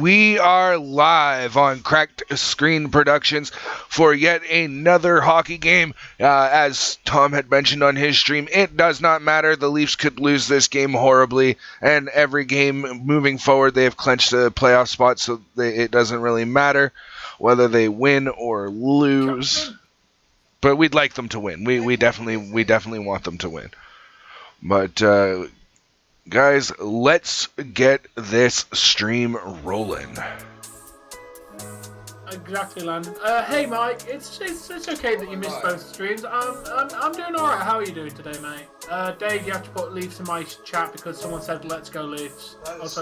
We are live on Cracked Screen Productions for yet another hockey game. As Tom had mentioned on his stream, it does not matter. The Leafs could lose this game horribly, and every game moving forward, they have clinched a playoff spot, so it doesn't really matter whether they win or lose. But we'd like them to win. We definitely want them to win. But guys, let's get this stream rolling. Exactly, Landon. Hey, Mike. It's okay that you missed both streams. I'm doing all right. How are you doing today, mate? Dave, you have to put Leafs in my chat because someone said "Let's go Leafs."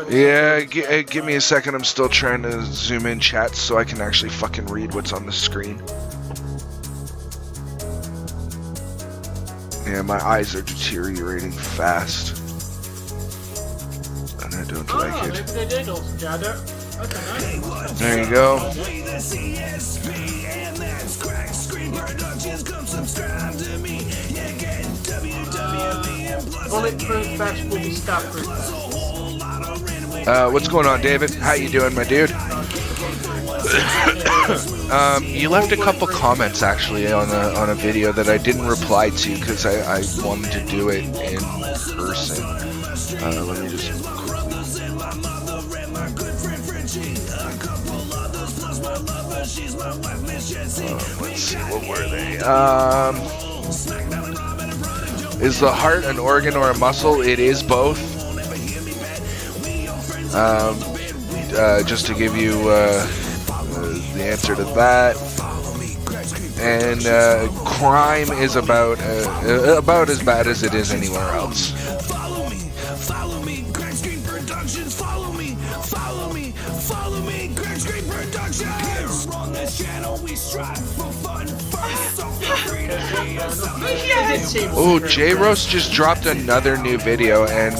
Yeah, give me a second. I'm still trying to zoom in chats so I can actually fucking read what's on the screen. Yeah, my eyes are deteriorating fast. And I don't like it. Maybe they did also, Jada. Okay, nice. There you go. Bulletproof vest will be stab-proof. What's going on, David? How you doing, my dude? You left a couple comments actually on a video that I didn't reply to because I wanted to do it in person. Let me just let's see, what were they? Is the heart an organ or a muscle? It is both. Just to give you the answer to that. And crime is about as bad as it is anywhere else. Follow me, Crack Screen Productions. Follow me, Crack Screen Productions. Here on this channel we strive for fun, first, so free. Oh, J-Roast just dropped another new video, and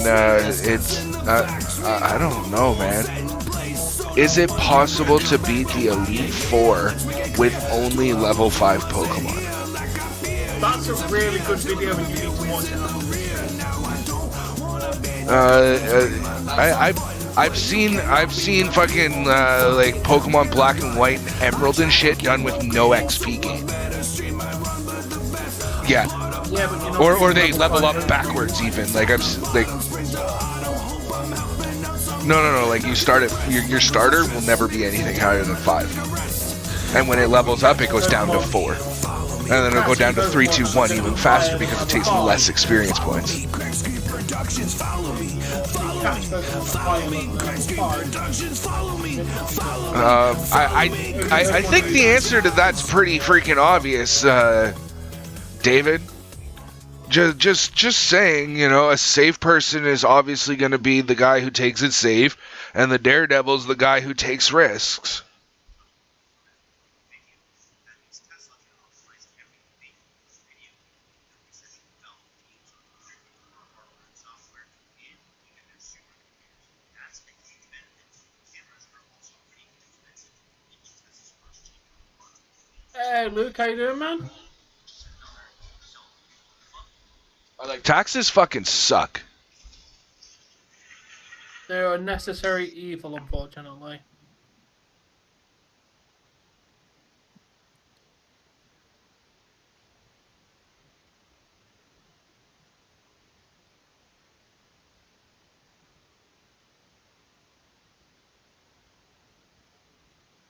it's I don't know, man. Is it possible to beat the Elite Four with only level 5 Pokemon? That's a really good video and you need to watch it. I've seen fucking like Pokemon Black and White and Emerald and shit done with no XP gain. Yeah. Yeah, but you know, Or they level up backwards even. Like I've like. No. Like you start at your starter will never be anything higher than 5, and when it levels up, it goes down to 4, and then it'll go down to 3, 2, 1 even faster because it takes less experience points. I think the answer to that's pretty freaking obvious, David. Just saying, you know, a safe person is obviously going to be the guy who takes it safe, and the daredevil's the guy who takes risks. Hey, Luke, how you doing, man? Taxes fucking suck. They're a necessary evil, unfortunately.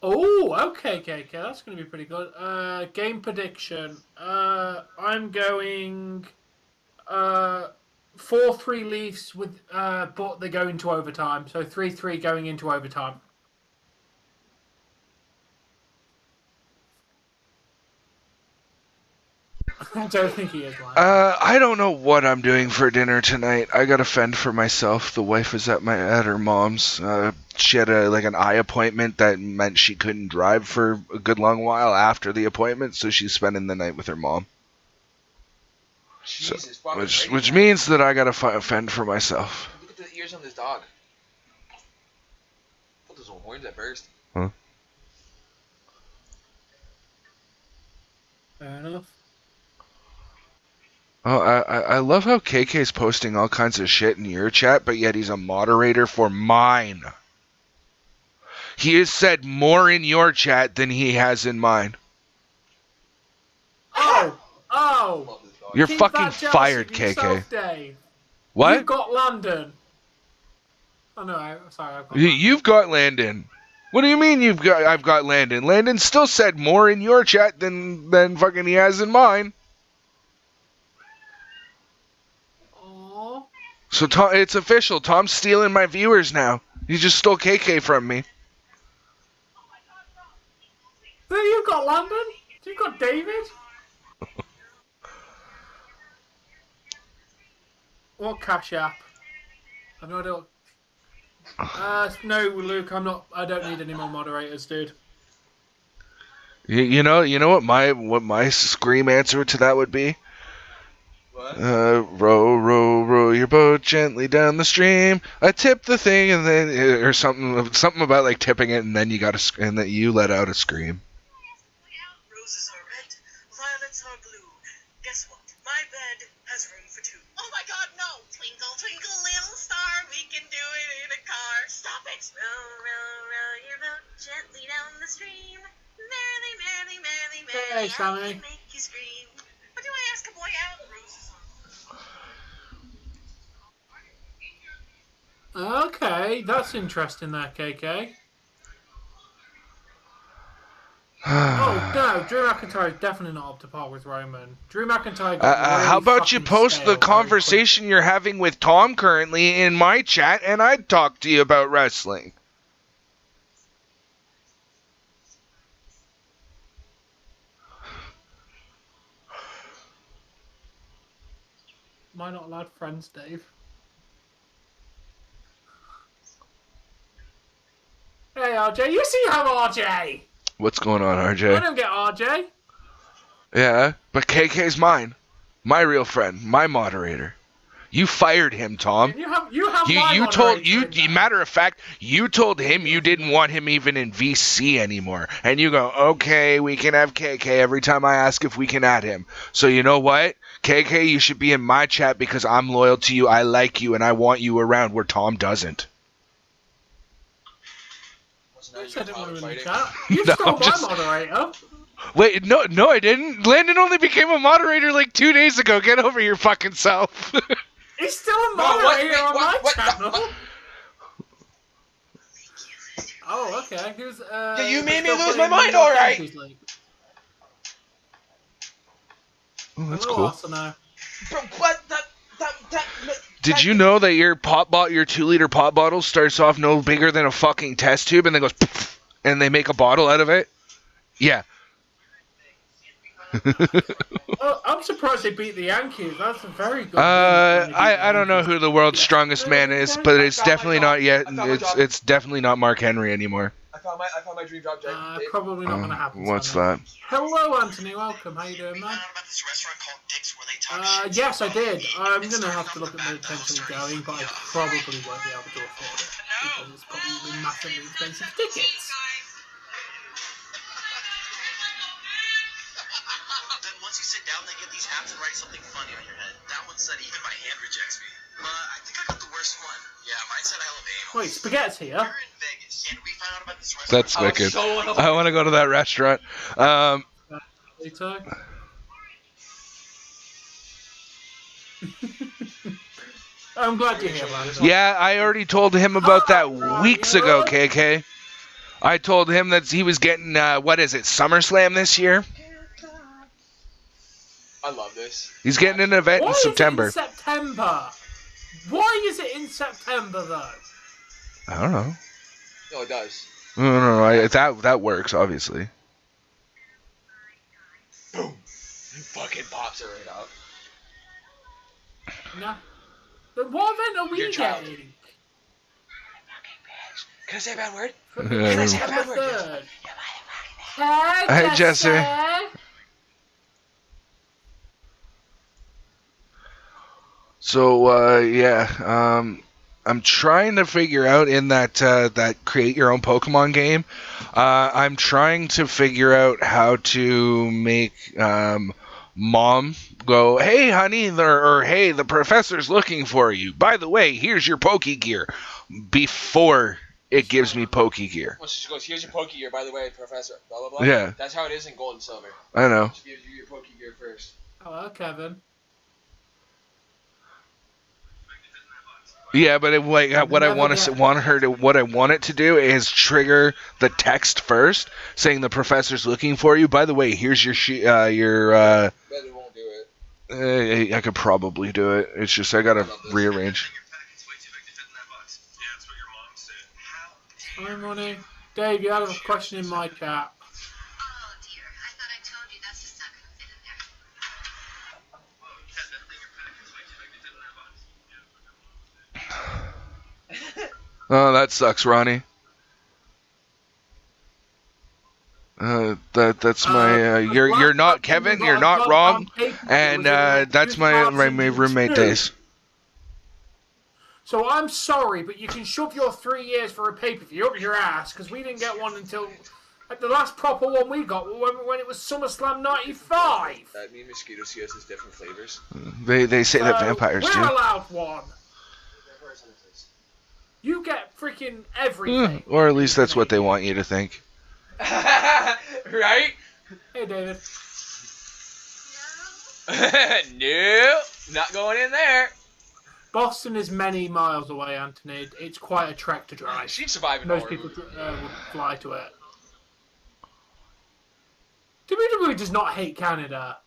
Oh, okay, KK, that's going to be pretty good. Game prediction. I'm going 4-3 Leafs with, but they go into overtime. So 3-3 going into overtime. I don't think he is lying. I don't know what I'm doing for dinner tonight. I gotta fend for myself. The wife is at her mom's. She had an eye appointment that meant she couldn't drive for a good long while after the appointment, so she's spending the night with her mom. Jesus, So, which means that I gotta fend for myself. Look at the ears on this dog. What those horns that burst? Huh? Fair enough. Oh, I love how KK's posting all kinds of shit in your chat, but yet he's a moderator for mine. He has said more in your chat than he has in mine. Oh! Love this dog. You're Keep fucking that jealousy fired, of KK. yourself, Dave. What? You've got Landon. Oh no, sorry, I've got You've got Landon. What do you mean I've got Landon? Landon still said more in your chat than fucking he has in mine. Aww. So Tom, it's official. Tom's stealing my viewers now. He just stole KK from me. So you've got Landon? You've got David? What Cash App? I've no idea what... no, Luke, I don't need any more moderators, dude. You know what my scream answer to that would be? What? Row your boat gently down the stream. I tip the thing and then or something about like tipping it and then and that you let out a scream. Roses are red, violets are blue. Guess what? My bed has room for two. Oh my god, no! Twinkle, twinkle, little star, we can do it in a car. Stop it! Row your boat gently down the stream. Merrily, merrily, merrily, merrily, Hey, Sammy. I can make you scream. What do I ask a boy out? Roses are Okay, that's interesting there, KK. Oh, no, Drew McIntyre is definitely not up to par with Roman. Drew McIntyre got really How about you fucking post stale the very conversation you're having with Tom currently in my chat and I'd talk to you about wrestling. quick. Am I not allowed friends, Dave? Hey, RJ, you see how RJ? What's going on, I RJ? don't get RJ. Yeah, but KK's mine. My real friend, my moderator. You fired him, Tom. You have my You told moderator in there. matter of fact, you told him you didn't want him even in VC anymore. And you go, okay, we can have KK every time I ask if we can add him. So you know what? KK, you should be in my chat because I'm loyal to you, I like you, and I want you around where Tom doesn't. So now I you're said it power in the fighting. chat. You No, stole my just- moderator. Wait, no, I didn't. Landon only became a moderator like 2 days ago. Get over your fucking self. He's still a No, what? moderator Wait, on what? my What? channel. Oh, okay. Who's Yeah, you made me still lose my playing mind, the alright. Champions League? Oh, that's Hello, cool. Arsenal. Bro, what? Did you know that your 2-liter pop bottle starts off no bigger than a fucking test tube and then goes poof, and they make a bottle out of it? Yeah. Oh, I'm surprised they beat the Yankees. That's a very good. I don't know who the world's strongest man is, but it's definitely not yet. It's definitely not Mark Henry anymore. I found my dream job, Jake. Dave. Probably not going to happen. What's Sammy. that? Hello, Anthony. Welcome. How you doing, You man? found out about this restaurant called Dick's where they talk shit? Yes, I did. I'm going to have to look at my potentially going, but I probably won't be able to afford it because it's probably massively expensive tickets. Then once you sit down, they get these hats and write something funny on your head. That one said even my hand rejects me. I think I got the worst one. Yeah, mine said I love anal. Wait, spaghetti's here. We're in Vegas, and we found out about this restaurant. That's wicked. I want to go to that restaurant. Later. I'm glad you're here, man. Yeah, I already told him about that weeks ago, KK. I told him that he was getting, SummerSlam this year? I love this. He's getting an event Why in is it September. in September? Why is it in September, though? I don't know. No, it does. No, that works, obviously. Boom. He fucking pops it right out. No. But what event are we Your child. getting? Can I say a bad word? Yeah. September 3rd. Hey, Jesse. So, I'm trying to figure out in that create your own Pokemon game. I'm trying to figure out how to make mom go, hey, honey, or hey, the professor's looking for you. By the way, here's your Poke Gear. Before it gives me pokey gear. Well, she goes, here's your pokey gear, by the way, Professor. Blah, blah, blah. Yeah. That's how it is in gold and silver. I know. She gives you your pokey gear first. Hello, Kevin. Yeah, but what I want it to do is trigger the text first, saying the professor's looking for you. By the way, here's your Bet it won't do it. I could probably do it. It's just I gotta rearrange. Hi, Money. Dave, you had a question in my chat. Oh dear, I thought I told you that's just not gonna fit in there. Oh, that sucks, Ronnie. That's my you're not Kevin. You're not wrong, and that's my roommate Days. So I'm sorry, but you can shove your 3 years for a pay-per-view up your ass, because we didn't get one until like, the last proper one we got when it was SummerSlam '95. That mean mosquito see us as different flavors? They say that vampires we're do. allowed one. You get freaking everything. Or at least that's what they want you to think. Right? Hey, David. No, not going in there. Boston is many miles away, Anthony. It's quite a trek to drive. She'd survive in Most horror people movie. would fly to it. WWE does not hate Canada.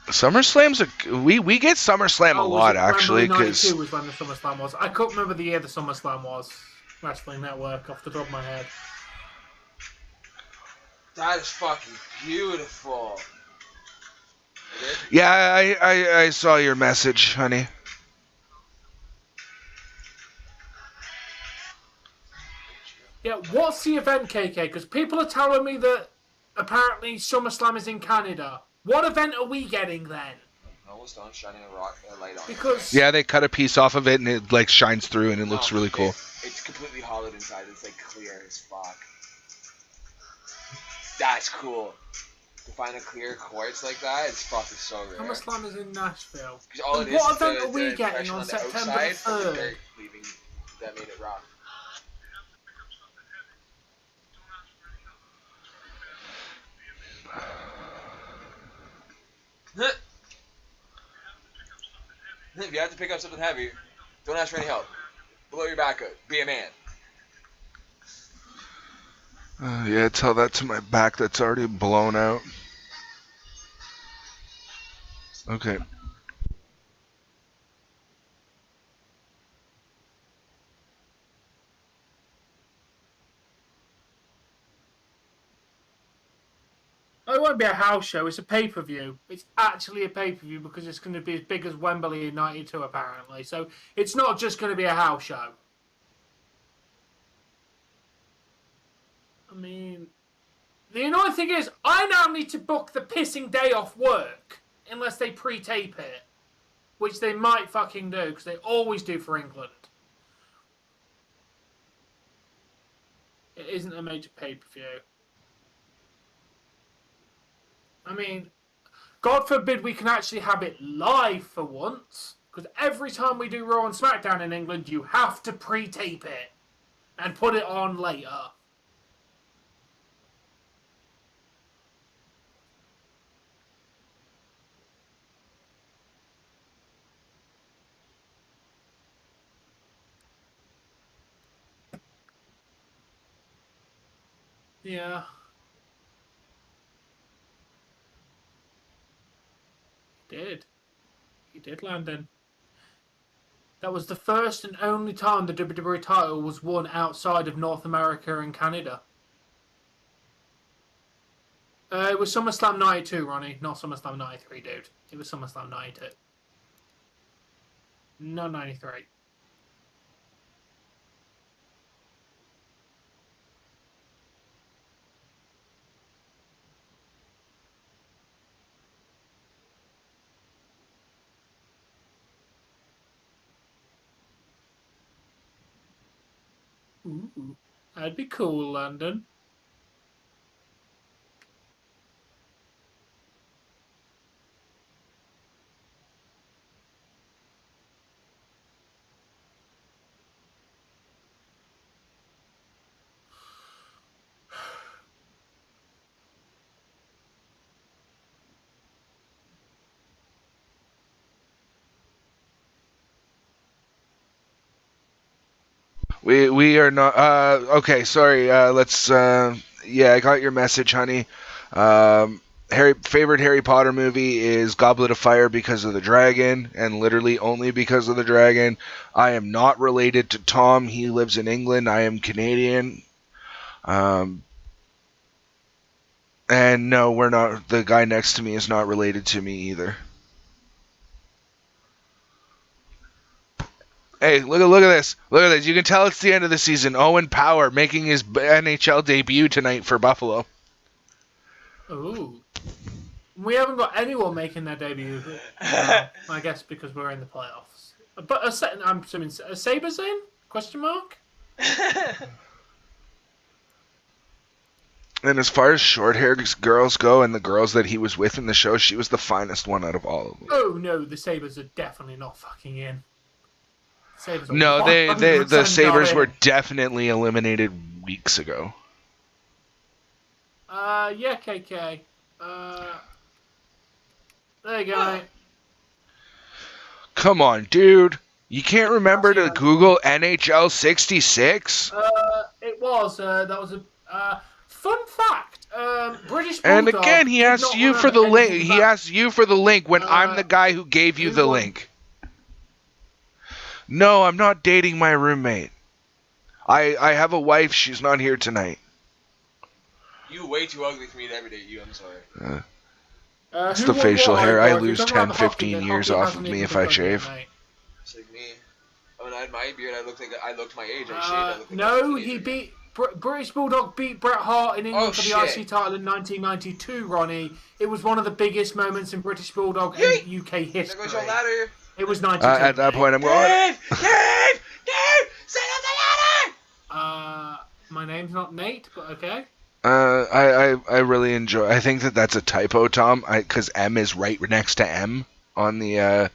SummerSlam's we get SummerSlam a lot actually Wembley because 92 was when the SummerSlam was. I couldn't remember the year the SummerSlam was. Wrestling Network off the top of my head. That is fucking beautiful. yeah I saw your message, honey. Yeah, what's the event, KK? Because people are telling me that apparently SummerSlam is in Canada. What event are we getting then? Almost done shining a light on. Because Yeah, they cut a piece off of it and it like shines through and it looks really cool. It's completely hollowed inside. It's like clear as fuck. That's cool. To find a clear quartz like that, it's fucking so rare. SummerSlam is in Nashville. Because all And it is what is event the, are we the getting impression on the September outside of the 3rd? dirt leaving that made it rock. If you have to pick up something heavy, don't ask for any help. Blow your back out. Be a man. Yeah, tell that to my back that's already blown out. Okay. Oh, it won't be a house show. It's a pay-per-view. It's actually a pay-per-view because it's going to be as big as Wembley in '92, apparently. So it's not just going to be a house show. I mean, the annoying thing is, I now need to book the pissing day off work unless they pre-tape it, which they might fucking do because they always do for England. It isn't a major pay-per-view. I mean, God forbid we can actually have it live for once, because every time we do Raw and SmackDown in England, you have to pre-tape it and put it on later. Yeah. He did, Landon. That was the first and only time the WWE title was won outside of North America and Canada. It was SummerSlam 92, Ronnie, not SummerSlam 93, dude. It was SummerSlam 92. Not 93. Ooh, that'd be cool, Landon. We are not. Okay, sorry. Let's. Yeah, I got your message, honey. Favorite Harry Potter movie is Goblet of Fire because of the dragon, and literally only because of the dragon. I am not related to Tom. He lives in England. I am Canadian. And no, we're not. The guy next to me is not related to me either. Hey, look at this. Look at this. You can tell it's the end of the season. Owen Power making his NHL debut tonight for Buffalo. Ooh. We haven't got anyone making their debut. I guess because we're in the playoffs. But I'm assuming Sabres in? Question mark? And as far as short-haired girls go, and the girls that he was with in the show, she was the finest one out of all of them. Oh no, the Sabres are definitely not fucking in. No, the Sabres were definitely eliminated weeks ago. Yeah, KK. There you go. Come on, dude. You can't remember to Google NHL 66? It was. That was a fun fact. British Bulldog. And again, he asked you for the link. He asked you for the link when I'm the guy who gave you the link. No, I'm not dating my roommate. I have a wife. She's not here tonight. You way too ugly for me to ever date you. I'm sorry. It's the facial hair. I lose 10, 15 years off of me if I shave. It's like me. When I had my beard, I looked my age. I shaved. No, he beat British Bulldog beat Bret Hart in England for the IC title in 1992. Ronnie, it was one of the biggest moments in British Bulldog and UK history. There goes your ladder. It was 92. At that point, I'm going. Dave, set up the ladder. My name's not Nate, but okay. I really enjoy. I think that's a typo, Tom. Because M is right next to M on the.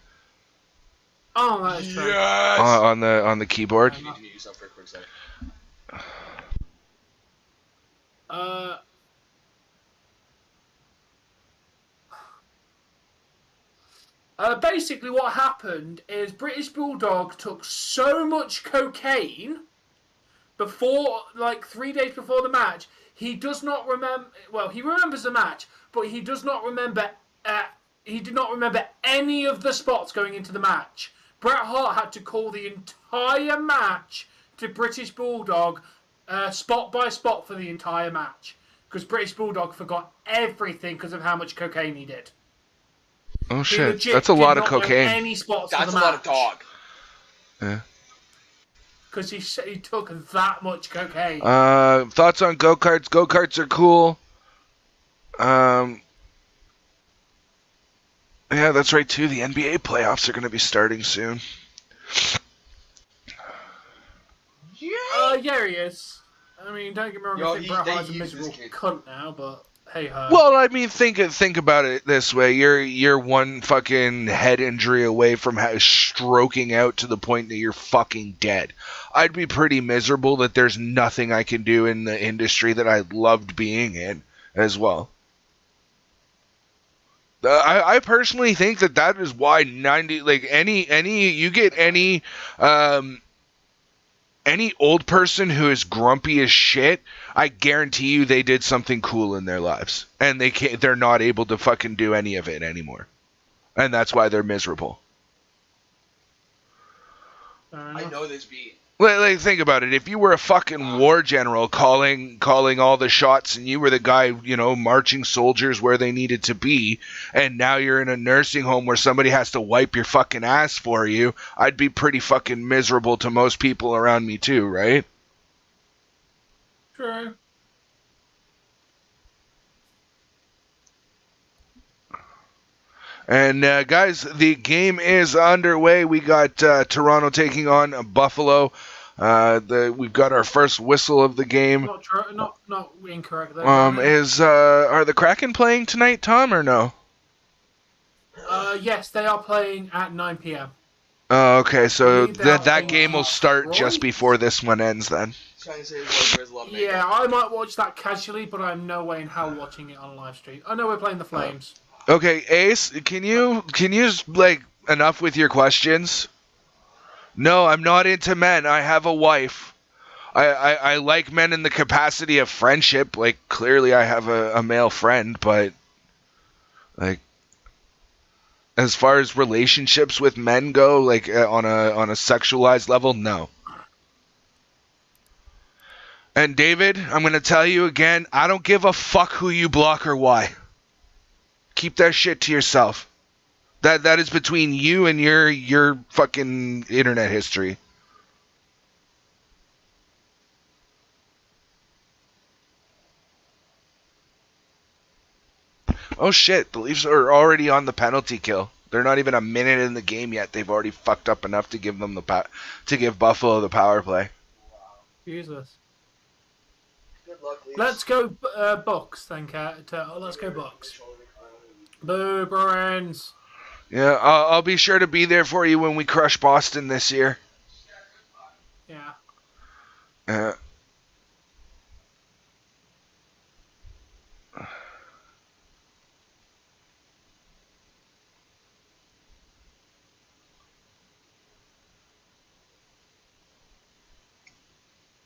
Oh, that is true. Yes. On the keyboard. You need to mute yourself for a quick second. Basically, what happened is British Bulldog took so much cocaine before, like 3 days before the match. He does not remember. Well, he remembers the match, but he does not remember. He did not remember any of the spots going into the match. Bret Hart had to call the entire match to British Bulldog, spot by spot for the entire match, because British Bulldog forgot everything because of how much cocaine he did. Oh shit, that's a lot of cocaine. Any spots that's for the a match. lot of dog. Yeah. Because he took that much cocaine. Thoughts on go-karts? Go-karts are cool. Yeah, that's right too. The NBA playoffs are going to be starting soon. Yeah, he is. I mean, don't get me wrong, I think Bret Hart's a miserable cunt now, but hey ho. Well, I mean, think about it this way: you're one fucking head injury away from stroking out to the point that you're fucking dead. I'd be pretty miserable that there's nothing I can do in the industry that I loved being in as well. I personally think that is why any old person who is grumpy as shit, I guarantee you they did something cool in their lives, and they're not able to fucking do any of it anymore, and that's why they're miserable. I know this beat. Like, think about it. If you were a fucking war general calling all the shots, and you were the guy, marching soldiers where they needed to be, and now you're in a nursing home where somebody has to wipe your fucking ass for you, I'd be pretty fucking miserable to most people around me too, right? True. And guys, the game is underway. We got Toronto taking on Buffalo. We've got our first whistle of the game. Not incorrect. Are the Kraken playing tonight, Tom, or no? Yes, they are playing at 9 p.m. Oh, okay. So that game will start just before this one ends, then. Yeah, I might watch that casually, but I'm no way in hell watching it on a live stream. I know we're playing the Flames. Okay, Ace, can you enough with your questions? No, I'm not into men. I have a wife. I like men in the capacity of friendship. Like, clearly I have a male friend, but, like, as far as relationships with men go, like, on a sexualized level, no. And David, I'm going to tell you again, I don't give a fuck who you block or why. Keep that shit to yourself. That is between you and your fucking internet history. Oh shit, the Leafs are already on the penalty kill. They're not even a minute in the game yet. They've already fucked up enough to give them to give Buffalo the power play. Jesus. Good luck, Leafs. Let's go Bucks, then, let's go Bucks. Boo, Bruins. Yeah, I'll be sure to be there for you when we crush Boston this year. Yeah.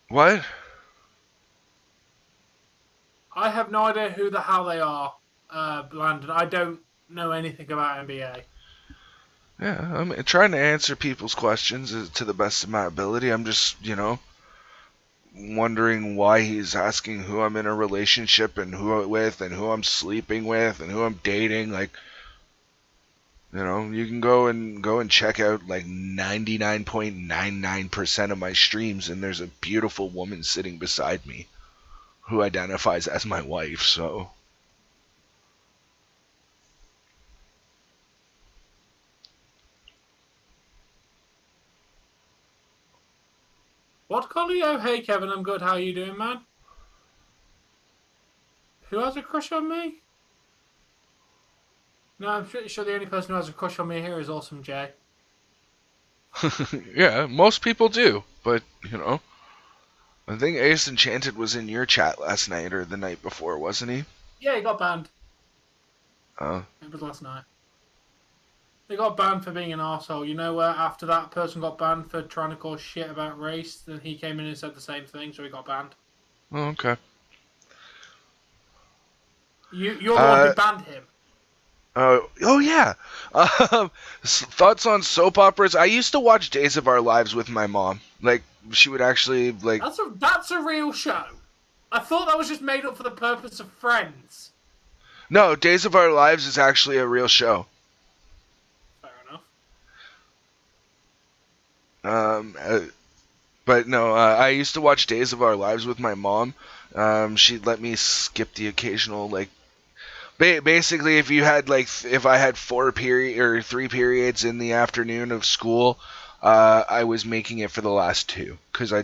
What? I have no idea who the hell they are, Landon. I don't know anything about NBA. Yeah, I'm trying to answer people's questions to the best of my ability. I'm just, wondering why he's asking who I'm in a relationship and who I'm sleeping with and who I'm dating. Like, you can go and check out like 99.99% of my streams, and there's a beautiful woman sitting beside me who identifies as my wife. So. What, Collie? Oh, hey, Kevin, I'm good. How you doing, man? Who has a crush on me? No, I'm pretty sure the only person who has a crush on me here is Awesome Jay. Yeah, most people do, but, I think Ace Enchanted was in your chat last night or the night before, wasn't he? Yeah, he got banned. Oh. It was last night. They got banned for being an arsehole. You know where after that person got banned for trying to cause shit about race, then he came in and said the same thing, so he got banned. Oh, okay. You're the one who banned him. Oh yeah. Thoughts on soap operas? I used to watch Days of Our Lives with my mom. Like, she would actually, like... That's a real show. I thought that was just made up for the purpose of Friends. No, Days of Our Lives is actually a real show. Fair enough. But no, I used to watch Days of Our Lives with my mom. She'd let me skip the occasional, like... Basically, if I had 3 periods in the afternoon of school, I was making it for the last 2, because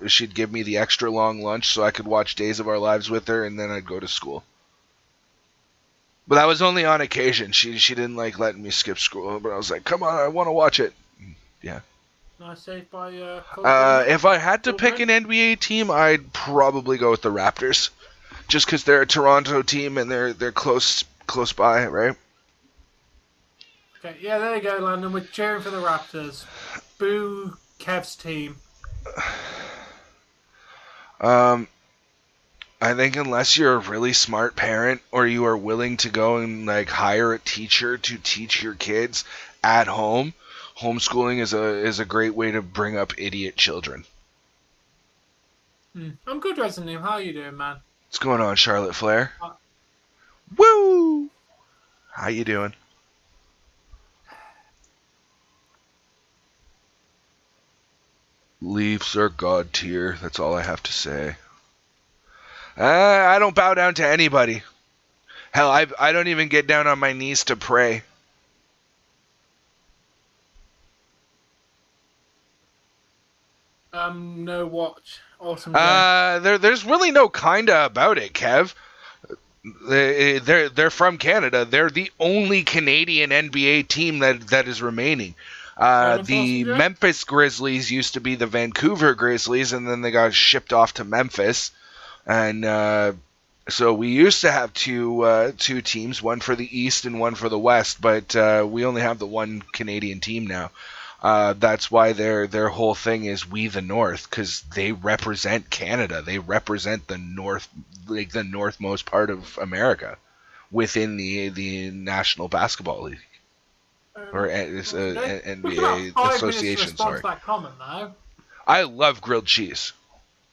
she'd give me the extra long lunch so I could watch Days of Our Lives with her, and then I'd go to school. But that was only on occasion. She didn't like letting me skip school, but I was like, come on, I want to watch it. Yeah. Nice save by if I had to pick an NBA team, I'd probably go with the Raptors. Just because they're a Toronto team and they're close by, right? Okay, yeah, there you go, Landon. We're cheering for the Raptors. Boo, Kev's team. I think unless you're a really smart parent or you are willing to go and like hire a teacher to teach your kids at home, homeschooling is a great way to bring up idiot children. I'm good, Resident. How are you doing, man? What's going on, Charlotte Flair? Woo! How you doing? Leafs are god tier. That's all I have to say. I don't bow down to anybody. Hell, I don't even get down on my knees to pray. No watch. Awesome. There's really no kinda about it, Kev. They're from Canada. They're the only Canadian NBA team that is remaining. The Memphis Grizzlies used to be the Vancouver Grizzlies, and then they got shipped off to Memphis. And so we used to have two teams, one for the East and one for the West, but we only have the one Canadian team now. That's why their whole thing is We the North, because they represent Canada. They represent the North, like the northmost part of America, within the National Basketball League or NBA Association. Sorry. That comment though. I love grilled cheese,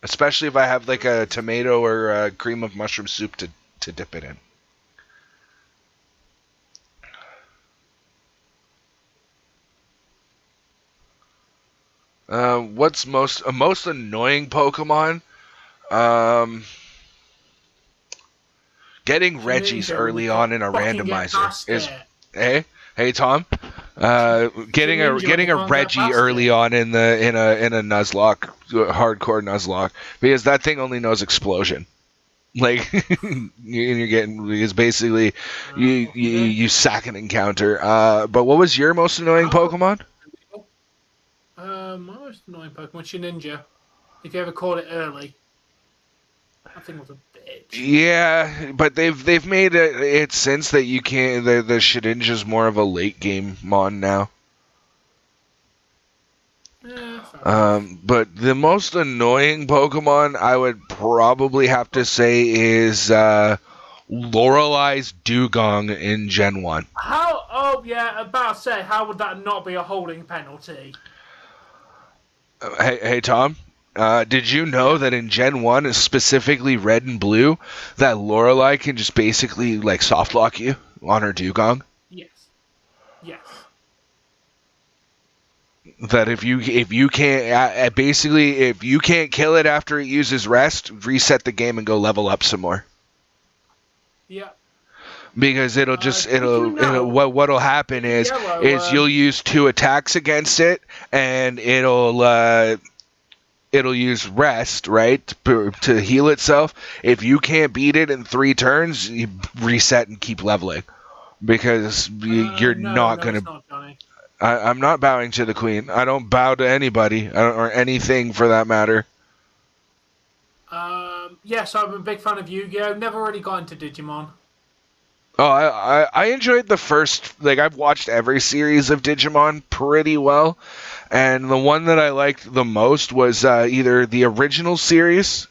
especially if I have like a tomato or a cream of mushroom soup to dip it in. What's most annoying Pokemon? Getting Reggies early on in a randomizer is. Hey Tom. Getting a Reggie early on in a Nuzlocke, hardcore Nuzlocke, because that thing only knows explosion. Like you're getting is basically you sack an encounter. But what was your most annoying Pokemon? My most annoying Pokemon, Shedinja. If you ever caught it early, that thing was a bitch. Yeah, but they've made it since that you can't. The Shedinja's more of a late game mon now. But the most annoying Pokemon I would probably have to say is Lorelei's Dugong in Gen 1. How? Oh yeah, about to say, how would that not be a holding penalty? Hey Tom, did you know that in Gen 1, specifically Red and Blue, that Lorelei can just basically like soft lock you on her Dugong? Yes. Yes. That if you can't basically if you can't kill it after it uses rest, reset the game and go level up some more. Yeah. Because what'll happen is you'll use 2 attacks against it, and it'll use rest, right, to heal itself. If you can't beat it in 3 turns, you reset and keep leveling, because you're not gonna. I'm not bowing to the queen. I don't bow to anybody or anything for that matter. Yes, I'm a big fan of Yu-Gi-Oh. Never really got into Digimon. Oh, I enjoyed the first, like, I've watched every series of Digimon pretty well, and the one that I liked the most was either the original series,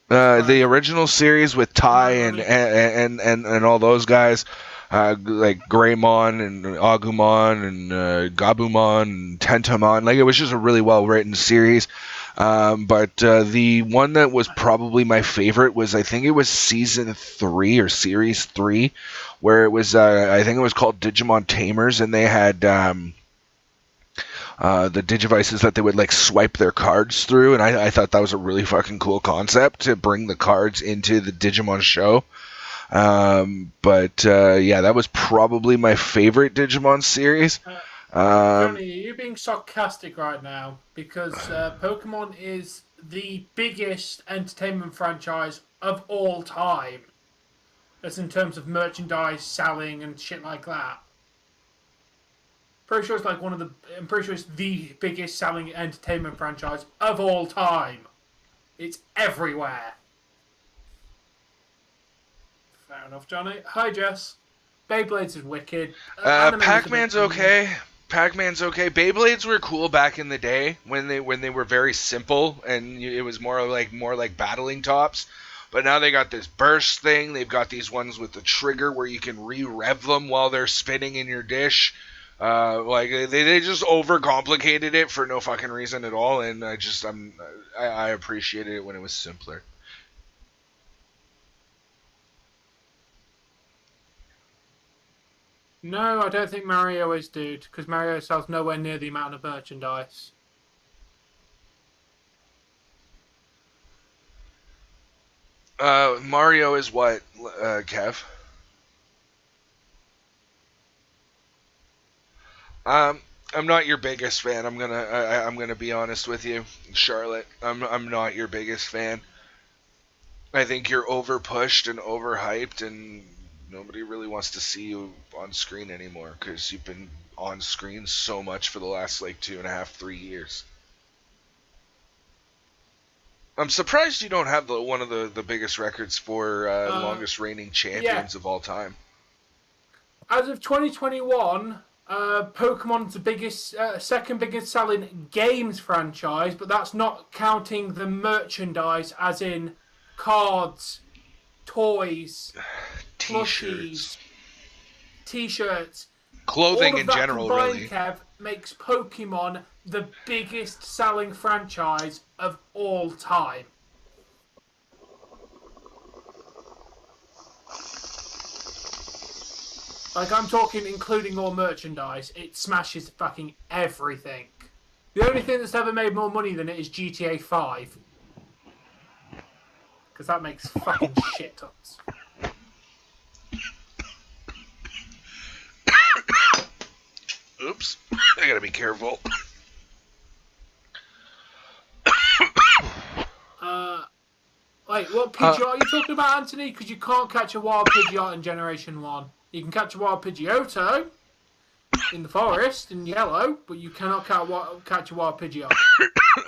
the original series with Tai and all those guys, like Greymon and Agumon and Gabumon and Tentomon. Like, it was just a really well written series. But the one that was probably my favorite was, I think it was season 3 or series 3, where it was I think it was called Digimon Tamers, and they had the Digivices that they would like swipe their cards through, and I thought that was a really fucking cool concept to bring the cards into the Digimon show. But yeah, that was probably my favorite Digimon series. Johnny, you're being sarcastic right now, because Pokemon is the biggest entertainment franchise of all time. That's in terms of merchandise, selling, and shit like that. Pretty sure it's like I'm pretty sure it's the biggest selling entertainment franchise of all time. It's everywhere. Fair enough, Johnny. Hi, Jess. Beyblades is wicked. Pac-Man's okay. Pac-Man's okay. Beyblades were cool back in the day when they were very simple and it was more like battling tops. But now they got this burst thing. They've got these ones with the trigger where you can re-rev them while they're spinning in your dish. Like they just overcomplicated it for no fucking reason at all. And I appreciated it when it was simpler. No, I don't think Mario is, dude, because Mario sells nowhere near the amount of merchandise. Mario is what, Kev? I'm not your biggest fan. I'm gonna be honest with you, Charlotte. I'm not your biggest fan. I think you're over pushed and overhyped, and nobody really wants to see you on screen anymore because you've been on screen so much for the last like 2.5, 3 years. I'm surprised you don't have one of the biggest records for longest reigning champions of all time. As of 2021, Pokemon's the biggest, second biggest selling games franchise, but that's not counting the merchandise, as in cards, toys, T-shirts. plushies, T-shirts. Clothing All of in that general, combined, really. Kev, makes Pokemon the biggest selling franchise of all time. Like, I'm talking including all merchandise. It smashes fucking everything. The only thing that's ever made more money than it is GTA 5. Because that makes fucking shit tons. Oops. I gotta be careful. Wait, what Pidgeot are you talking about, Anthony? Because you can't catch a wild Pidgeot in Generation 1. You can catch a wild Pidgeotto in the forest in yellow, but you cannot catch a wild Pidgeot.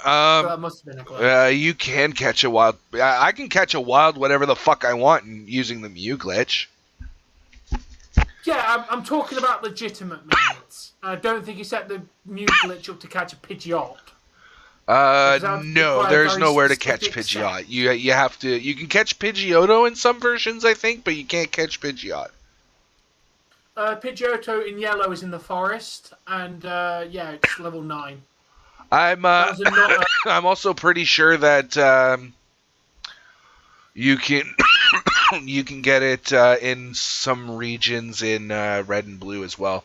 So that must have been a glitch. You can catch a wild... I can catch a wild whatever the fuck I want using the Mew glitch. Yeah, I'm talking about legitimate means. I don't think you set the Mew glitch up to catch a Pidgeot. No, there's nowhere to catch Pidgeot. You have to... You can catch Pidgeotto in some versions, I think, but you can't catch Pidgeot. Pidgeotto in yellow is in the forest, and yeah, it's level 9. I'm also pretty sure that you can you can get it in some regions in red and blue as well,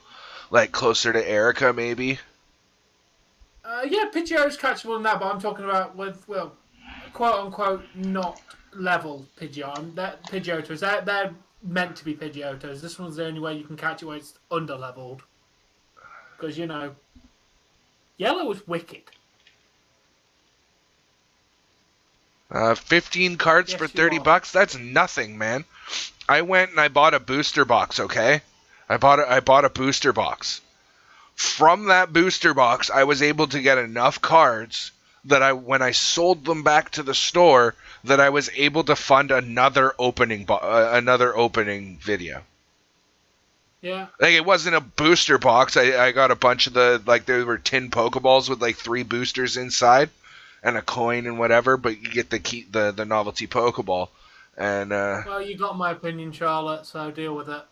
like closer to Erica maybe. Yeah, Pidgeotto's catchable in that, but I'm talking about with, well, quote unquote, not level Pidgeot. Pidgeottos, they're meant to be Pidgeottos. This one's the only way you can catch it where it's under leveled. Because, you know, yellow is wicked. 15 cards for $30. That's nothing, man. I went and I bought a booster box. Okay, I bought a booster box. From that booster box, I was able to get enough cards that when I sold them back to the store, that I was able to fund another opening video. Yeah. Like, it wasn't a booster box. I got a bunch of there were 10 Pokeballs with like 3 boosters inside and a coin and whatever, but you get the novelty Pokeball. And well, you got my opinion, Charlotte, so deal with it.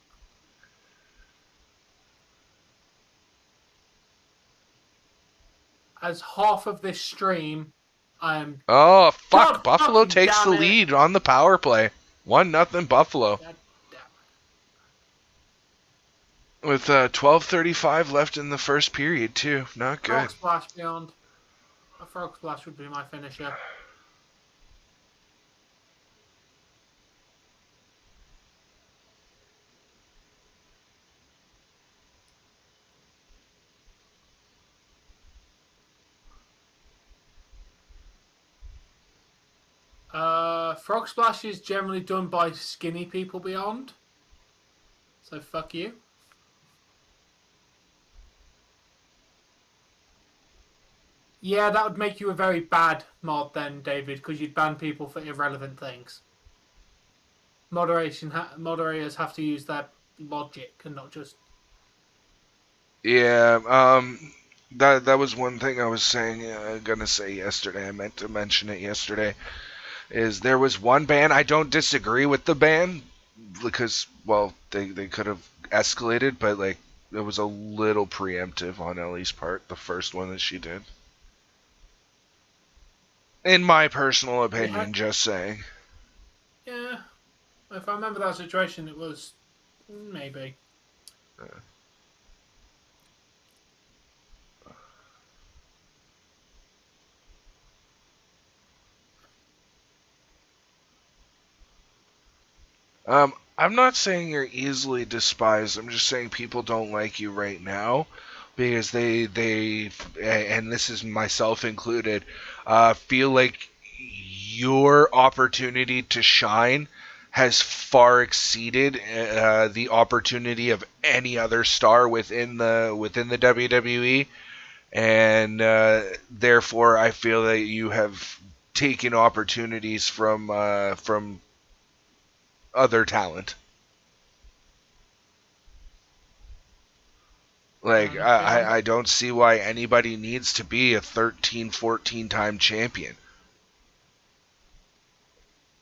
As half of this stream, I'm... Oh, fuck. God Buffalo fucking takes the damn it. lead on the power play. 1-0 Buffalo. God damn it. With 12:35 left in the first period, too. Not good. Frog Splash beyond. A Frog Splash would be my finisher. Frog Splash is generally done by skinny people beyond. So fuck you. Yeah, that would make you a very bad mod then, David, because you'd ban people for irrelevant things. Moderators have to use that logic and not just... Yeah, that was one thing I was gonna say yesterday. I meant to mention it yesterday. Is there was one ban. I don't disagree with the ban because, well, they could have escalated, but like it was a little preemptive on Ellie's part, the first one that she did. In my personal opinion, just saying. Yeah, if I remember that situation, it was maybe. I'm not saying you're easily despised. I'm just saying people don't like you right now because they and this is myself included, feel like your opportunity to shine has far exceeded the opportunity of any other star within the WWE, and therefore I feel that you have taken opportunities from other talent. Like, Yeah. I don't see why anybody needs to be a 13, 14-time champion.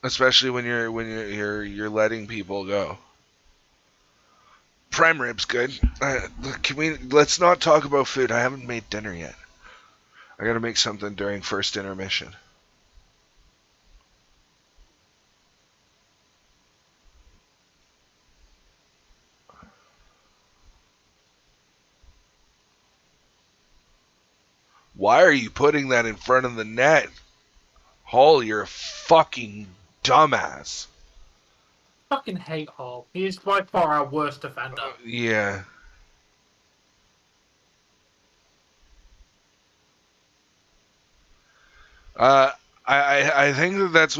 Especially when you're letting people go. Prime rib's good. Let's not talk about food. I haven't made dinner yet. I gotta make something during first intermission. Why are you putting that in front of the net? Hall, you're a fucking dumbass. Fucking hate Hall. He is by far our worst defender. Yeah. I think that's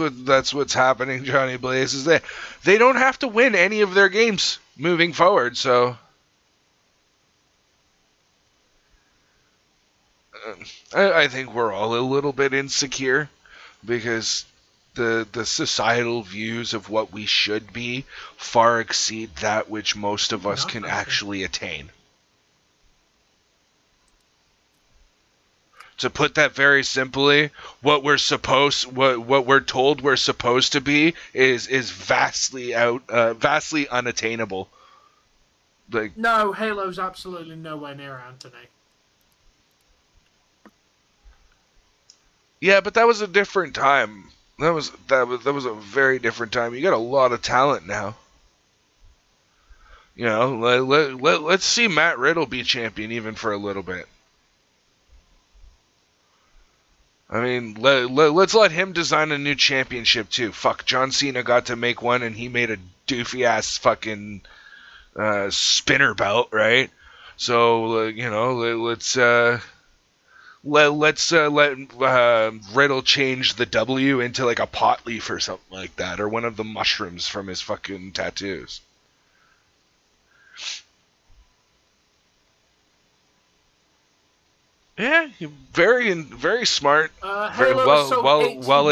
what's happening, Johnny Blaze, is that they don't have to win any of their games moving forward, so I think we're all a little bit insecure because the societal views of what we should be far exceed that which most of us can actually attain. To put that very simply, what we're told we're supposed to be is vastly unattainable. Like, no, Halo's absolutely nowhere near Anthony. yeah, but that was a different time. That was a very different time. You got a lot of talent now. You know, let's see Matt Riddle be champion even for a little bit. I mean, let's let him design a new championship too. Fuck, John Cena got to make one, and he made a doofy ass fucking spinner belt, right? So you know, let's let Riddle change the W into like a pot leaf or something like that, or one of the mushrooms from his fucking tattoos. Yeah, very smart, very well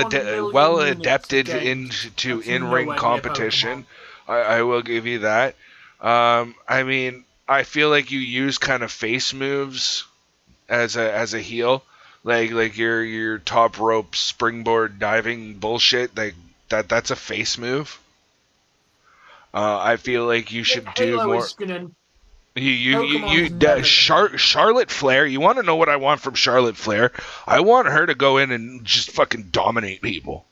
adapted into in-ring competition. I will give you that. I mean, I feel like you use kind of face moves as a heel, like your top rope springboard diving bullshit. Like that's a face move. I feel like you should do more. Charlotte Flair. You want to know what I want from Charlotte Flair? I want her to go in and just fucking dominate people.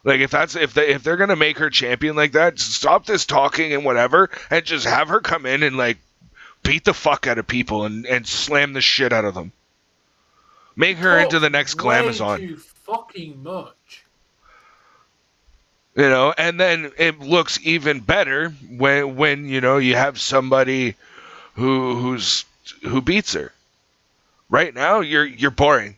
Like if they're gonna make her champion like that, stop this talking and whatever, and just have her come in and like beat the fuck out of people and slam the shit out of them. Make her into the next Glamazon. Too fucking much. You know, and then it looks even better when you know you have somebody who beats her. Right now, you're boring.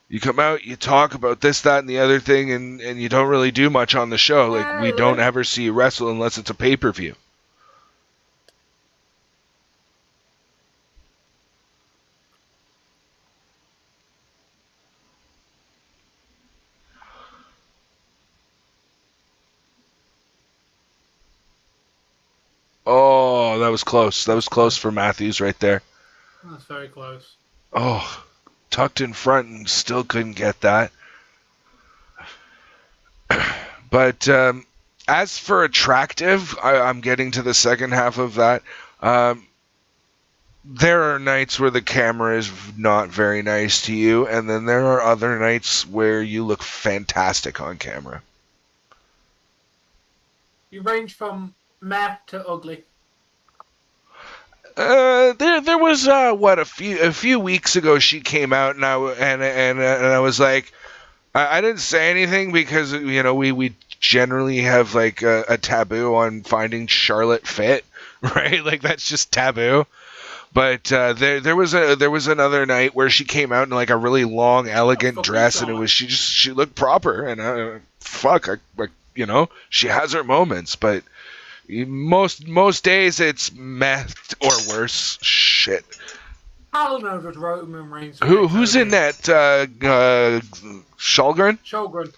You come out, you talk about this, that, and the other thing, and you don't really do much on the show. Like, we don't ever see you wrestle unless it's a pay-per-view. Oh, that was close. That was close for Matthews right there. That's very close. Oh, tucked in front and still couldn't get that. But as for attractive, I'm getting to the second half of that. There are nights where the camera is not very nice to you, and then there are other nights where you look fantastic on camera. You range from meh to ugly. There was a few weeks ago she came out and I was like, I didn't say anything because you know we generally have like a taboo on finding Charlotte fit, right? Like that's just taboo. But there was another night where she came out in like a really long, elegant dress, and it was she looked proper, and you know, she has her moments, but most days it's meth or worse shit. I don't know, just Roman Reigns. Who's in that? Kallgren? Kallgren.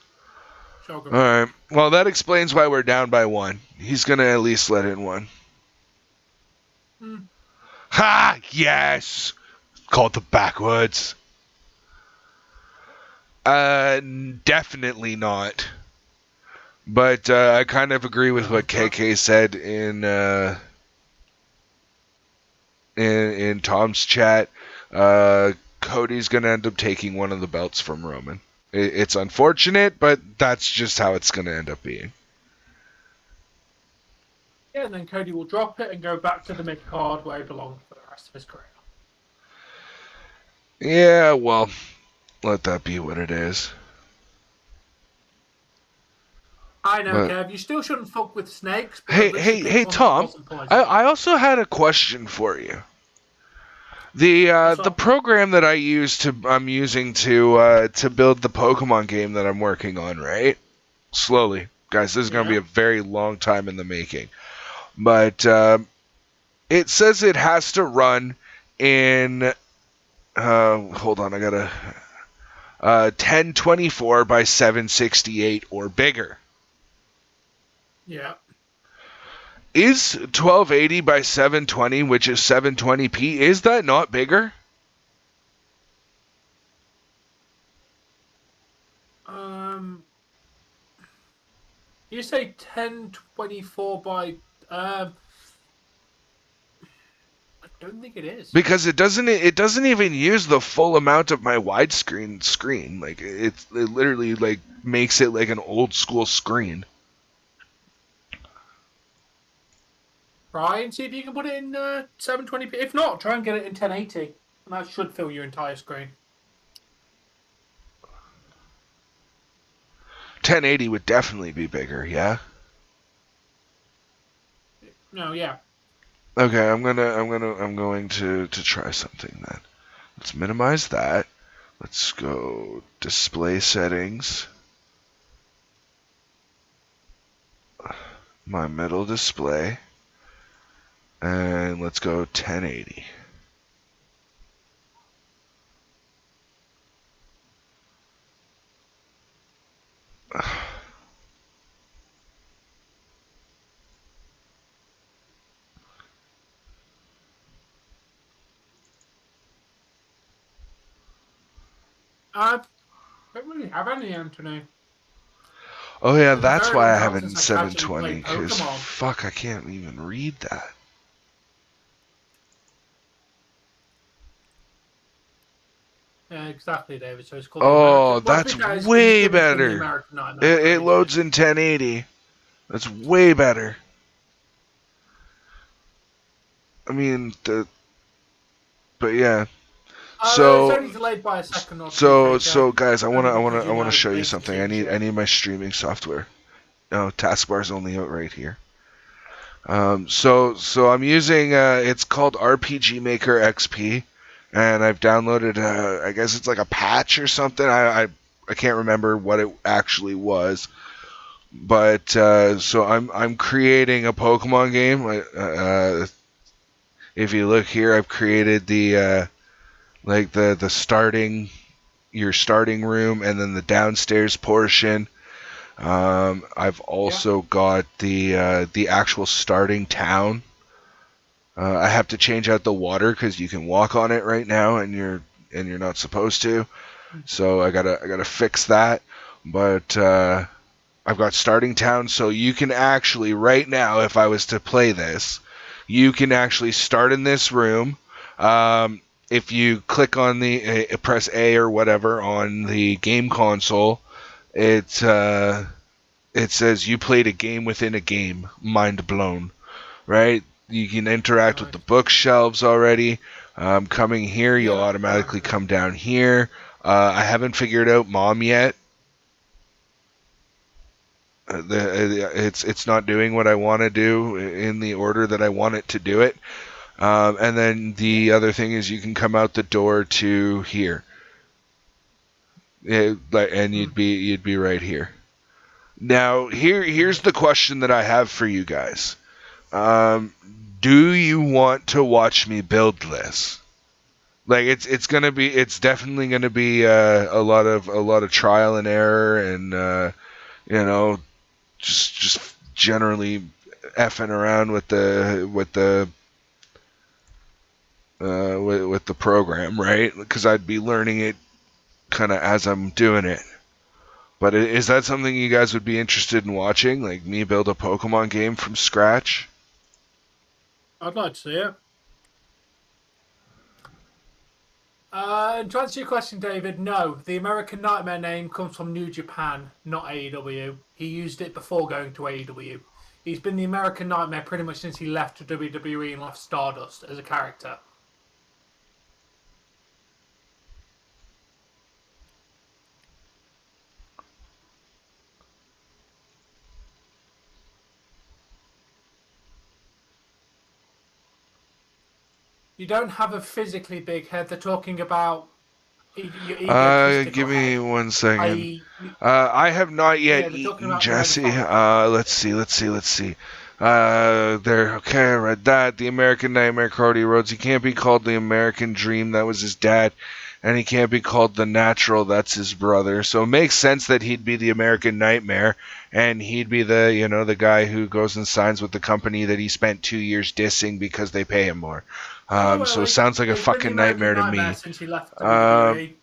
All right. Well, that explains why we're down by one. He's gonna at least let in one. Ha! Yes! Called the backwoods. Definitely not. But I kind of agree with what KK said in Tom's chat. Cody's going to end up taking one of the belts from Roman. It's unfortunate, but that's just how it's going to end up being. Yeah, and then Cody will drop it and go back to the mid-card where he belongs for the rest of his career. Yeah, well, let that be what it is. I know, Kev. You still shouldn't fuck with snakes. But Hey, Tom. I also had a question for you. The program that I'm using to build the Pokemon game that I'm working on, right? Slowly, guys. This is going to be a very long time in the making, but it says it has to run in. Hold on, I gotta 1024 by 768 or bigger. Yeah. Is 1280 by 720, which is 720p, is that not bigger? You say 1024 by I don't think it is. Because it doesn't even use the full amount of my widescreen screen. Like it literally like makes it like an old school screen. Try and see if you can put it in 720p. If not, try and get it in 1080. And that should fill your entire screen. 1080 would definitely be bigger, yeah? No, yeah. Okay, I'm going to try something then. Let's minimize that. Let's go display settings. My middle display. And let's go 1080. I don't really have any, Anthony. Oh yeah, that's why I have long it in since I've actually 720, played because Pokemon. fuck, I can't even read that. Yeah, exactly, David. So it's called. Oh, that's way better. It loads in 1080. That's way better. I mean, but yeah. So, it's only delayed by a second or two. so guys, I wanna show you something. I need my streaming software. No, taskbar's only out right here. So I'm using it's called RPG Maker XP, and I've downloaded I guess it's like a patch or something. I can't remember what it actually was, but so I'm creating a Pokemon game. If you look here, I've created the like the starting room, and then the downstairs portion. I've also got the actual starting town. I have to change out the water because you can walk on it right now, and you're not supposed to. So I gotta fix that. But I've got starting town, so you can actually right now, if I was to play this, you can actually start in this room. If you click on the press A or whatever on the game console, it says you played a game within a game. Mind blown, right? You can interact with the bookshelves already. Coming here, you'll automatically come down here. I haven't figured out Mom yet. It's not doing what I want to do in the order that I want it to do it. And then the other thing is you can come out the door to here. And you'd be right here. Now, here's the question that I have for you guys. Do you want to watch me build this? Like it's definitely gonna be a lot of trial and error, and just generally effing around with the with the program, right? Because I'd be learning it kind of as I'm doing it. But is that something you guys would be interested in watching? Like me build a Pokemon game from scratch? I'd like to see it. And to answer your question, David, no. The American Nightmare name comes from New Japan, not AEW. He used it before going to AEW. He's been the American Nightmare pretty much since he left WWE and left Stardust as a character. You don't have a physically big head. They're talking about Give me 1 second. I have not yet eaten, Jesse. Let's see. There. Okay, I read that. The American Nightmare, Cody Rhodes. He can't be called the American Dream. That was his dad. And he can't be called the Natural. That's his brother. So it makes sense that he'd be the American Nightmare, and he'd be the guy who goes and signs with the company that he spent 2 years dissing because they pay him more. So it sounds like a fucking nightmare to me. Since he left WWE,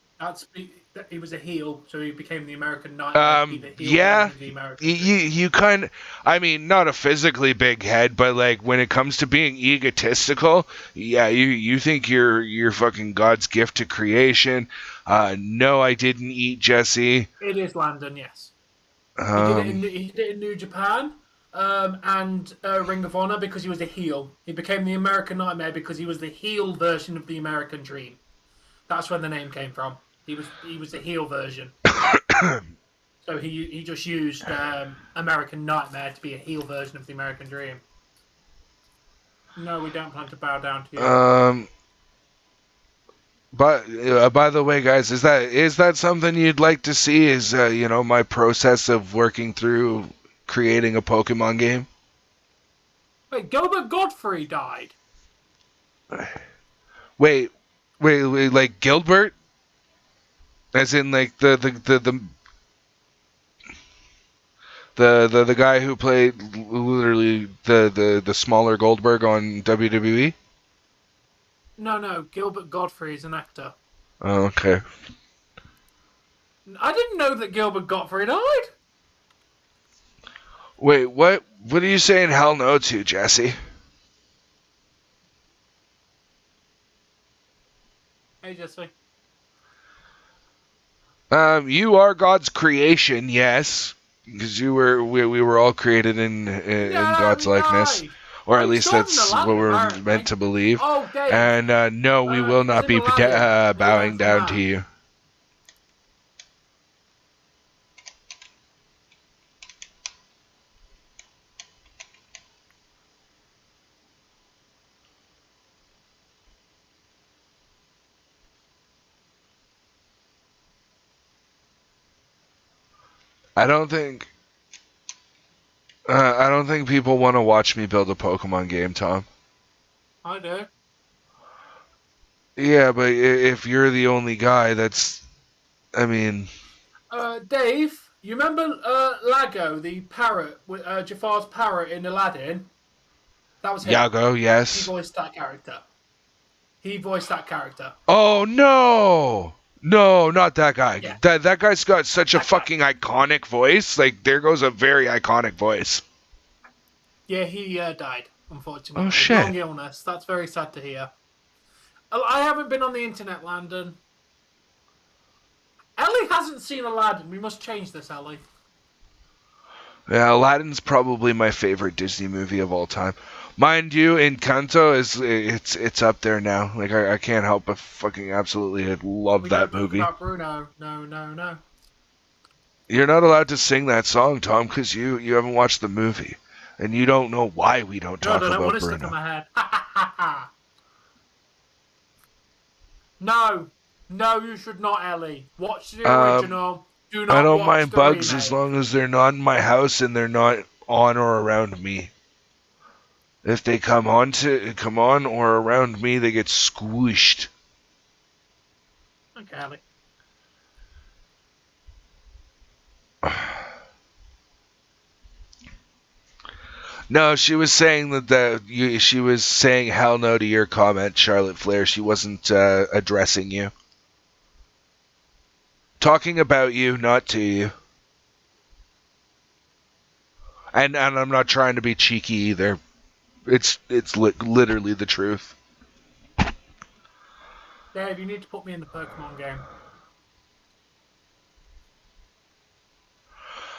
he was a heel, so he became the American Nightmare. Yeah, you kind. I mean, not a physically big head, but like when it comes to being egotistical, yeah, you think you're fucking God's gift to creation. No, I didn't eat Jesse. It is Landon, yes. He did it in New Japan. And Ring of Honor because he was a heel. He became the American Nightmare because he was the heel version of the American Dream. That's where the name came from. He was the heel version. So he just used American Nightmare to be a heel version of the American Dream. No, we don't plan to bow down to you. But by the way, guys, is that something you'd like to see? Is my process of working through creating a Pokemon game? Wait, Gilbert Godfrey died. Wait, like Gilbert? As in like the guy who played literally the smaller Goldberg on WWE? No, Gilbert Godfrey is an actor. Oh, okay. I didn't know that Gilbert Godfrey died. Wait, what are you saying hell no to, Jesse? Hey, Jesse. You are God's creation, yes, because we were all created in God's likeness, or at least that's what we're meant to believe. Oh, Dave. And no, we will not be bowing down to you. I don't think people want to watch me build a Pokemon game, Tom. I do. Yeah, but if you're the only guy, I mean... Dave, you remember Lago, the parrot, Jafar's parrot in Aladdin? That was him. Yago, yes. He voiced that character. Oh, no! No, not that guy. Yeah. That guy's got such a fucking iconic voice. Like, there goes a very iconic voice. Yeah, he died, unfortunately. Oh, shit. Long illness. That's very sad to hear. I haven't been on the internet, Landon. Ellie hasn't seen Aladdin. We must change this, Ellie. Yeah, Aladdin's probably my favorite Disney movie of all time. Mind you, Encanto it's up there now. Like I can't help but fucking absolutely love that movie. About Bruno. No. You're not allowed to sing that song, Tom, because you haven't watched the movie, and you don't know why we don't talk about Bruno. I want to stick in my head. No, you should not, Ellie. Watch the original. Do not. I don't watch mind the bugs remake. as long as they're not in my house and they're not on or around me. If they come on or around me, they get squished. Okay, Ellie. No, she was saying she was saying hell no to your comment, Charlotte Flair. She wasn't addressing you. Talking about you, not to you. And I'm not trying to be cheeky either. It's literally the truth. Dave, you need to put me in the Pokemon game.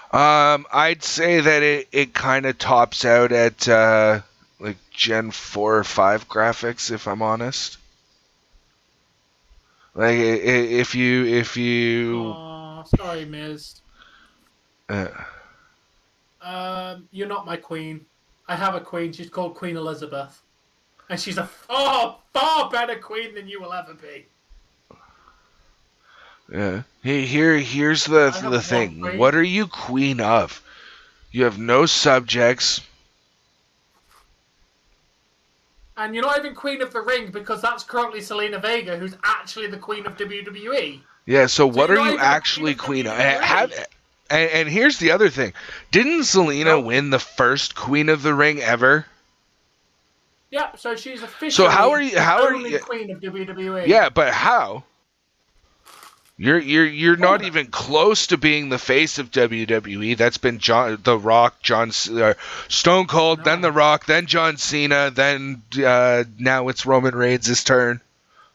I'd say that it kind of tops out at like Gen 4 or 5 graphics, if I'm honest. Like if you Oh, sorry, Miz. You're not my queen. I have a queen. She's called Queen Elizabeth, and she's a far better queen than you will ever be. Yeah. Here's the thing. queen. What are you queen of? You have no subjects. And you're not even Queen of the Ring because that's currently Selena Vega, who's actually the Queen of WWE. Yeah, so what you're are not you even actually Queen of queen of? WWE. And here's the other thing. Didn't Selena No. win the first Queen of the Ring ever? Yeah, so she's officially So how are only you Queen of WWE. Yeah, but how? You're not even close to being the face of WWE. That's been The Rock, Stone Cold, then The Rock, then John Cena, then now it's Roman Reigns' turn.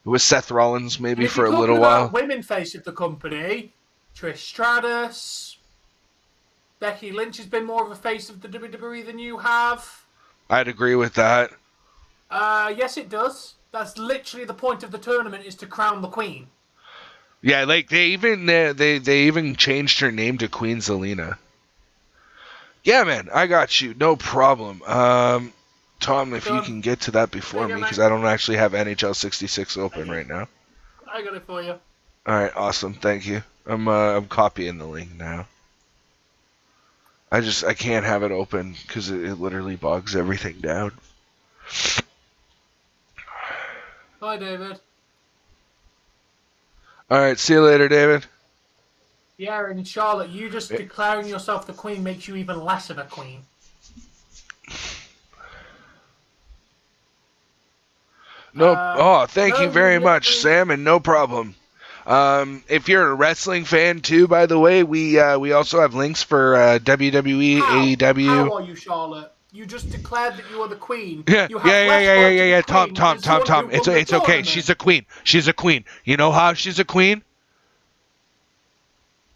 It was Seth Rollins maybe for a little while. Women face of the company, Trish Stratus, Becky Lynch has been more of a face of the WWE than you have. I'd agree with that. Yes, it does. That's literally the point of the tournament, is to crown the queen. Yeah, like they even changed her name to Queen Zelina. Yeah, man, I got you. No problem. Tom, if you can get to that before me, because I don't actually have NHL 66 open right now. I got it for you. All right, awesome. Thank you. I'm copying the link now. I can't have it open because it literally bogs everything down. Bye, David. All right, see you later, David. Yeah, and Charlotte, you just declaring yourself the queen makes you even less of a queen. No, thank you very much, Sam, and no problem. If you're a wrestling fan too, by the way, we also have links for WWE, AEW. How are you, Charlotte? You just declared that you are the queen. Yeah, you have yeah. Tom. It's okay. She's a queen. She's a queen. You know how she's a queen?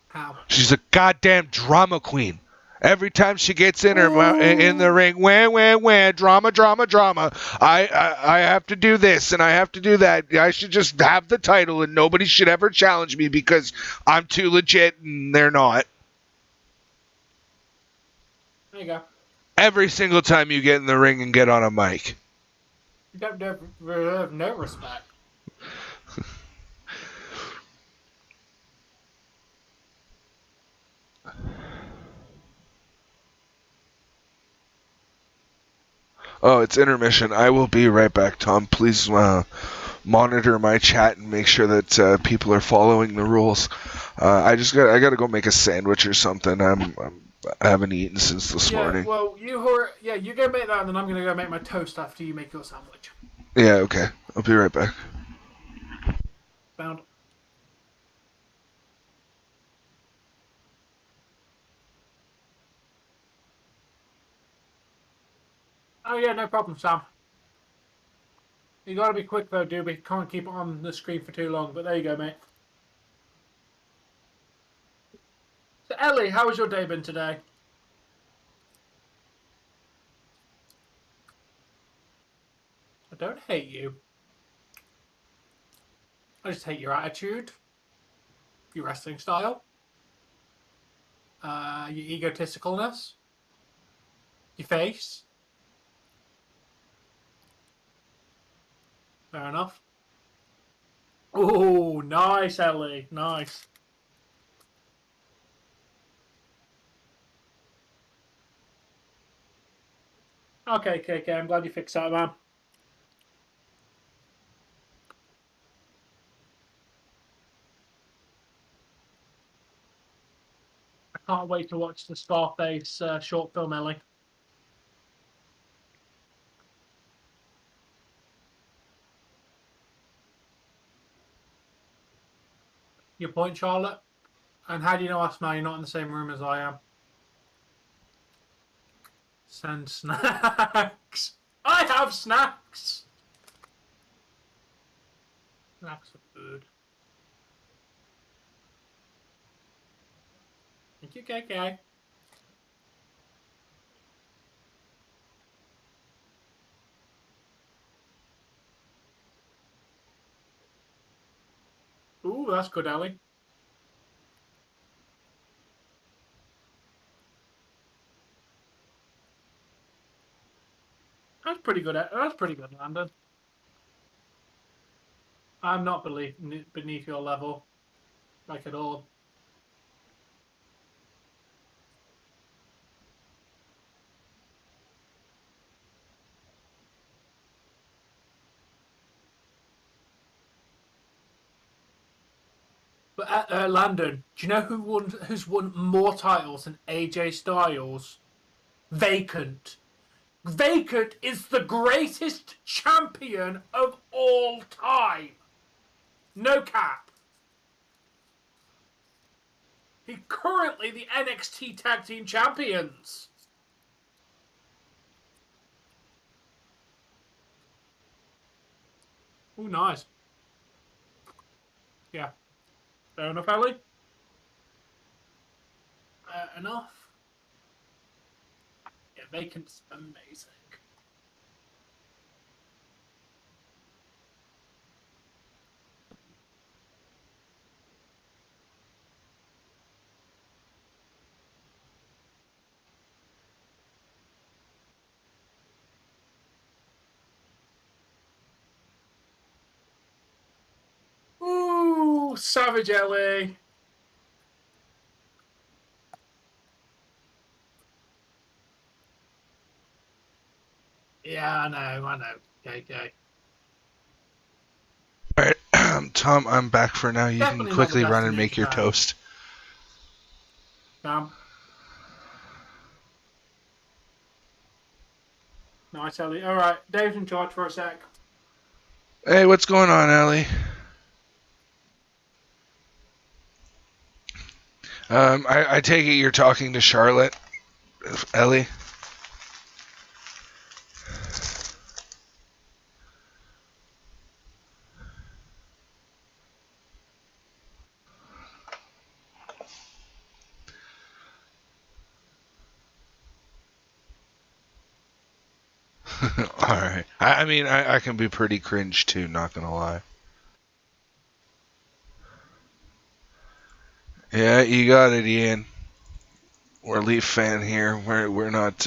How? She's a goddamn drama queen. Every time she gets in the ring, wah, drama. I have to do this and I have to do that. I should just have the title and nobody should ever challenge me because I'm too legit and they're not. There you go. Every single time you get in the ring and get on a mic. You don't have no respect. Oh, it's intermission. I will be right back, Tom. Please monitor my chat and make sure that people are following the rules. I got to go make a sandwich or something. I haven't eaten since this morning. Well, you go make that, and then I'm gonna go make my toast after you make your sandwich. Yeah, okay. I'll be right back. Found. Oh yeah, no problem, Sam. You gotta be quick though, dude. We can't keep it on the screen for too long. But there you go, mate. So Ellie, how has your day been today? I don't hate you. I just hate your attitude, your wrestling style, your egotisticalness, your face. Fair enough. Oh, nice, Ellie. Nice. Okay. I'm glad you fixed that, man. I can't wait to watch the Scarface short film, Ellie. Your point, Charlotte? And how do you know us now? You're not in the same room as I am. Send snacks. I have snacks. Snacks are food. Thank you, KK. Ooh, that's good, Ellie. That's pretty good. That's pretty good, Landon. I'm not beneath your level, like at all. But Landon, do you know who's won more titles than AJ Styles? Vacant. Vacant is the greatest champion of all time. No cap. He's currently the NXT Tag Team Champions. Ooh, nice. Yeah. Fair enough, Ellie? Enough. Yeah, Vacant's amazing. Ooh, Savage Ellie. Yeah, I know. Okay. Alright, Tom, I'm back for now. You Definitely can not the quickly best run in and New make your Japan. toast. Nice, Ellie. All right, Dave's in charge for a sec. Hey, what's going on, Ellie? I take it you're talking to Charlotte, Ellie? Alright. I mean, I can be pretty cringe too, not gonna lie. Yeah, you got it, Ian. We're a Leaf fan here. We're not,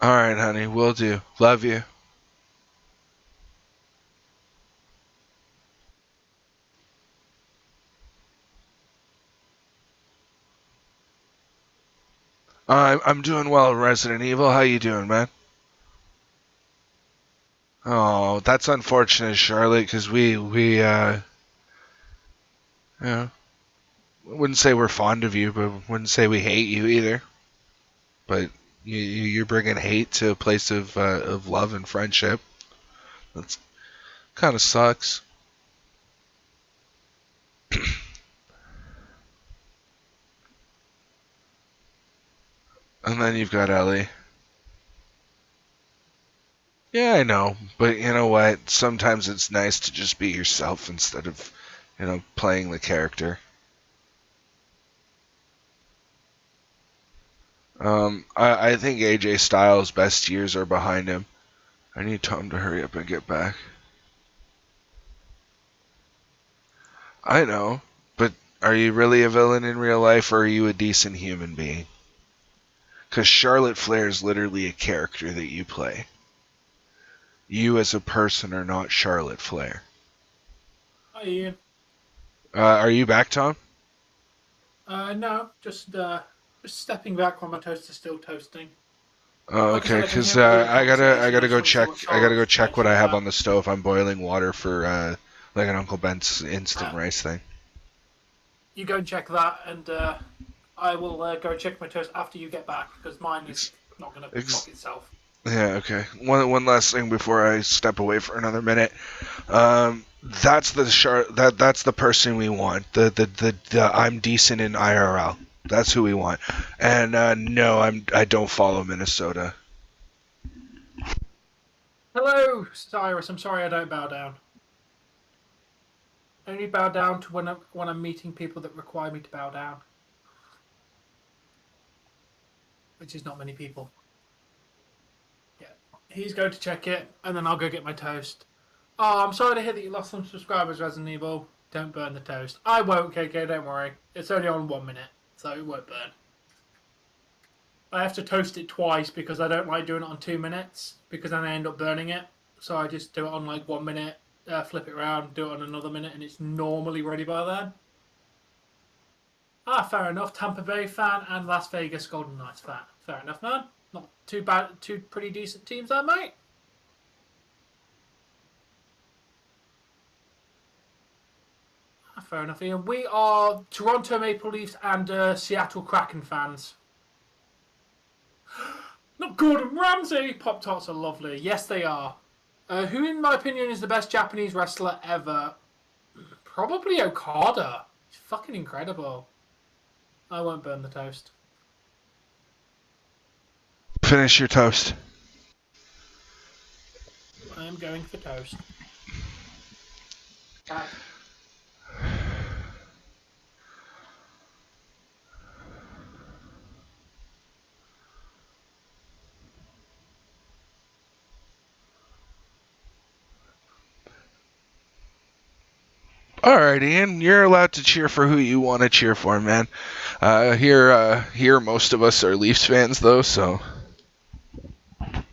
Alright, honey, will do. Love you. I'm doing well, Resident Evil. How you doing, man? Oh, that's unfortunate, Charlotte, because you know, I wouldn't say we're fond of you, but wouldn't say we hate you either. But you're bringing hate to a place of love and friendship. That's kind of sucks. And then you've got Ellie. Yeah, I know, but you know what? Sometimes it's nice to just be yourself instead of, playing the character. I think AJ Styles' best years are behind him. I need Tom to hurry up and get back. I know, but are you really a villain in real life, or are you a decent human being? Because Charlotte Flair is literally a character that you play. You as a person are not Charlotte Flair. Hi, Ian. Are you back, Tom? No, just stepping back while my toast is still toasting. Oh, Like I okay. said, I can Because hear all your I conversation. gotta I just go want to see check. what I gotta go Charlotte's check what reaction I to have that. on the stove. I'm boiling water for like an Uncle Ben's instant rice thing. You go and check that, and I will go and check my toast after you get back, because mine is not going to Ex- fuck itself. Yeah. Okay. One last thing before I step away for another minute. That's that's the person we want. The I'm decent in IRL. That's who we want. And no, I don't follow Minnesota. Hello, Cyrus. I'm sorry I don't bow down. I only bow down to when I'm meeting people that require me to bow down, which is not many people. Yeah, he's going to check it, and then I'll go get my toast. Oh, I'm sorry to hear that you lost some subscribers, Resident Evil. Don't burn the toast. I won't, KK, don't worry. It's only on 1 minute, so it won't burn. I have to toast it twice because I don't like doing it on 2 minutes, because then I end up burning it. So I just do it on like 1 minute, flip it around, do it on another minute, and it's normally ready by then. Ah, fair enough. Tampa Bay fan and Las Vegas Golden Knights fan. Fair enough, man. Not too bad. Two pretty decent teams there, mate. Fair enough, Ian. We are Toronto Maple Leafs and Seattle Kraken fans. Not Gordon Ramsay! Pop Tarts are lovely. Yes, they are. Who, in my opinion, is the best Japanese wrestler ever? Probably Okada. He's fucking incredible. I won't burn the toast. Finish your toast. I am going for toast. All right, Ian, you're allowed to cheer for who you want to cheer for, man. Here, most of us are Leafs fans, though, so.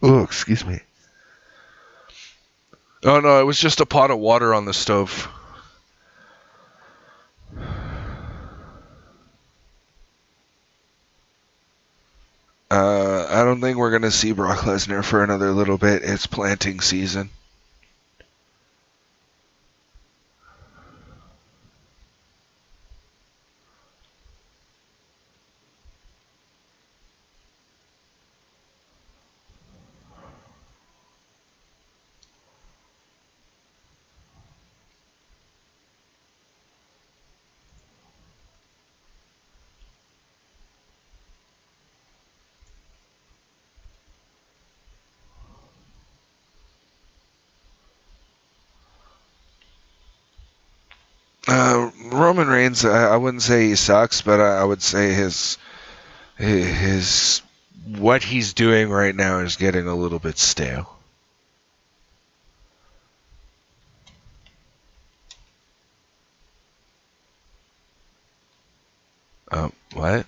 Oh, excuse me. Oh no, it was just a pot of water on the stove. I don't think we're gonna see Brock Lesnar for another little bit. It's planting season. Roman Reigns, I wouldn't say he sucks, but I would say his what he's doing right now is getting a little bit stale. What?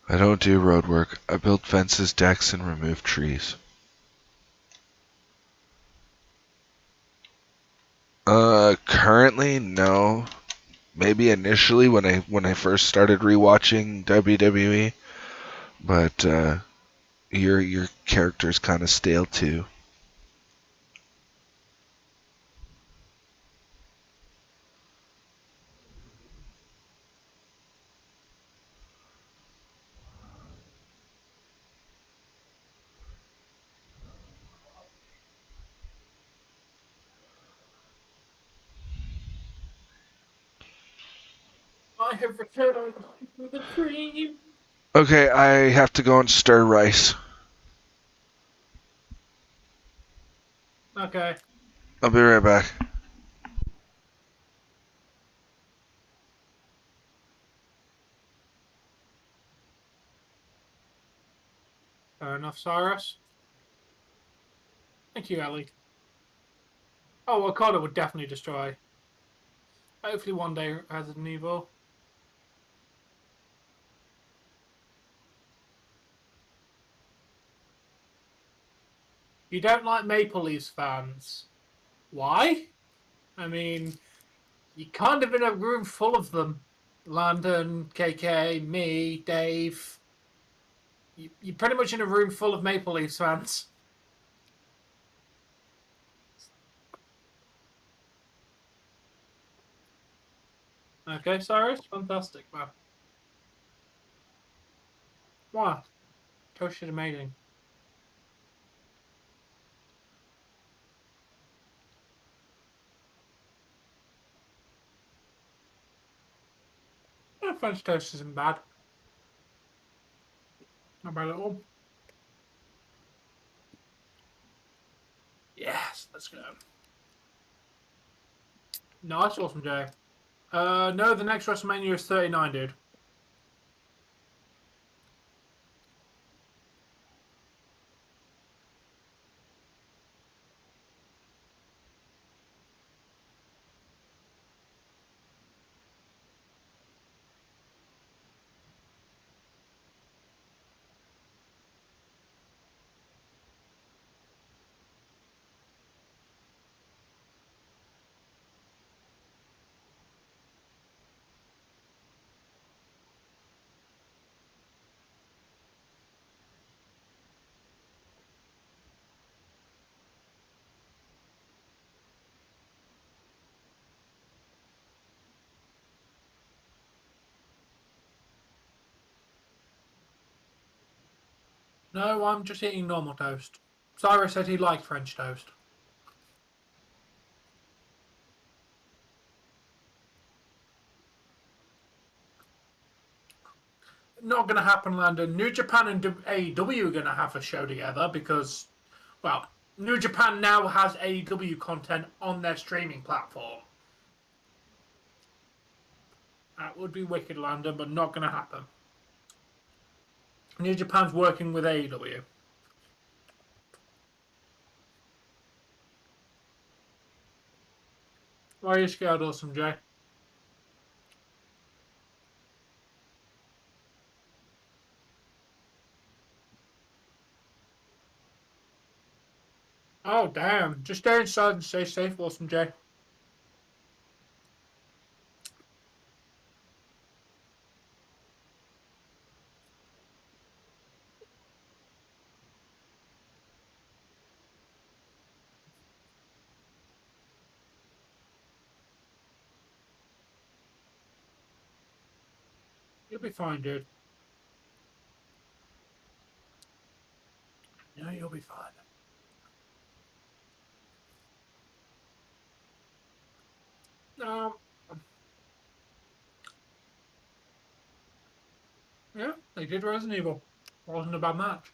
I don't do road work. I build fences, decks, and remove trees. Currently, no. Maybe initially when I first started rewatching WWE, but your character's kind of stale too. I have returned to the dream. Okay, I have to go and stir rice. Okay. I'll be right back. Fair enough, Cyrus. Thank you, Ellie. Oh, Okada would definitely destroy. Hopefully one day Resident Evil. You don't like Maple Leafs fans. Why? I mean, you're kind of in a room full of them. Landon, KK, me, Dave. You're pretty much in a room full of Maple Leafs fans. Okay, Cyrus? Fantastic, man. What? Toast is amazing. French toast isn't bad. Not bad at all. Yes, let's go. Nice, awesome, Jay. No, the next WrestleMania is 39, dude. No, I'm just eating normal toast. Cyrus said he liked French toast. Not going to happen, Landon. New Japan and AEW are going to have a show together because, well, New Japan now has AEW content on their streaming platform. That would be wicked, Landon, but not going to happen. New Japan's working with AEW. Why are you scared, Awesome Jay? Oh, damn. Just stay inside and stay safe, Awesome Jay. You'll be fine, dude. No, you'll be fine. Yeah, they did Resident Evil. Wasn't a bad match.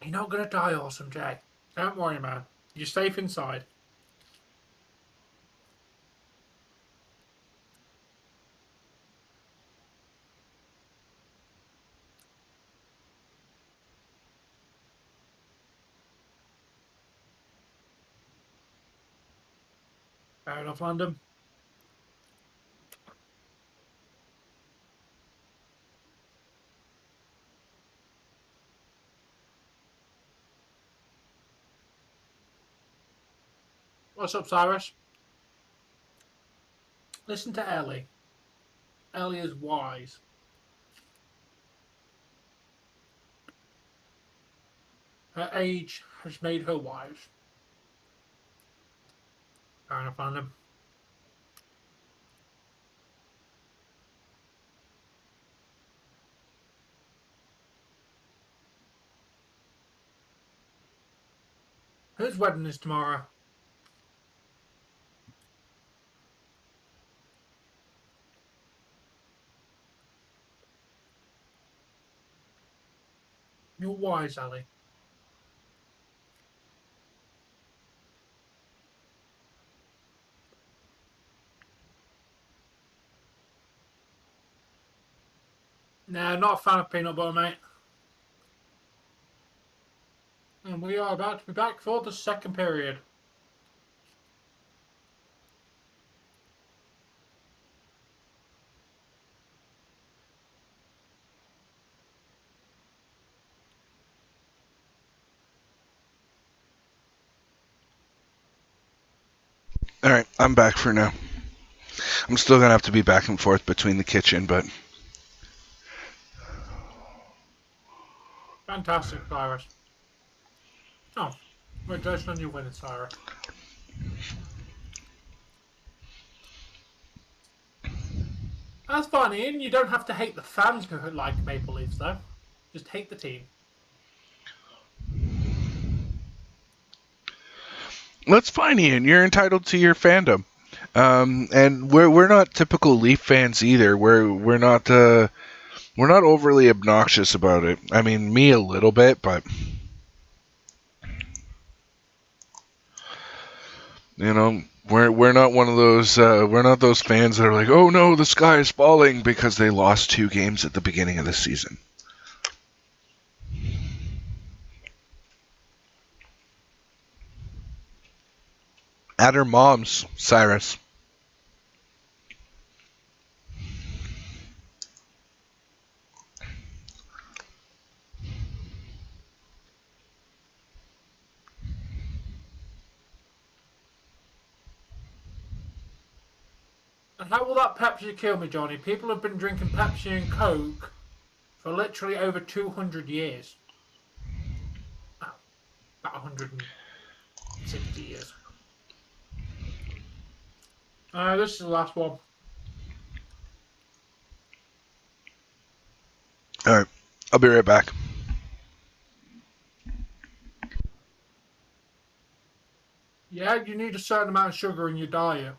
You're not gonna die, Awesome Jay. Don't worry, man. You're safe inside. Fair enough, Landon. What's up, Cyrus? Listen to Ellie. Ellie is wise. Her age has made her wise. Fair enough, Landon. Whose wedding is tomorrow? You're wise, Ellie. Nah, not a fan of peanut butter, mate. And we are about to be back for the second period. All right, I'm back for now. I'm still going to have to be back and forth between the kitchen, but... Fantastic, Cyrus. Oh, congratulations on your win, Cyrus. That's fine, Ian. You don't have to hate the fans who like Maple Leafs, though. Just hate the team. That's fine, Ian. You're entitled to your fandom. And we're not typical Leaf fans either. We're not overly obnoxious about it. I mean, me a little bit, but you know, we're not one of those we're not those fans that are like, oh no, the sky is falling because they lost 2 games at the beginning of the season. At her mom's, Cyrus. And how will that Pepsi kill me, Johnny? People have been drinking Pepsi and Coke for literally over 200 years. Oh, about 160 years. This is the last one. Alright, I'll be right back. Yeah, you need a certain amount of sugar in your diet.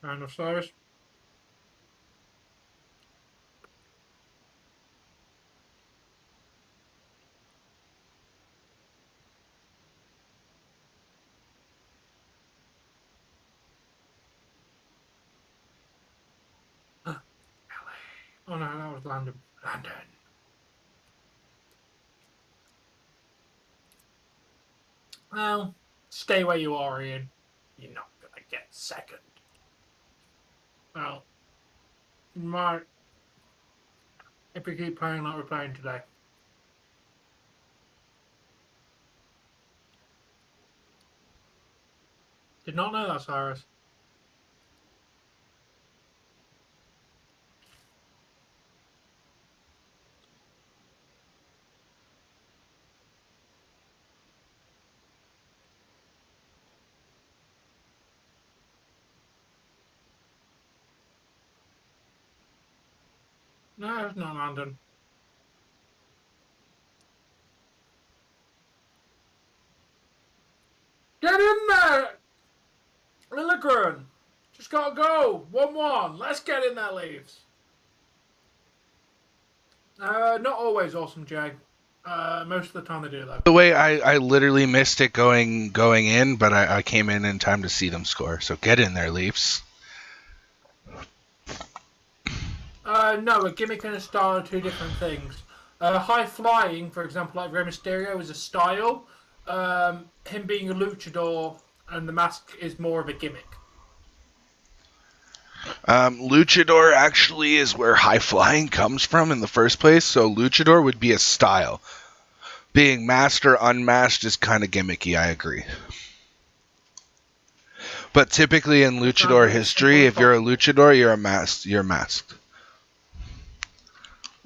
Fair enough, Cyrus. Oh no, that was London. London. Well, stay where you are, Ian. You're not gonna get second. Well, you might if we keep playing like we're playing today. Did not know that, Cyrus. No, it's not London. Get in there! Lilligren! Just gotta go! 1-1. Let's get in there, Leafs. Not always, Awesome Jay. Most of the time they do, though. By the way, I literally missed it going in, but I came in time to see them score. So get in there, Leafs. No, a gimmick and a style are 2 different things. High flying, for example, like Rey Mysterio, is a style. Him being a luchador and the mask is more of a gimmick. Luchador actually is where high flying comes from in the first place, so luchador would be a style. Being masked or unmasked is kind of gimmicky, I agree. But typically in luchador history, if you're a luchador, you're masked.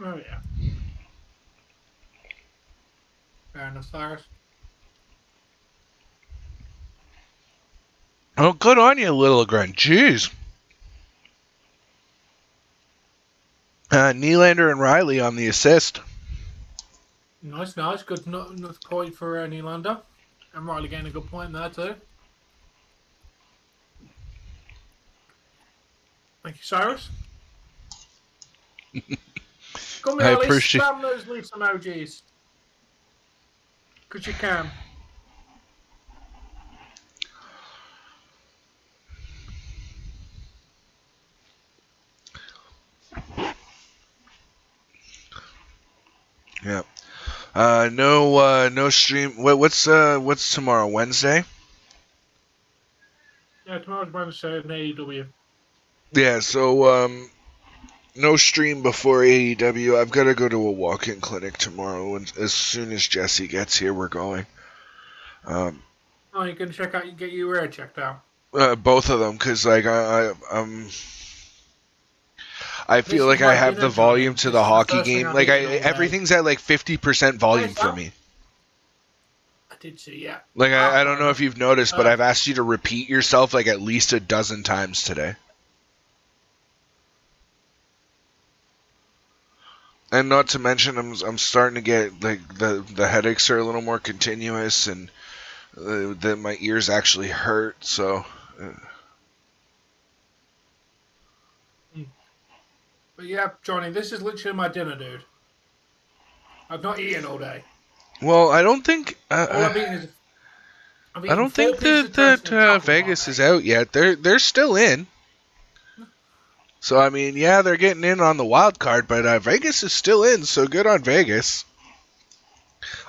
Oh, yeah. Fair enough, Cyrus. Oh, good on you, Lilligren. Jeez. Nylander and Riley on the assist. Nice. Good point for Nylander. And Riley getting a good point there, too. Thank you, Cyrus. Come here, Ellie. Spam those Leafs emojis. Because you can. Yeah. No stream. What's tomorrow? Wednesday? Yeah, tomorrow's Wednesday in AEW. Yeah, so no stream before AEW. I've got to go to a walk-in clinic tomorrow, and as soon as Jesse gets here, we're going. Oh, you can get your ear checked out. Both of them, because like I feel like I have the volume to the hockey game. Like everything's at like 50% volume for me. I did see, yeah. Like I don't know if you've noticed, but I've asked you to repeat yourself like at least a dozen times today. And not to mention, I'm starting to get like the headaches are a little more continuous, and that my ears actually hurt. So. But yeah, Johnny, this is literally my dinner, dude. I've not eaten all day. Well, I don't think. All I've eaten is. I don't think that Vegas is out yet. They're still in. So I mean, yeah, they're getting in on the wild card, but Vegas is still in. So good on Vegas.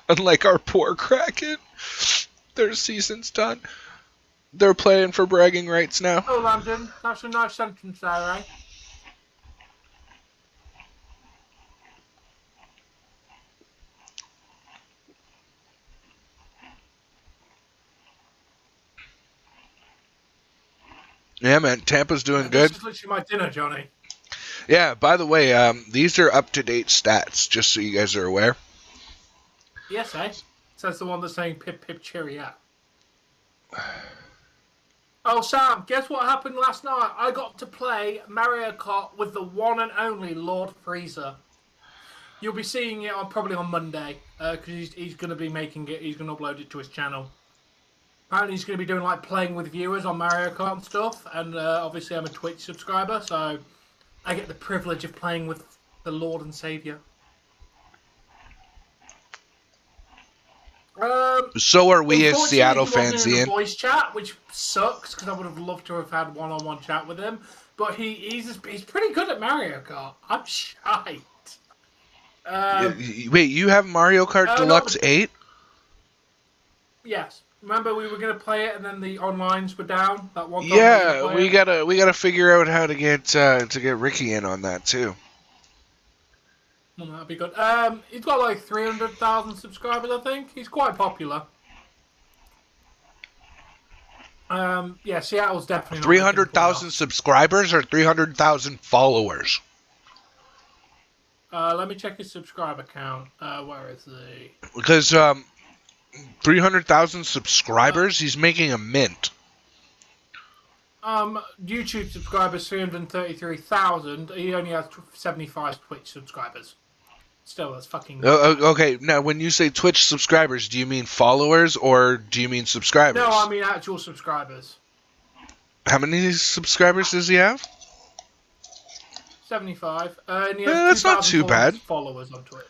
Unlike our poor Kraken, their season's done. They're playing for bragging rights now. Oh, London, that's a nice sentence there, eh? Yeah, man, Tampa's doing good. This is literally my dinner, Johnny. Yeah, by the way, these are up-to-date stats, just so you guys are aware. Yes, eh? Says the one that's saying pip pip cheerio. Oh, Sam, guess what happened last night? I got to play Mario Kart with the one and only Lord Freezer. You'll be seeing it probably on Monday, because he's going to be making it. He's going to upload it to his channel. Apparently, he's going to be doing like playing with viewers on Mario Kart and stuff. And obviously, I'm a Twitch subscriber, so I get the privilege of playing with the Lord and Savior. So are we as Seattle fans, Ian. Ian. Voice chat, which sucks because I would have loved to have had one-on-one chat with him. But he's pretty good at Mario Kart. I'm shite. Wait, you have Mario Kart Deluxe 8? Yes. Remember we were gonna play it and then the onlines were down that one time. Yeah, we gotta figure out how to get Ricky in on that too. Well, that'd be good. He's got like 300,000 subscribers, I think. He's quite popular. Yeah, Seattle's definitely 300,000 subscribers or 300,000 followers. Let me check his subscriber count. Where is he? Because 300,000 subscribers, he's making a mint. YouTube subscribers 333,000. He only has 75 Twitch subscribers. Still, that's fucking. Okay, now when you say Twitch subscribers, do you mean followers or do you mean subscribers? No, I mean actual subscribers. How many subscribers does he have? 75. And he has that's not too bad. Followers on Twitch.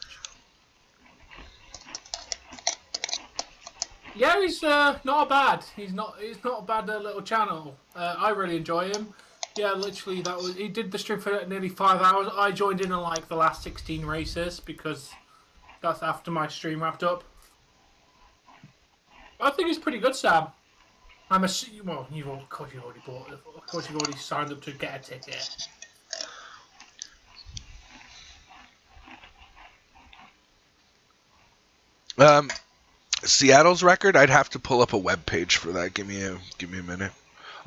Yeah, he's not bad. He's not a bad little channel. I really enjoy him. Yeah, literally, he did the stream for nearly 5 hours. I joined in on like the last 16 races because that's after my stream wrapped up. I think it's pretty good, Sam. Well, of course you've already bought it. Of course you've already signed up to get a ticket. Seattle's record, I'd have to pull up a web page for that. Give me a minute.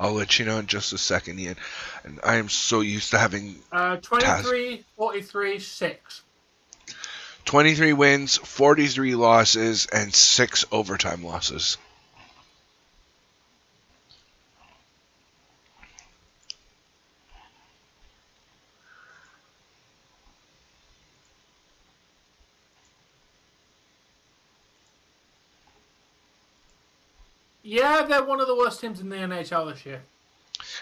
I'll let you know in just a second, Ian. And I am so used to having 23, 43, 6. 23 wins, 43 losses, and 6 overtime losses. Yeah, they're one of the worst teams in the NHL this year.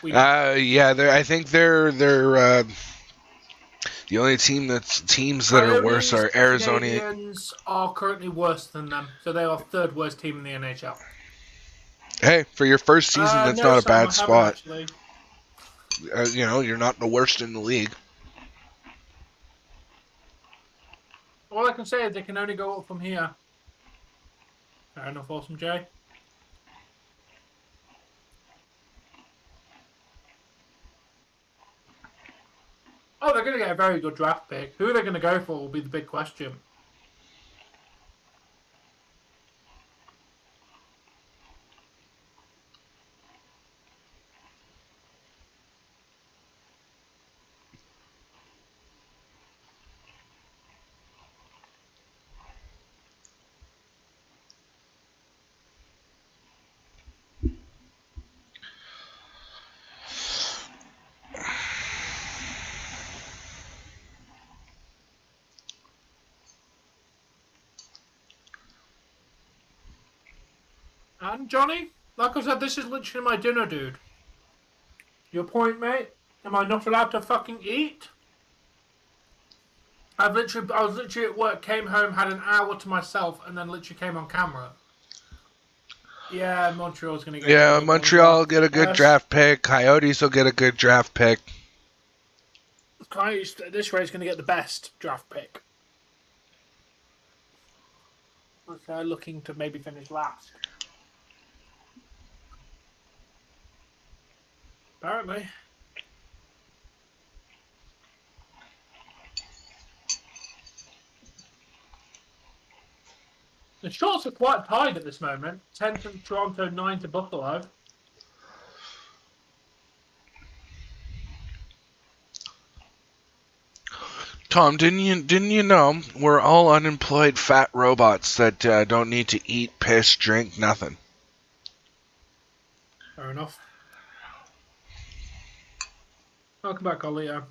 Yeah, I think they're the only teams that are worse are Arizona. Canadiens are currently worse than them, so they are third worst team in the NHL. Hey, for your first season, that's not a bad spot. You're not the worst in the league. All I can say is they can only go up from here. Fair enough, Awesome Jay. Oh, they're going to get a very good draft pick. Who they're going to go for will be the big question. And Johnny, like I said, this is literally my dinner, dude. Your point, mate? Am I not allowed to fucking eat? I was literally at work, came home, had an hour to myself, and then literally came on camera. Yeah, Montreal's going to get Yeah, Montreal will get a good draft pick. Coyotes will get a good draft pick. Coyotes, at this rate, is going to get the best draft pick. They're looking to maybe finish last. Apparently. The shots are quite tied at this moment. 10 to Toronto, 9 to Buffalo. Tom, didn't you know we're all unemployed fat robots that don't need to eat, piss, drink, nothing? Fair enough. Welcome back, Olio.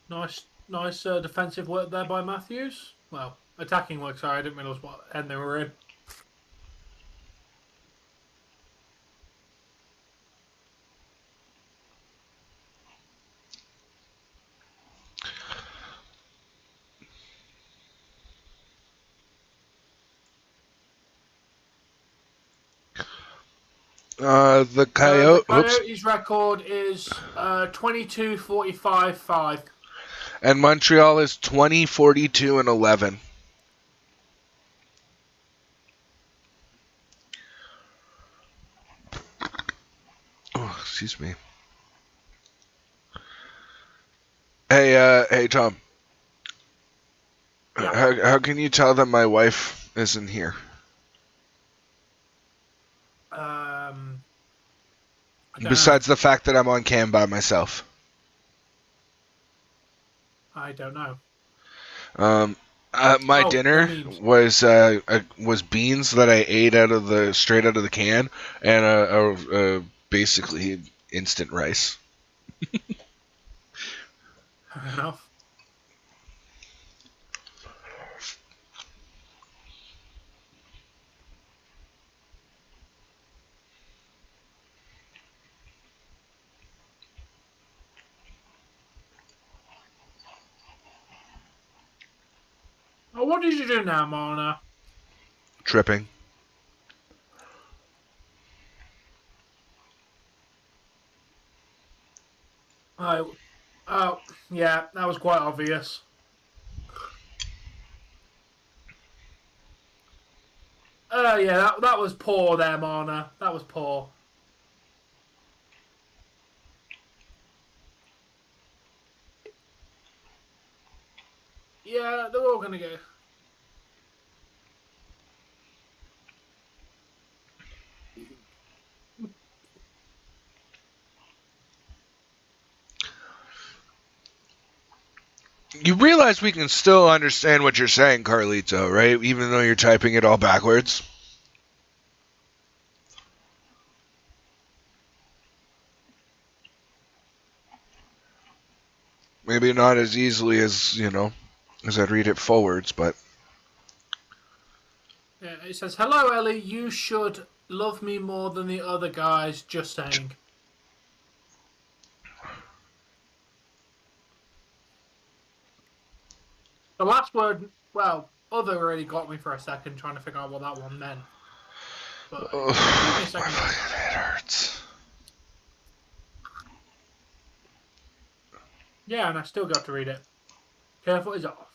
Nice defensive work there by Matthews. Well, attacking work, sorry, I didn't realise what end they were in. The Coyotes' record is 22-45-5. And Montreal is 20, 42, and 11. Oh, excuse me. Hey, Tom. Yeah. How can you tell that my wife isn't here? Besides the fact that I'm on cam by myself. I don't know. My dinner was beans that I ate straight out of the can, and basically instant rice. Fair enough. Oh, what did you do now, Mona? Tripping. Oh, yeah, that was quite obvious. Yeah, that was poor there, Mona. That was poor. Yeah, they're all gonna go. You realize we can still understand what you're saying, Carlito, right? Even though you're typing it all backwards. Maybe not as easily as, as I'd read it forwards, but... Yeah, it says, "Hello, Ellie. You should love me more than the other guys." Just saying. The last word, well, other really got me for a second, trying to figure out what that one meant. But give me a second. It hurts. Yeah, and I still got to read it. Careful is off.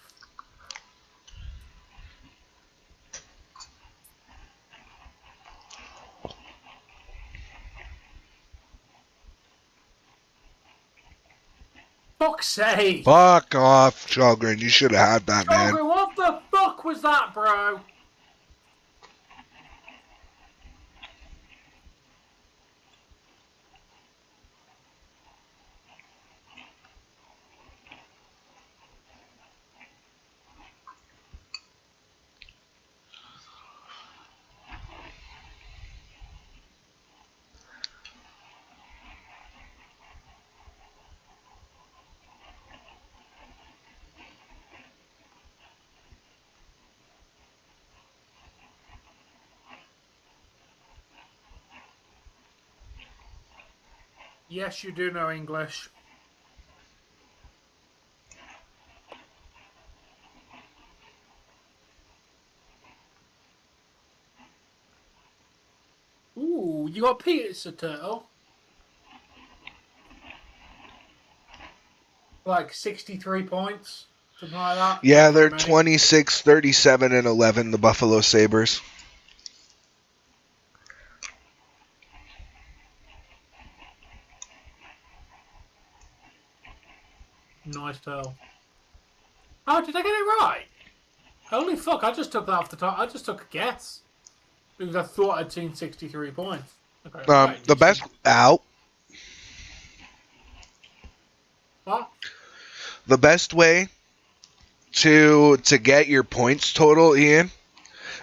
fuck's sake. Fuck off, Kallgren. You should have had that, man. Kallgren, what the fuck was that, bro? Yes, you do know English. Ooh, you got pizza turtle. Like 63 points, something like that. Yeah, they're 26, 37, and 11, the Buffalo Sabres. Nice tell. Oh, did I get it right? Holy fuck, I just took that off the top. I just took a guess. Because I thought I'd seen 63 points. Okay, right, The best out. What? The best way to get your points total, Ian,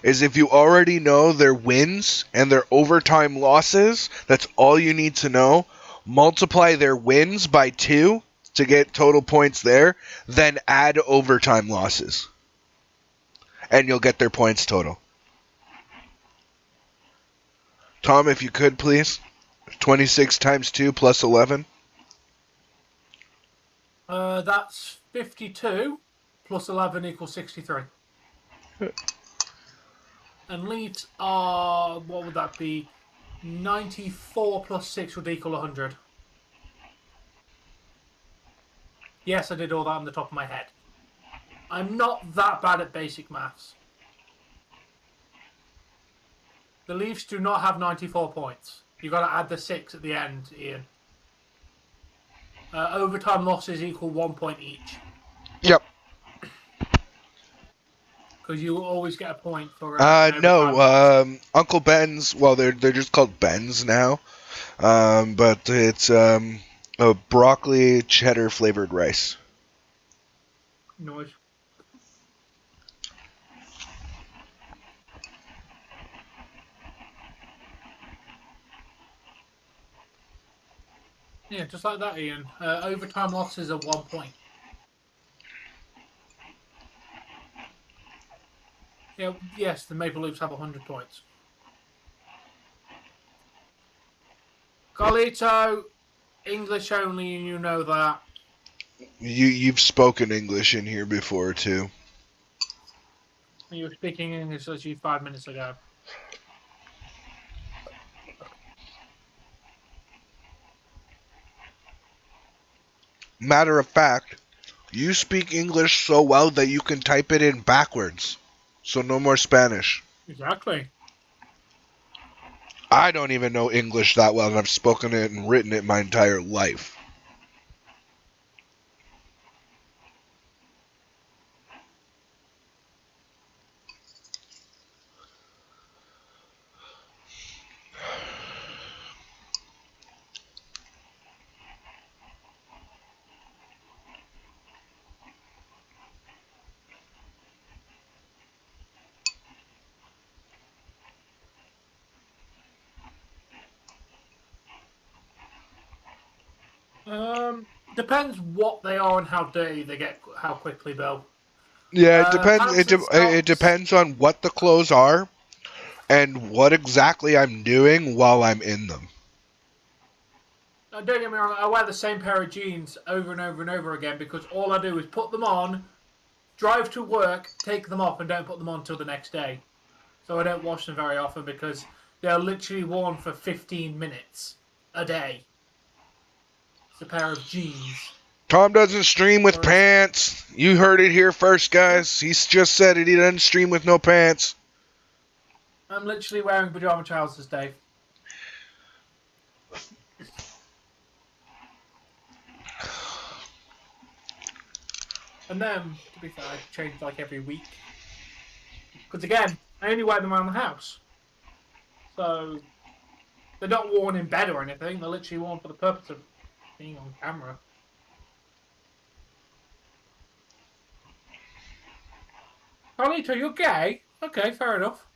is if you already know their wins and their overtime losses. That's all you need to know. Multiply their wins by 2 to get total points there, then add overtime losses. And you'll get their points total. Tom, if you could, please. 26 times 2 plus 11. That's 52 plus 11 equals 63. And Leeds are, what would that be? 94 plus 6 would equal 100. Yes, I did all that on the top of my head. I'm not that bad at basic maths. The Leafs do not have 94 points. You've got to add the 6 at the end, Ian. Overtime losses equal 1 point each. Yep. Because you will always get a point for... no, Uncle Ben's, well, they're just called Ben's now. But it's a broccoli cheddar flavored rice. Noise. Yeah, just like that, Ian. Overtime losses are 1 point. Yeah, yes, the Maple Leafs have 100 points. Carlito, English only, and you know that. You've spoken English in here before, too. You were speaking English literally 5 minutes ago. Matter of fact, you speak English so well that you can type it in backwards. So no more Spanish. Exactly. I don't even know English that well, and I've spoken it and written it my entire life. Depends what they are and how dirty they get, how quickly, Bill. Yeah, it depends. Hanson It depends on what the clothes are and what exactly I'm doing while I'm in them. Now, don't get me wrong, I wear the same pair of jeans over and over and over again because all I do is put them on, drive to work, take them off, and don't put them on until the next day. So I don't wash them very often because they're literally worn for 15 minutes a day. It's a pair of jeans. Tom doesn't stream with pants. You heard it here first, guys. He's just said it. He doesn't stream with no pants. I'm literally wearing pajama trousers, Dave. And then, to be fair, I change like every week. Because again, I only wear them around the house. So, they're not worn in bed or anything. They're literally worn for the purpose of being on camera. Carlito, you're gay? Okay, fair enough.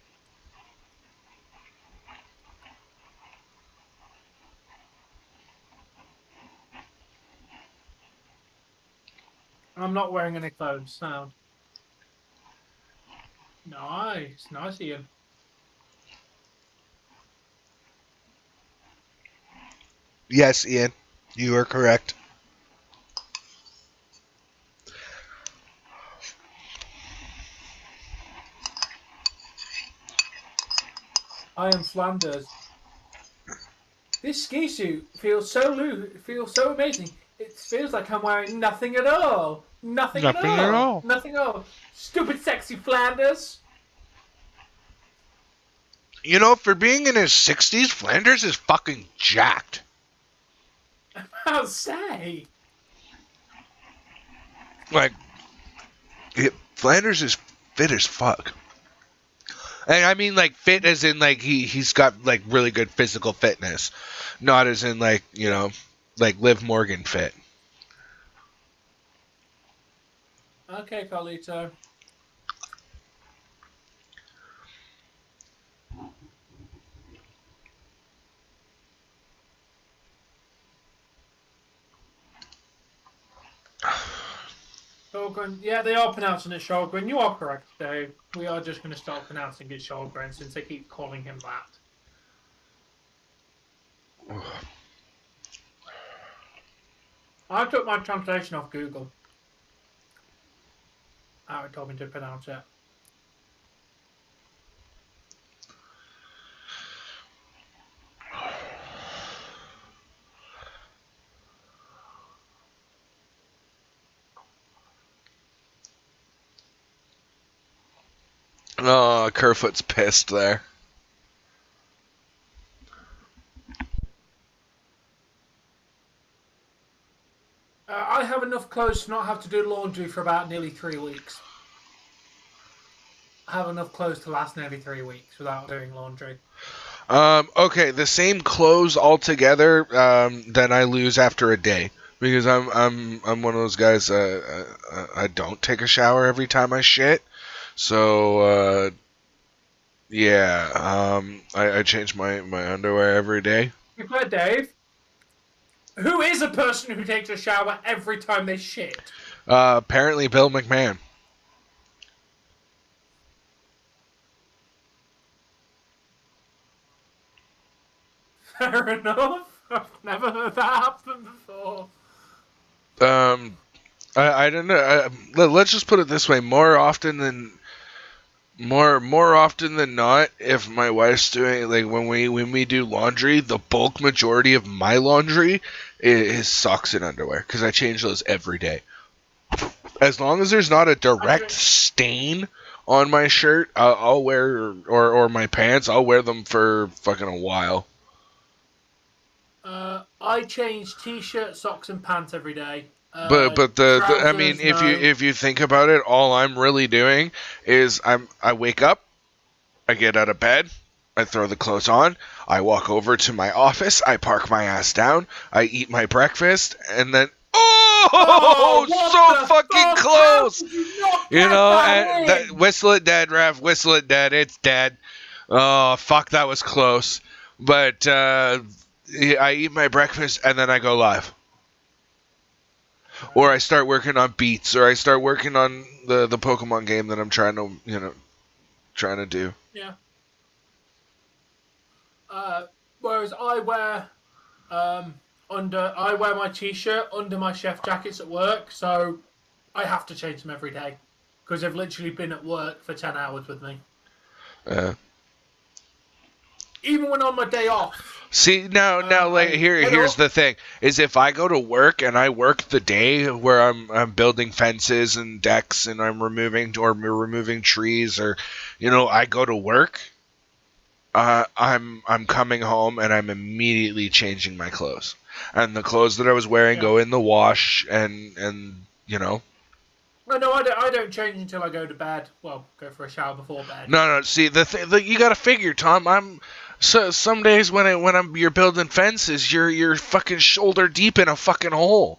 I'm not wearing any clothes. Sound. Nice. Nice, Ian. Yes, Ian, you are correct. I am Flanders. This ski suit feels so loose. It feels so amazing. It feels like I'm wearing nothing at all. Nothing at all. Nothing at all. Stupid, sexy Flanders. You know, for being in his 60s, Flanders is fucking jacked. I'll say. Like, Flanders is fit as fuck. And I mean, like, fit as in, like, he's got, like, really good physical fitness. Not as in, like, you know, like, Liv Morgan fit. Okay, Carlito. Kallgren, yeah, they are pronouncing it Kallgren. You are correct, Dave. We are just going to start pronouncing it Kallgren since they keep calling him that. I took my translation off Google. How it told me to pronounce it. Oh, Kerfoot's pissed there. I have enough clothes to not have to do laundry for about nearly 3 weeks. I have enough clothes to last nearly 3 weeks without doing laundry. Okay, the same clothes altogether, then I lose after a day. Because I'm one of those guys, I don't take a shower every time I shit. So, yeah, I change my underwear every day. You play Dave. Who is a person who takes a shower every time they shit? Apparently Bill McMahon. Fair enough. I've never heard that happen before. I don't know. Let's just put it this way: more often than not, if my wife's doing, like, when we do laundry, the bulk majority of my laundry is socks and underwear, because I change those every day. As long as there's not a direct stain on my shirt, I'll wear, or my pants, I'll wear them for fucking a while. I change t-shirt, socks, and pants every day. But I mean, if you think about it, all I'm really doing is I wake up, I get out of bed, I throw the clothes on, I walk over to my office, I park my ass down, I eat my breakfast, and then so fucking close, you know. And whistle it dead, Rev, whistle it dead, it's dead. Oh fuck, that was close. But I eat my breakfast and then I go live. Or I start working on beats, or I start working on the Pokemon game that I'm trying to do. Yeah. Whereas I wear my t-shirt under my chef jackets at work, so I have to change them every day because I've literally been at work for 10 hours with me. Even when on my day off. See, now, like, here's the thing: is if I go to work and I work the day where I'm building fences and decks and I'm removing trees, or, you know, I go to work, I'm coming home and I'm immediately changing my clothes, and the clothes that I was wearing go in the wash, and you know. Oh, no, I don't change until I go to bed. Well, go for a shower before bed. No. See, you got to figure, Tom. Some days when you're building fences, you're fucking shoulder deep in a fucking hole,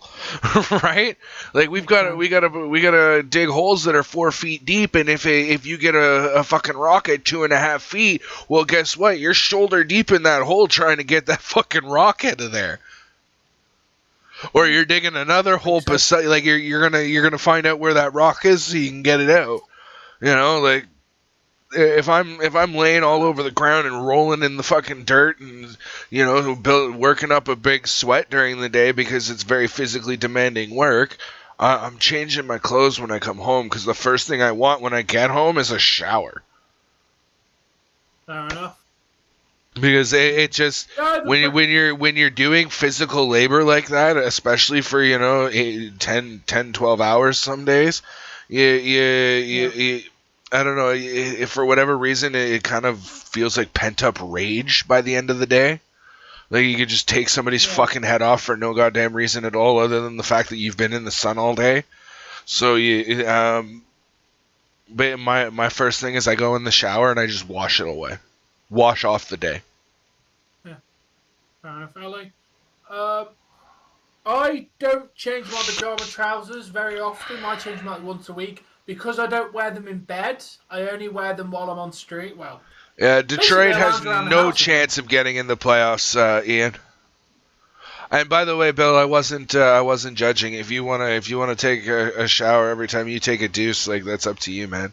right? Like we gotta dig holes that are 4 feet deep, and if you get a fucking rock at 2.5 feet, well, guess what? You're shoulder deep in that hole trying to get that fucking rock out of there. Or you're digging another hole beside, like you're gonna find out where that rock is so you can get it out. You know, like if I'm laying all over the ground and rolling in the fucking dirt and working up a big sweat during the day because it's very physically demanding work, I'm changing my clothes when I come home because the first thing I want when I get home is a shower. Fair enough. Because it just when you're doing physical labor like that, especially for 10, 12 hours some days, you I don't know, if for whatever reason it kind of feels like pent up rage by the end of the day. Like you could just take somebody's fucking head off for no goddamn reason at all, other than the fact that you've been in the sun all day. So but my first thing is I go in the shower and I just wash it away, wash off the day. Fair enough, Ellie. I don't change my pajama trousers very often. I change them like once a week. Because I don't wear them in bed, I only wear them while I'm on street. Well, yeah, Detroit has no chance of getting in the playoffs, Ian. And by the way, Bill, I wasn't judging. If you wanna take a shower every time you take a deuce, like that's up to you, man.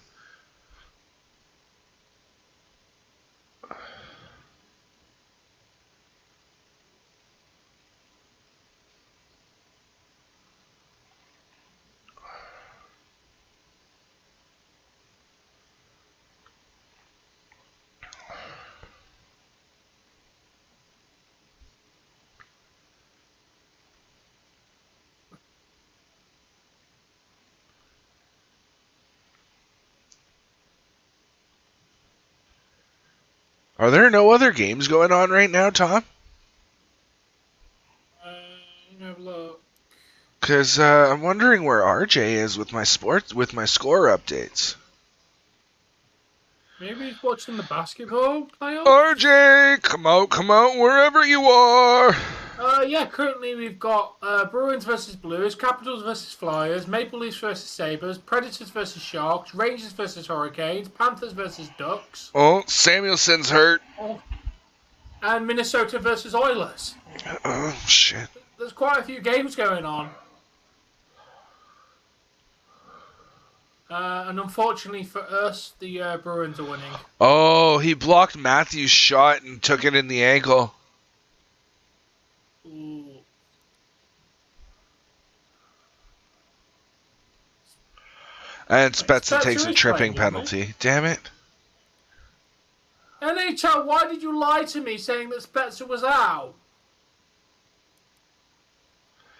Are there no other games going on right now, Tom? Look. Because I'm wondering where RJ is with my score updates. Maybe he's watching the basketball playoffs? RJ, come out, wherever you are. Yeah, currently we've got Bruins versus Blues, Capitals versus Flyers, Maple Leafs versus Sabres, Predators versus Sharks, Rangers versus Hurricanes, Panthers versus Ducks. Oh, Samuelson's hurt. Oh. And Minnesota versus Oilers. Oh, shit. There's quite a few games going on. And unfortunately for us, the Bruins are winning. Oh, he blocked Matthews' shot and took it in the ankle. Ooh. And Spezza takes a tripping penalty. Damn it. NHL, why did you lie to me saying that Spezza was out?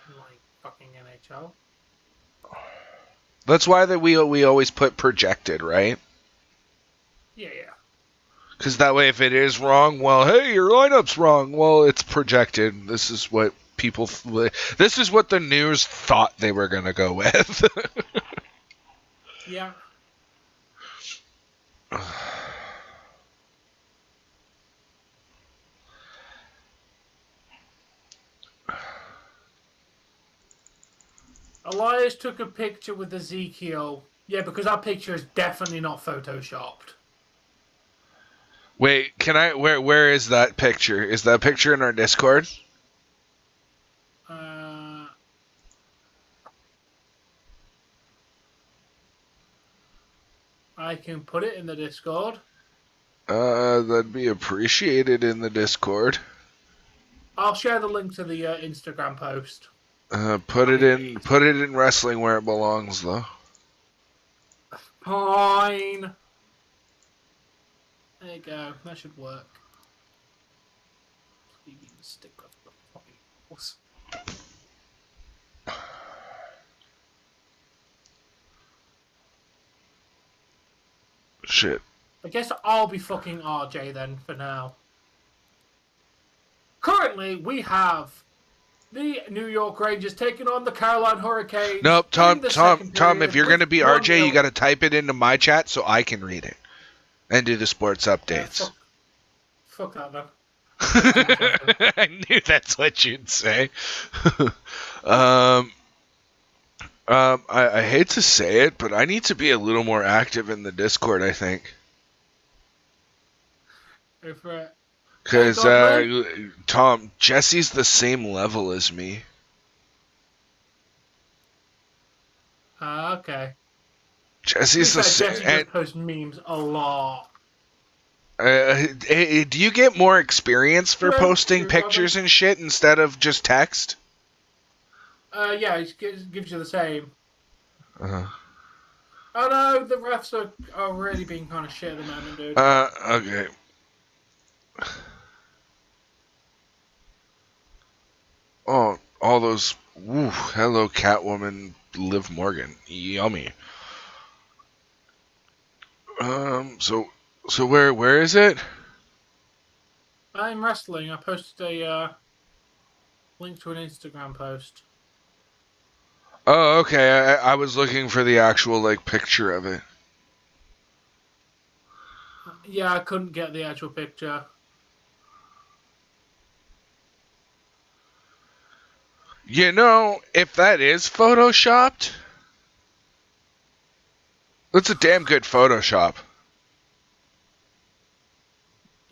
Like fucking NHL. That's why we always put projected, right? Yeah. Because that way, if it is wrong, well, hey, your lineup's wrong. Well, it's projected. This is what this is what the news thought they were gonna go with. Yeah. Elias took a picture with Ezekiel. Yeah, because our picture is definitely not photoshopped. Wait, where is that picture? Is that picture in our Discord? I can put it in the Discord. That'd be appreciated in the Discord. I'll share the link to the Instagram post. Put it in wrestling where it belongs, though. Fine. There you go. That should work. Stick with the fucking horse. Shit. I guess I'll be fucking RJ then for now. Currently, we have The New York Rangers taking on the Carolina Hurricanes. Nope, Tom, in the Tom, second Tom, period if you're going to with be 1-0. RJ, you got to type it into my chat so I can read it and do the sports updates. Fuck that, man. I knew that's what you'd say. I hate to say it, but I need to be a little more active in the Discord, I think. Go for it. Because, Tom, Jesse's the same level as me. Okay. Jesse's the same. Jesse just posts memes a lot. Do you get more experience for True, posting true, pictures and shit instead of just text? Yeah, it gives you the same. Uh-huh. Oh no, the refs are really being kind of shit at the moment, dude. Okay. Oh, all those. Woo, hello, Catwoman, Liv Morgan. Yummy. So where is it? I'm wrestling. I posted a link to an Instagram post. Oh, okay. I was looking for the actual picture of it. Yeah, I couldn't get the actual picture. You know, if that is photoshopped, that's a damn good Photoshop.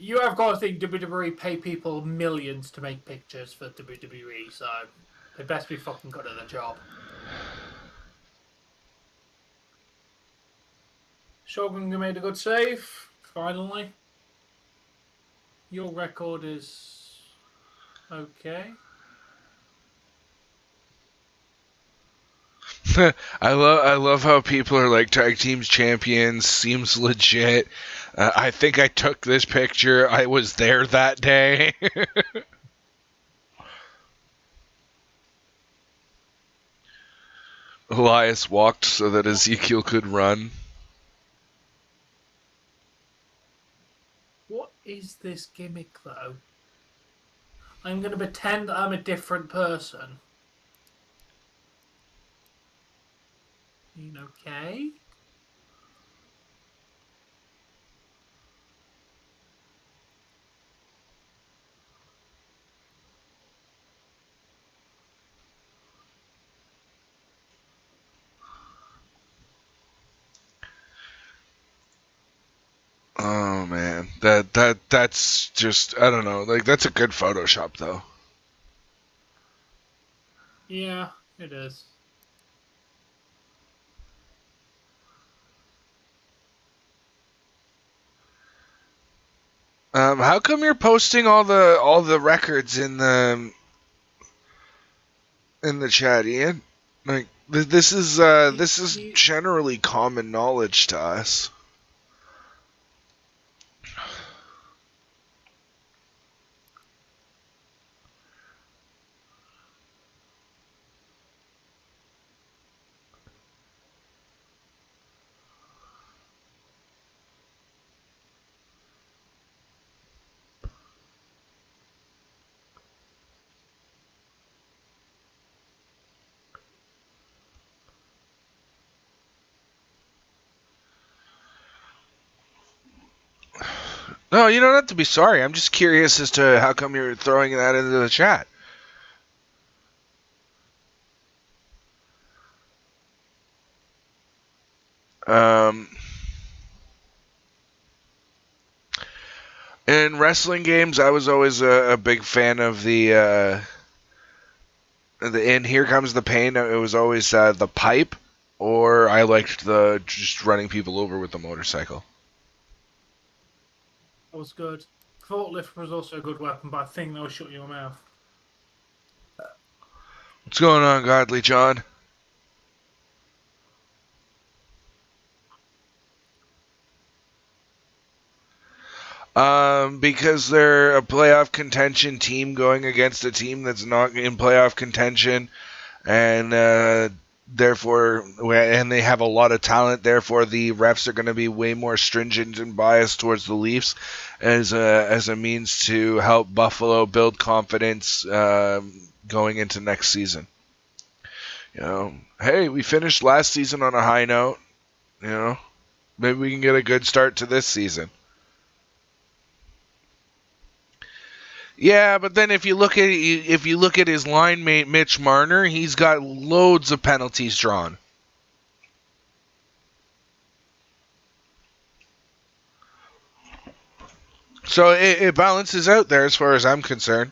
You have got to think WWE pay people millions to make pictures for WWE, so they best be fucking good at their job. Shogun made a good save, finally. Your record is okay. I love how people are like tag teams champions. Seems legit. I think I took this picture. I was there that day. Elias walked so that Ezekiel could run. What is this gimmick, though? I'm going to pretend I'm a different person. You okay? Oh man, that's just, I don't know. That's a good Photoshop though. Yeah, it is. How come you're posting all the records in the chat, Ian? This is generally common knowledge to us. No, you don't have to be sorry. I'm just curious as to how come you're throwing that into the chat. In wrestling games, I was always a big fan of the in Here Comes the Pain. It was always the pipe, or I liked the just running people over with the motorcycle. That was good. Forklift was also a good weapon, but I think that will shut your mouth. What's going on, Godly John? Because they're a playoff contention team going against a team that's not in playoff contention, and Therefore, and they have a lot of talent. Therefore, the refs are going to be way more stringent and biased towards the Leafs as a means to help Buffalo build confidence going into next season. Hey, we finished last season on a high note. Maybe we can get a good start to this season. Yeah, but then if you look at his line mate Mitch Marner, he's got loads of penalties drawn. So it balances out there as far as I'm concerned.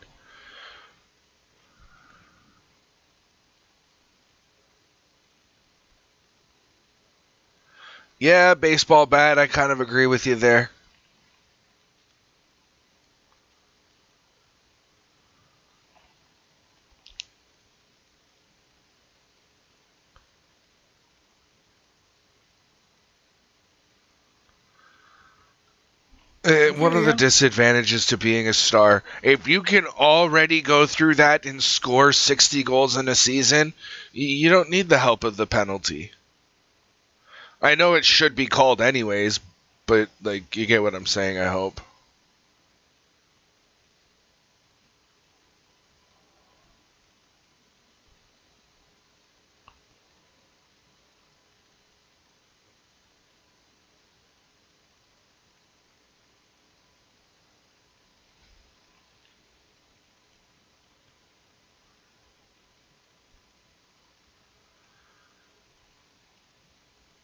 Yeah, baseball bat, I kind of agree with you there. One of the disadvantages to being a star, if you can already go through that and score 60 goals in a season, you don't need the help of the penalty. I know it should be called anyways, but you get what I'm saying, I hope.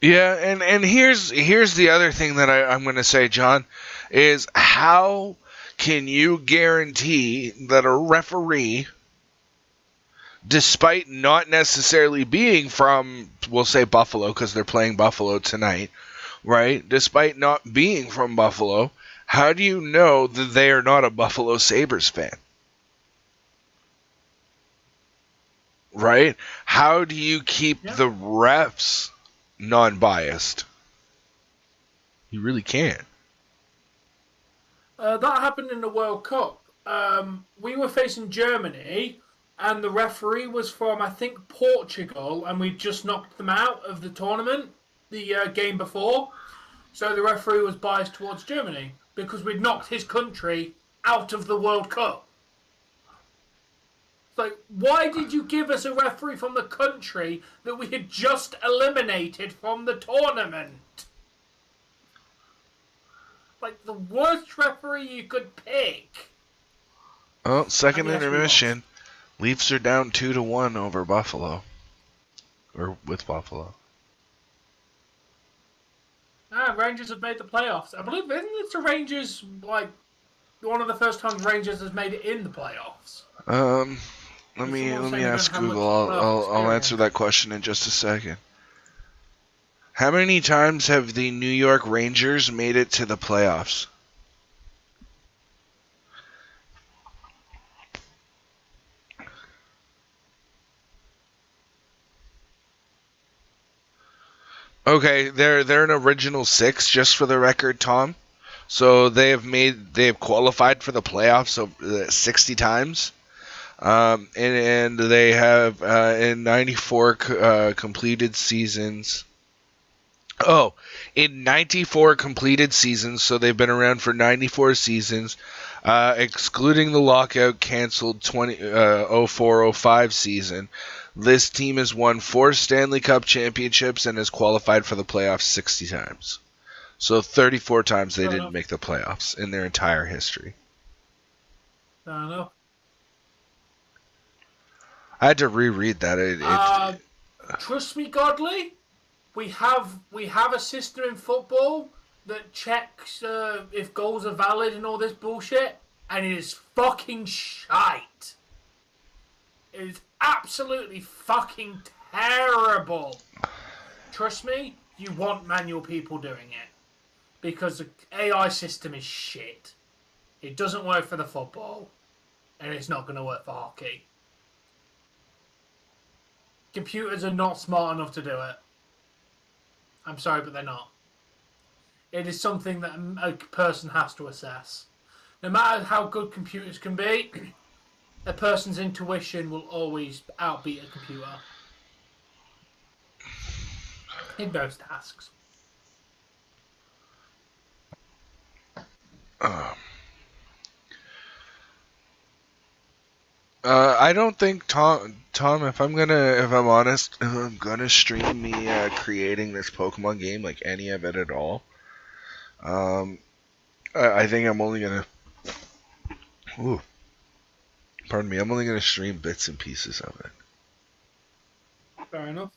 Yeah, and here's the other thing that I'm going to say, John, is how can you guarantee that a referee, despite not necessarily being from, we'll say Buffalo because they're playing Buffalo tonight, right? Despite not being from Buffalo, how do you know that they are not a Buffalo Sabres fan? Right? How do you keep the refs non-biased? You really can't. That happened in the World Cup. We were facing Germany, and the referee was from, I think, Portugal, and we just knocked them out of the tournament the game before. So the referee was biased towards Germany because we'd knocked his country out of the World Cup. Like, why did you give us a referee from the country that we had just eliminated from the tournament? Like, the worst referee you could pick. Oh, second intermission. Leafs are down 2-1 over Buffalo. Or with Buffalo. Rangers have made the playoffs. I believe, isn't it the Rangers, one of the first times Rangers has made it in the playoffs? Let me ask Google. I'll answer that question in just a second. How many times have the New York Rangers made it to the playoffs? Okay, they're an original 6, just for the record, Tom. So they have qualified for the playoffs 60 times. And they have in 94 completed seasons. Oh, in 94 completed seasons, so they've been around for 94 seasons, excluding the lockout canceled 04-05 season. This team has won 4 Stanley Cup championships and has qualified for the playoffs 60 times. So 34 times they didn't make the playoffs in their entire history. Fair enough. I had to reread that. Trust me, Godly. We have a system in football that checks if goals are valid and all this bullshit, and it is fucking shite. It is absolutely fucking terrible. Trust me, you want manual people doing it because the AI system is shit. It doesn't work for the football, and it's not going to work for hockey. Computers are not smart enough to do it. I'm sorry, but they're not. It is something that a person has to assess. No matter how good computers can be, a person's intuition will always outbeat a computer. In those tasks. I don't think Tom, if I'm honest, if I'm gonna stream me creating this Pokemon game, like any of it at all. I think I'm only gonna. Ooh, pardon me. I'm only gonna stream bits and pieces of it. Fair enough.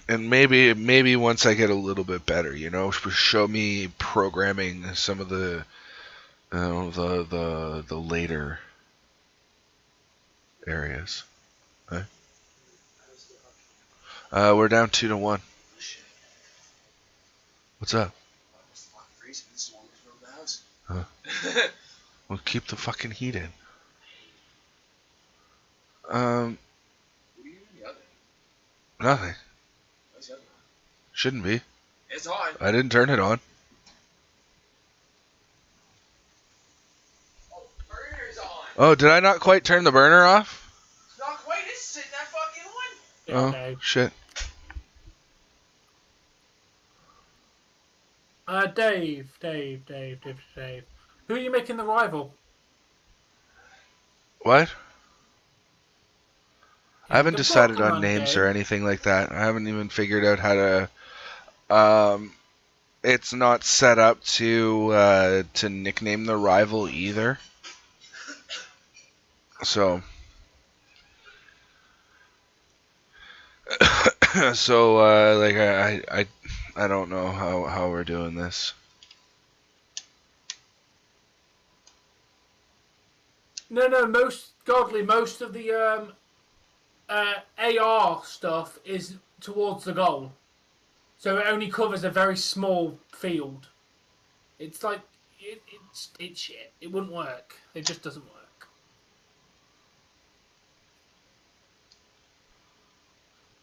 And maybe once I get a little bit better, show me programming some of the later areas. Okay. We're down 2-1. What's up? Huh. Well, keep the fucking heat in. What are you doing in the oven? Nothing. Where's the oven? Shouldn't be. It's on. I didn't turn it on. Oh, burner's on. Oh, did I not quite turn the burner off? It's not quite. It's sitting that fucking on. Oh, Okay. shit. Dave. Who are you making the rival? What? I haven't The decided on Pokemon names game. or anything like that. I haven't even figured out how to. It's not set up to nickname the rival either. So. I don't know how we're doing this. No, most of the AR stuff is towards the goal. So it only covers a very small field. It's like, it's shit. It wouldn't work. It just doesn't work.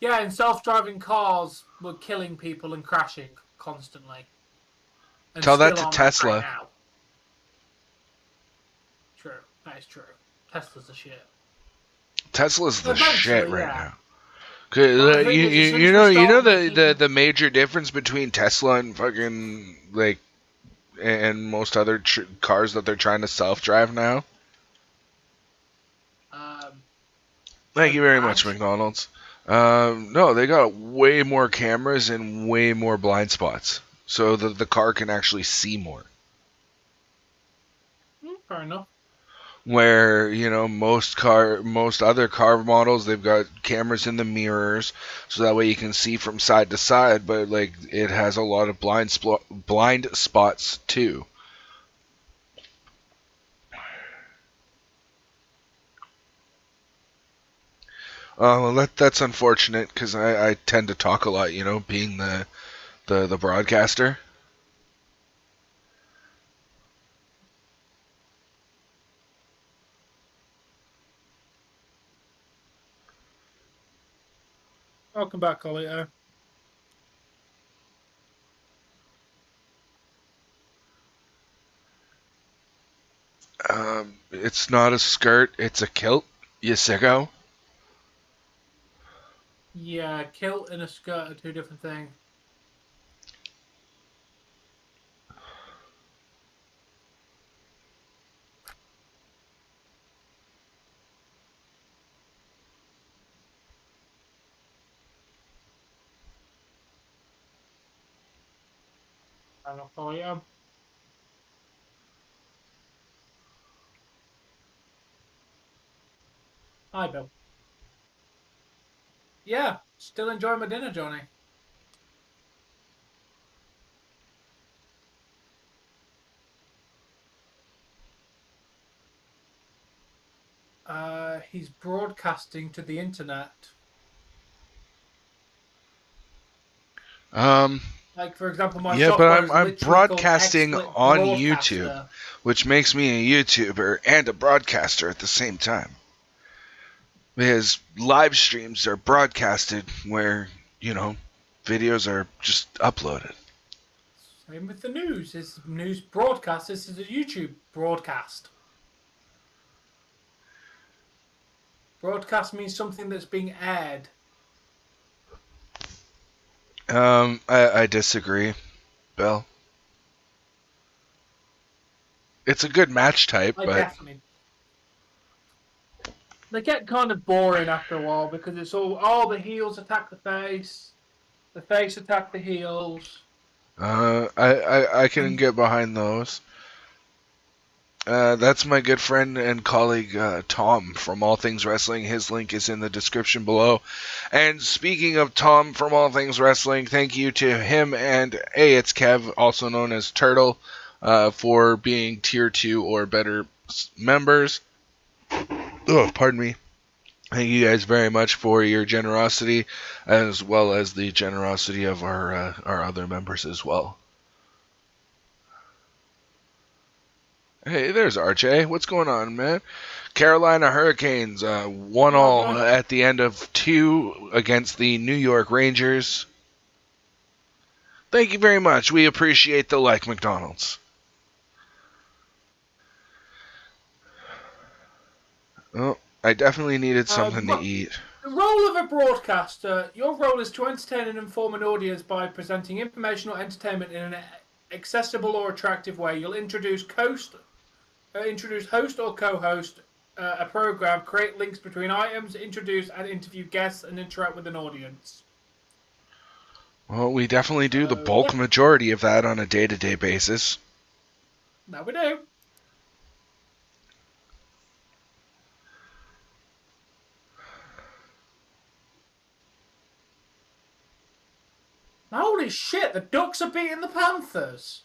Yeah, and self-driving cars were killing people and crashing constantly. And Tell that still to are Tesla. right now. True, that is true. Tesla's the shit. Tesla's the Eventually, shit right yeah. now. 'Cause, Well, I think it's you know essentially the major difference between Tesla and fucking and most other cars that they're trying to self-drive now. Thank you very much, McDonald's. No, they got way more cameras and way more blind spots, so the car can actually see more. Fair enough. Where most other car models, they've got cameras in the mirrors, so that way you can see from side to side, but it has a lot of blind spots too. Well, that's unfortunate because I tend to talk a lot, being the broadcaster. Welcome back, Olito. It's not a skirt, it's a kilt, you sicko. Yeah, kilt and a skirt are two different things. I don't know, Olito. Hi, Bill. Yeah, still enjoying my dinner, Johnny. He's broadcasting to the internet. Like, for example, my Yeah, software but is I'm literally called broadcasting XSplit on Broadcaster. YouTube, which makes me a YouTuber and a broadcaster at the same time. Because live streams are broadcasted where, videos are just uploaded. Same with the news. It's news broadcast. This is a YouTube broadcast. Broadcast means something that's being aired I disagree, Bill. It's a good match type, I but definitely. They get kind of boring after a while because it's all the heels attack the face attack the heels. I can get behind those. That's my good friend and colleague Tom from All Things Wrestling. His link is in the description below. And speaking of Tom from All Things Wrestling, thank you to him and it's Kev, also known as Turtle, for being tier 2 or better members. Oh, pardon me. Thank you guys very much for your generosity, as well as the generosity of our other members as well. Hey, there's RJ. What's going on, man? Carolina Hurricanes 1-1 at the end of 2 against the New York Rangers. Thank you very much. We appreciate the like, McDonald's. Oh, I definitely needed something to eat. The role of a broadcaster, your role is to entertain and inform an audience by presenting informational entertainment in an accessible or attractive way. You'll introduce host or co-host a program, create links between items, introduce and interview guests, and interact with an audience. Well, we definitely do the bulk majority of that on a day-to-day basis. Now we do. Holy shit, the Ducks are beating the Panthers.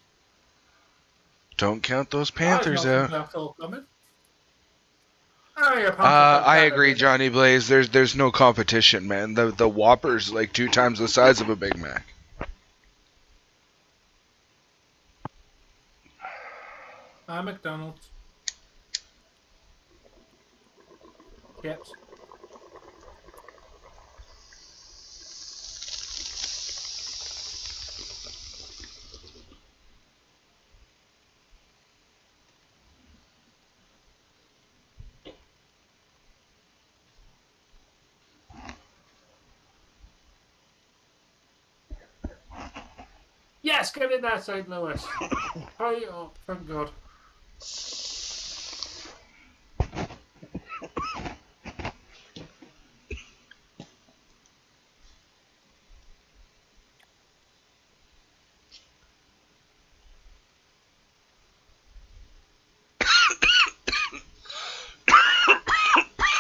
Don't count those Panthers out. I agree, Johnny Blaze. There's no competition, man. The Whopper's like 2 times the size of a Big Mac. Hi, McDonald's. Chips. Yes, get in there, St. Louis. Hurry up, thank God.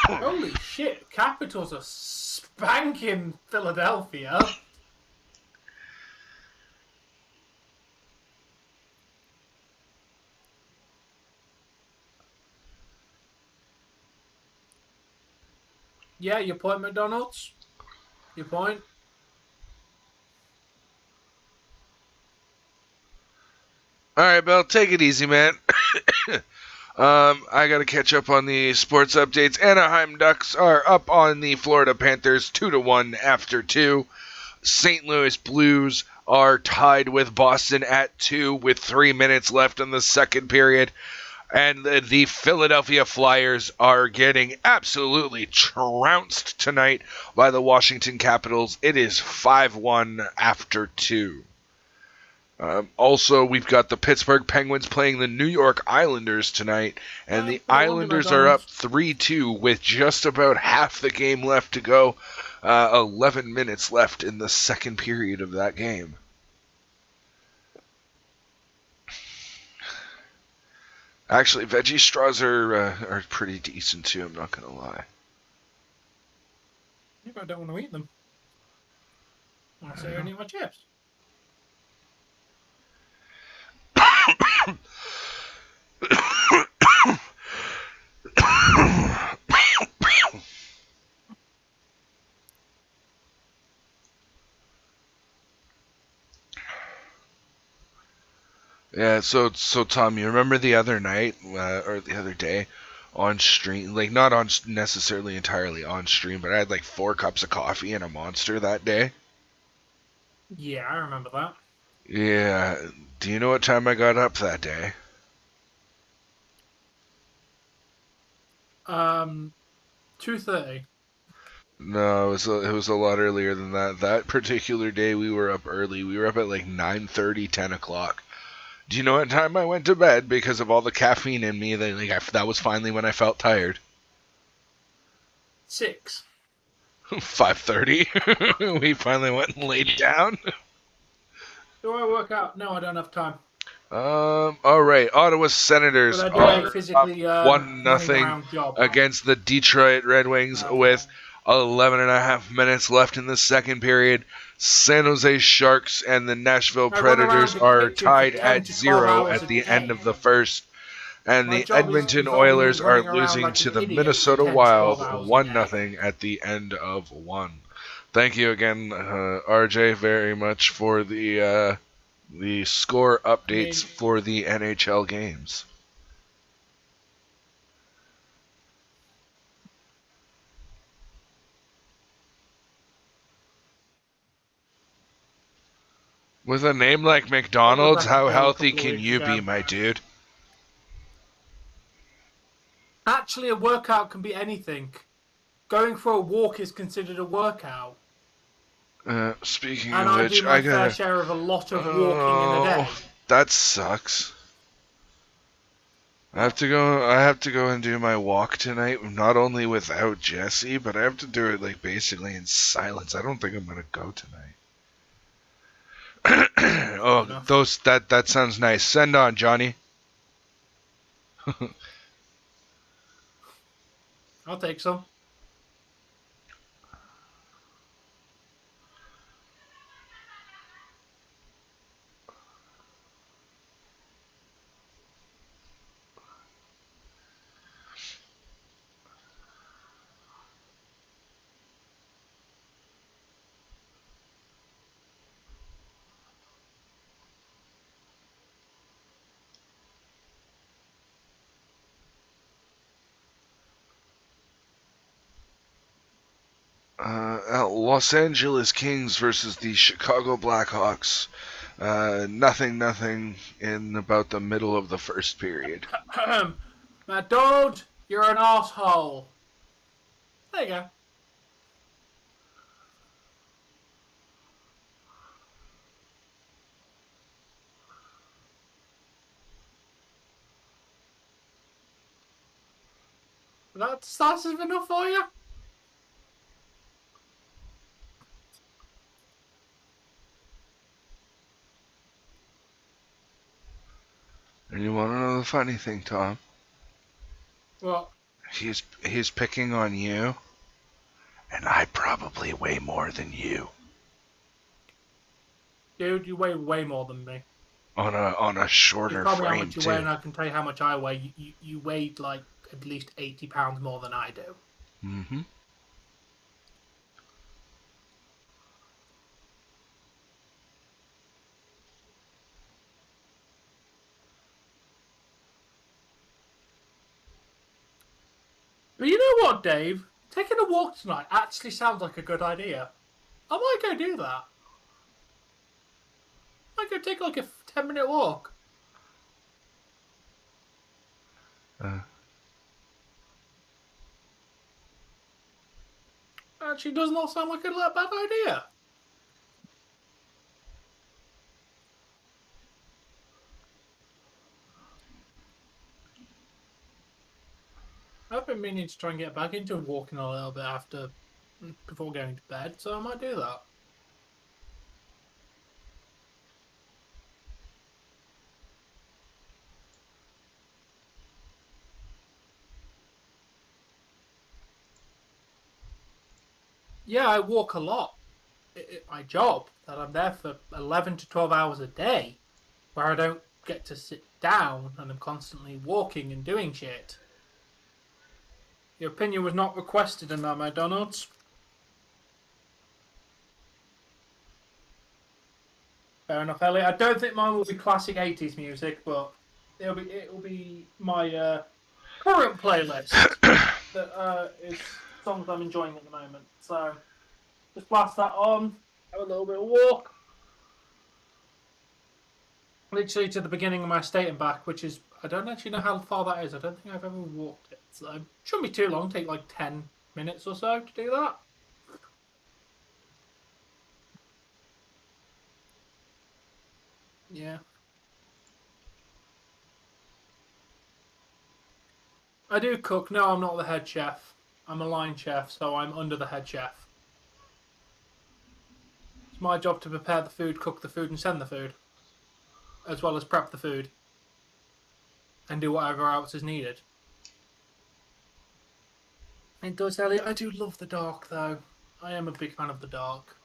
Holy shit, Capitals are spanking Philadelphia. Yeah, your point, McDonald's. Your point. All right, Bill, take it easy, man. I got to catch up on the sports updates. Anaheim Ducks are up on the Florida Panthers 2-1 after 2. St. Louis Blues are tied with Boston at 2 with 3 minutes left in the second period. And the Philadelphia Flyers are getting absolutely trounced tonight by the Washington Capitals. It is 5-1 after 2. Also, we've got the Pittsburgh Penguins playing the New York Islanders tonight. And the Islanders are up 3-2 with just about half the game left to go. 11 minutes left in the second period of that game. Actually, veggie straws are pretty decent too, I'm not going to lie. Maybe I don't want to eat them. I'll say I need my chips. Yeah, so Tom, you remember the other night, or the other day, on stream, like not on necessarily entirely on stream, but I had like 4 cups of coffee and a Monster that day? Yeah, I remember that. Yeah, do you know what time I got up that day? 2:30. No, it was a lot earlier than that. That particular day, we were up early. We were up at like 9:30, 10 o'clock. Do you know what time I went to bed because of all the caffeine in me? That was finally when I felt tired. 6. 5:30. We finally went and laid down. Do I work out? No, I don't have time. All right. Ottawa Senators But I do are a physically up 1-0 running job. against the Detroit Red Wings with 11 and a half minutes left in the second period. San Jose Sharks and the Nashville I run around Predators the are kitchen tied for 10 at to 12 0 hours at a the day. end of the first. And My the job is Edmonton involving me Oilers are running around losing like to an the idiot for Minnesota 10 to 12 Wild hours a 1-0 at the end of 1. Thank you again, RJ, very much for the score updates for the NHL games. With a name like McDonald's, how healthy can you be, my dude? Actually, a workout can be anything. Going for a walk is considered a workout. Speaking And of I which, do my I fair gotta. share of a lot of walking in a day. That sucks. I have to go and do my walk tonight, not only without Jesse, but I have to do it like basically in silence. I don't think I'm gonna go tonight. Oh, that sounds nice. Send on, Johnny. I'll take some. Los Angeles Kings versus the Chicago Blackhawks. Nothing in about the middle of the first period. McDonald, you're an asshole. There you go. That's enough for you? And you want to know the funny thing, Tom? What? He's picking on you, and I probably weigh more than you. Dude, you weigh way more than me. On a shorter You tell me how frame much you too. weigh, and I can tell you how much I weigh. You weighed like at least 80 pounds more than I do. Mm-hmm. But you know what, Dave? Taking a walk tonight actually sounds like a good idea. I might go do that. I might go take like a 10-minute walk. Actually, does not sound like a bad idea. I've been meaning to try and get back into walking a little bit before going to bed, so I might do that. Yeah, I walk a lot. My job, that I'm there for 11 to 12 hours a day, where I don't get to sit down and I'm constantly walking and doing shit. Your opinion was not requested in that, McDonald's. Fair enough, Elliot. I don't think mine will be classic 80s music, but it will be my current playlist that is songs I'm enjoying at the moment. So just blast that on, have a little bit of walk. Literally to the beginning of my state and back, which is, I don't actually know how far that is. I don't think I've ever walked it. So it shouldn't be too long, take like 10 minutes or so to do that. Yeah. I do cook. No, I'm not the head chef. I'm a line chef, so I'm under the head chef. It's my job to prepare the food, cook the food, and send the food. As well as prep the food. And do whatever else is needed. It does, Elliot. I do love the dark, though. I am a big fan of the dark.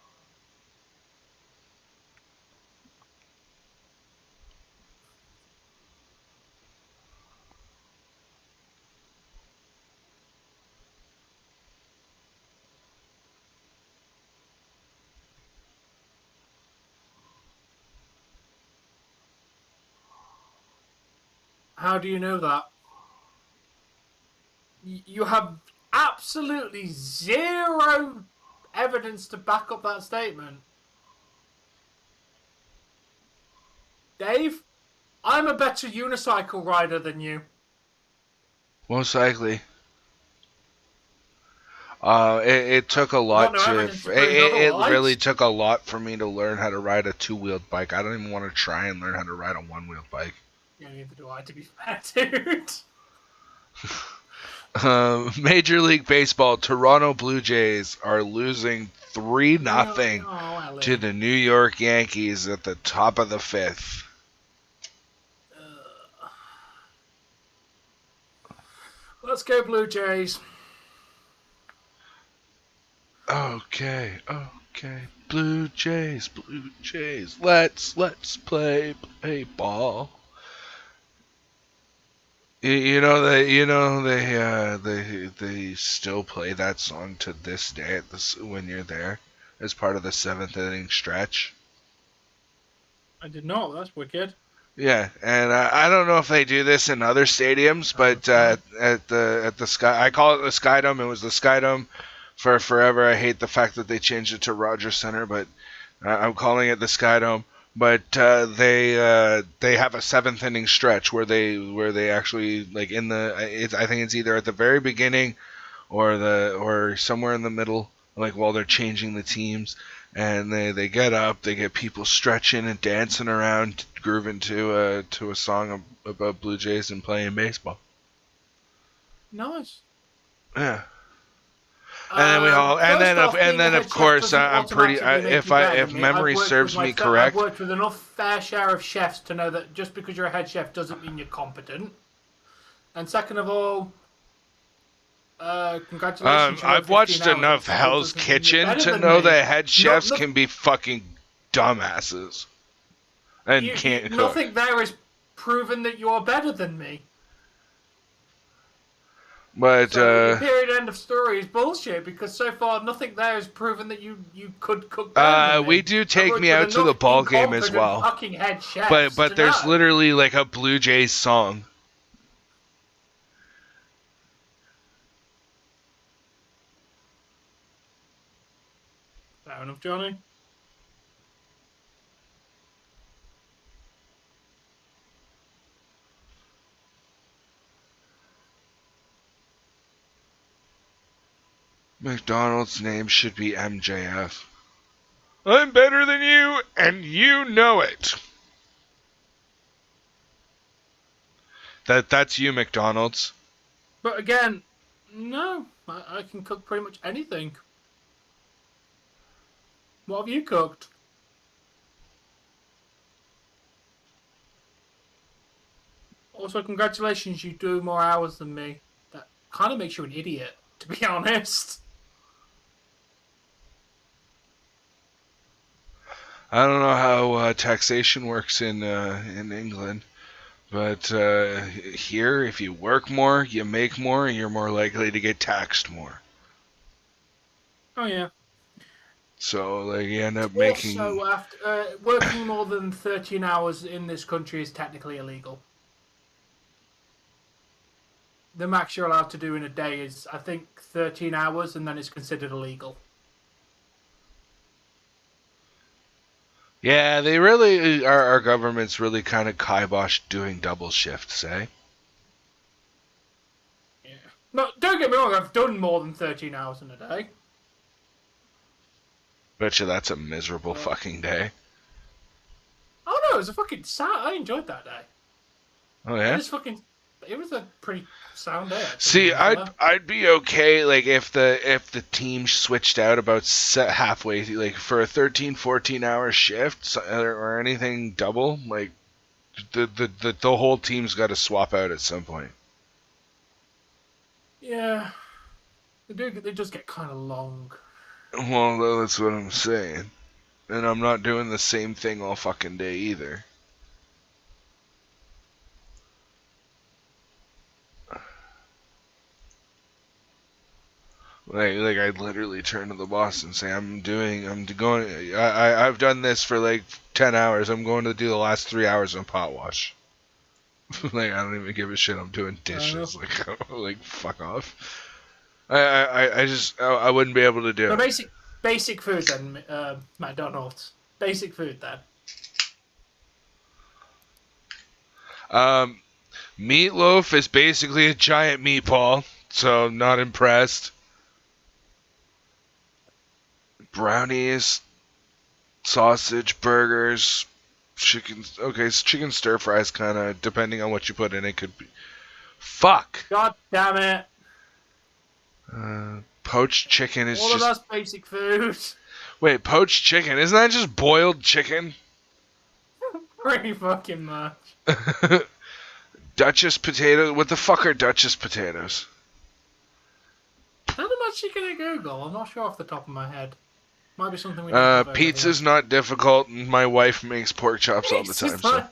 How do you know that? You have absolutely zero evidence to back up that statement. Dave, I'm a better unicycle rider than you. Most likely. It took a lot it really took a lot for me to learn how to ride a two-wheeled bike. I don't even want to try and learn how to ride a one-wheeled bike. Yeah, neither do I, to be fair, dude. Major League Baseball, Toronto Blue Jays are losing 3-0 to the New York Yankees at the top of the fifth. Let's go Blue Jays. Okay. Blue Jays. Let's play ball. They still play that song to this day when you're there as part of the 7th inning stretch. I did not. That's wicked. Yeah, and I don't know if they do this in other stadiums, but at the Sky, I call it the Skydome. It was the Skydome for forever. I hate the fact that they changed it to Rogers Center, but I'm calling it the Skydome. But they have a 7th inning stretch where they actually like I think it's either at the very beginning or somewhere in the middle, like while they're changing the teams, and they get up, they get people stretching and dancing around, grooving to a song about Blue Jays and playing baseball. Nice. Yeah. And then of course I'm pretty. If memory serves me correct, I've worked with enough fair share of chefs to know that just because you're a head chef doesn't mean you're competent. And second of all, congratulations. I've watched enough Hell's Kitchen to know that head chefs can be fucking dumbasses and can't cook. Nothing there is proven that you're better than me. But so period end of story is bullshit because so far nothing there has proven that you could cook better than me. We do take me out to the ball game as well. Fucking head chefs but there's literally like a Blue Jays song. Fair enough, Johnny. McDonald's name should be MJF. I'm better than you, and you know it. That's you, McDonald's. But again, no, I can cook pretty much anything. What have you cooked? Also, congratulations, you do more hours than me. That kind of makes you an idiot, to be honest. I don't know how taxation works in England, but here, if you work more, you make more, and you're more likely to get taxed more. Oh yeah. So like you end up making. Also, after working more than 13 hours in this country is technically illegal. The max you're allowed to do in a day is, I think, 13 hours, and then it's considered illegal. Yeah, they really our government's really kind of kiboshed doing double shifts, eh? Yeah. No, don't get me wrong. I've done more than 13 hours in a day. Bet you that's a miserable fucking day. Oh it was a fucking sound. I enjoyed that day. Oh yeah. It was a pretty sound day. Actually, See, I'd be okay like if the team switched out about halfway, like for a 13-14 hour shift or anything double, like the whole team's got to swap out at some point. Yeah, they just get kind of long. Well, that's what I'm saying, and I'm not doing the same thing all fucking day either. Like I'd literally turn to the boss and say, I've done this for like 10 hours. I'm going to do the last 3 hours of pot wash. Like, I don't even give a shit. I'm doing dishes. Like fuck off. I wouldn't be able to do it. Basic food then, McDonald's. Basic food then. Meatloaf is basically a giant meatball, so not impressed. Brownies, sausage, burgers, chicken. Okay, chicken stir fries, kind of depending on what you put in it, could be. Fuck. God damn it! Poached chicken is all just. All of that's basic food. Wait, poached chicken? Isn't that just boiled chicken? Pretty fucking much. Duchess potatoes. What the fuck are Duchess potatoes? How much you gonna Google? I'm not sure off the top of my head. Might be something we don't have pizza's not difficult, and my wife makes pork chops all the time. So.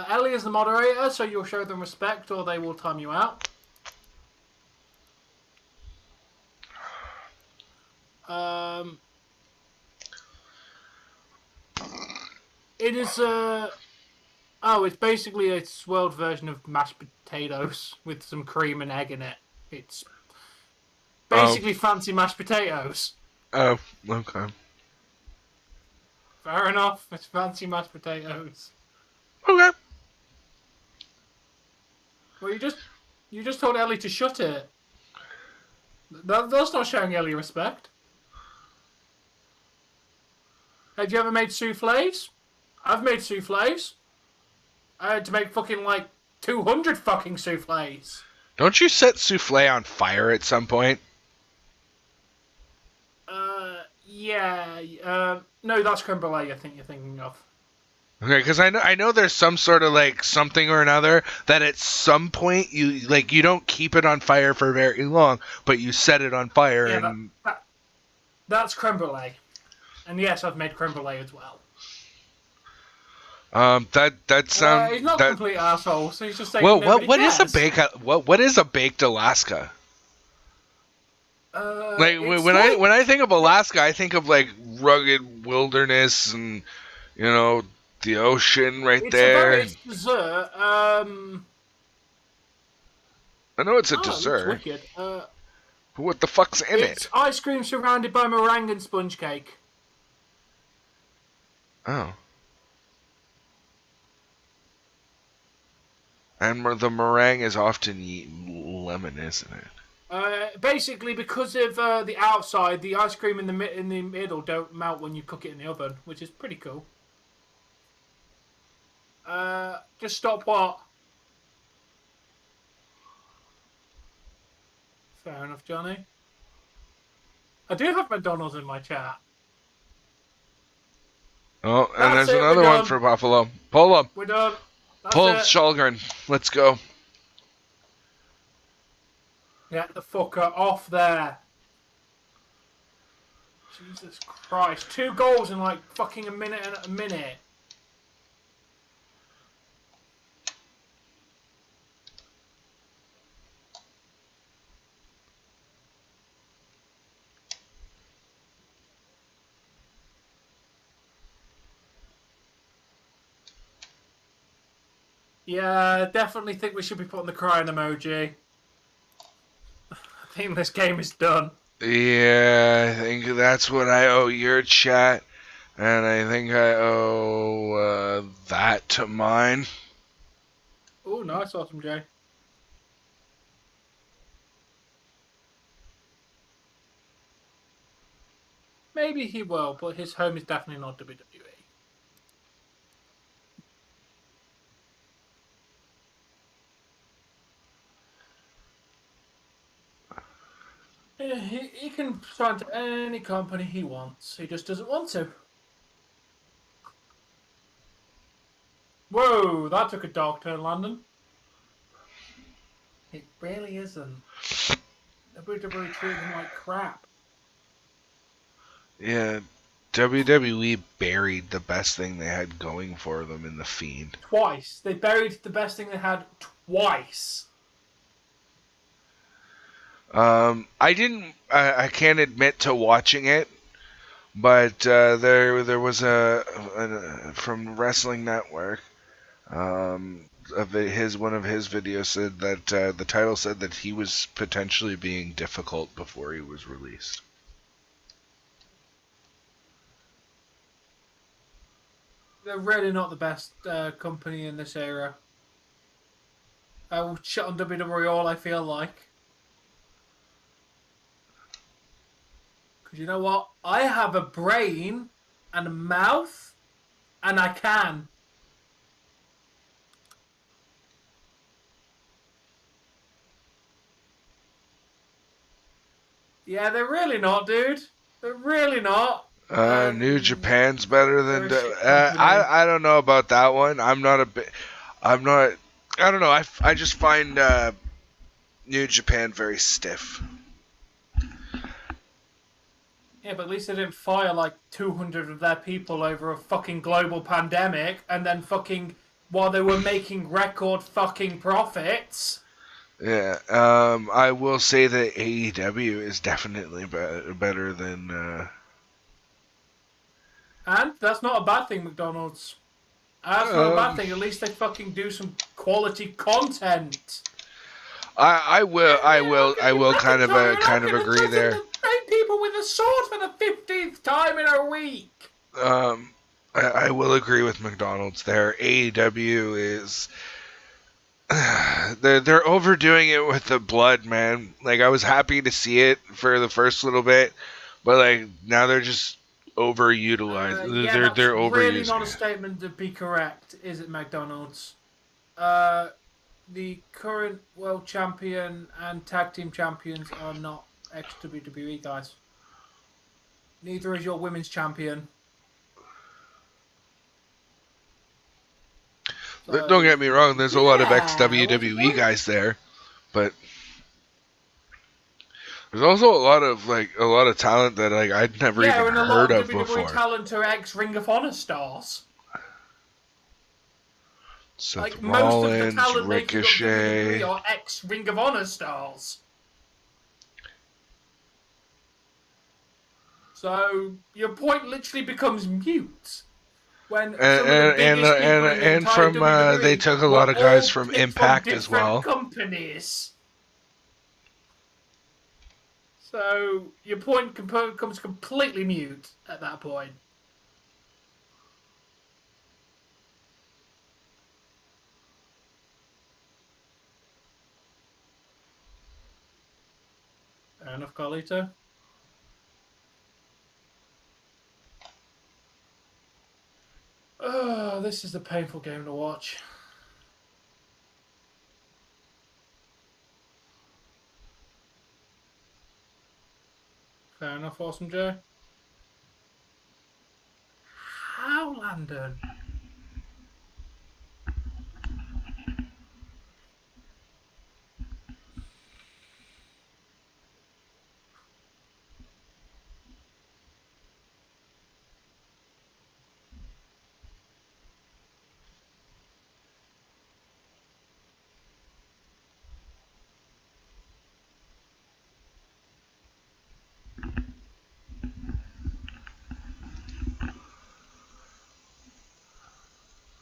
Ellie is the moderator, so you'll show them respect or they will time you out. It is it's basically a swirled version of mashed potatoes with some cream and egg in it. It's basically fancy mashed potatoes. Oh, okay. Fair enough. It's fancy mashed potatoes. Okay. Well, you just told Ellie to shut it. That's not showing Ellie respect. Have you ever made soufflés? I've made soufflés. I had to make fucking like 200 fucking soufflés. Don't you set soufflé on fire at some point? Yeah. No, that's creme brulee. I think you're thinking of. Okay, because I know there's some sort of like something or another that at some point you don't keep it on fire for very long, but you set it on fire and. That's creme brulee. And yes, I've made creme brulee as well. That sounds. He's not a complete asshole, so he's just saying. Well, what is a baked Alaska? Like when I think of Alaska, I think of like rugged wilderness and the ocean there. It's dessert. I know it's a dessert. It's wicked. What the fuck's in it? It's ice cream surrounded by meringue and sponge cake. Oh. And the meringue is often lemon, isn't it? Basically, because of the outside, the ice cream in the middle don't melt when you cook it in the oven, which is pretty cool. Just stop what? Fair enough, Johnny. I do have McDonald's in my chat. Oh, and there's another one for Buffalo. Pull him. We're done. Pull Kallgren. Let's go. Get the fucker off there. Jesus Christ. 2 goals in like fucking a minute and a minute. Yeah, I definitely think we should be putting the crying emoji. I think this game is done. Yeah, I think that's what I owe your chat. And I think I owe that to mine. Oh, nice, Awesome Jay. Maybe he will, but his home is definitely not WWE. He can sign to any company he wants. He just doesn't want to. Whoa, that took a dark turn, Landon. It really isn't. WWE treated him like crap. Yeah, WWE buried the best thing they had going for them in The Fiend. Twice. They buried the best thing they had twice. I can't admit to watching it, but there was a from Wrestling Network. One of his videos said that the title said that he was potentially being difficult before he was released. They're really not the best company in this era. I will shit on WWE all I feel like. Because you know what? I have a brain and a mouth, and I can. Yeah, they're really not, dude. They're really not. New Japan's better than. they're a shit company. I don't know about that one. I'm not a bit. I'm not. I don't know. I just find New Japan very stiff. Yeah, but at least they didn't fire like 200 of their people over a fucking global pandemic, and then fucking while they were making record fucking profits. Yeah. I will say that AEW is definitely better than. And that's not a bad thing, McDonald's. That's not a bad thing. At least they fucking do some quality content. I will kind of agree there. Train people with a sword for the 15th time in a week. I will agree with McDonald's there. AEW is they're overdoing it with the blood, man. Like, I was happy to see it for the first little bit, but like now they're just overutilized. They're overusing. Really not a statement to be correct, is it, McDonald's? The current world champion and tag team champions are not ex-WWE guys. Neither is your women's champion. So, don't get me wrong. There's a lot of ex-WWE guys there, but there's also a lot of talent that like I'd never even heard of before. WWE talent are ex-Ring of Honor stars. Seth like Rollins, most of the talent Ricochet, are ex-Ring of Honor stars. So your point literally becomes mute when and from they took a lot of guys from Impact as well. Companies. So your point becomes completely mute at that point. Fair enough, Carlito. Oh, this is a painful game to watch. Fair enough, Awesome Joe. How, Landon?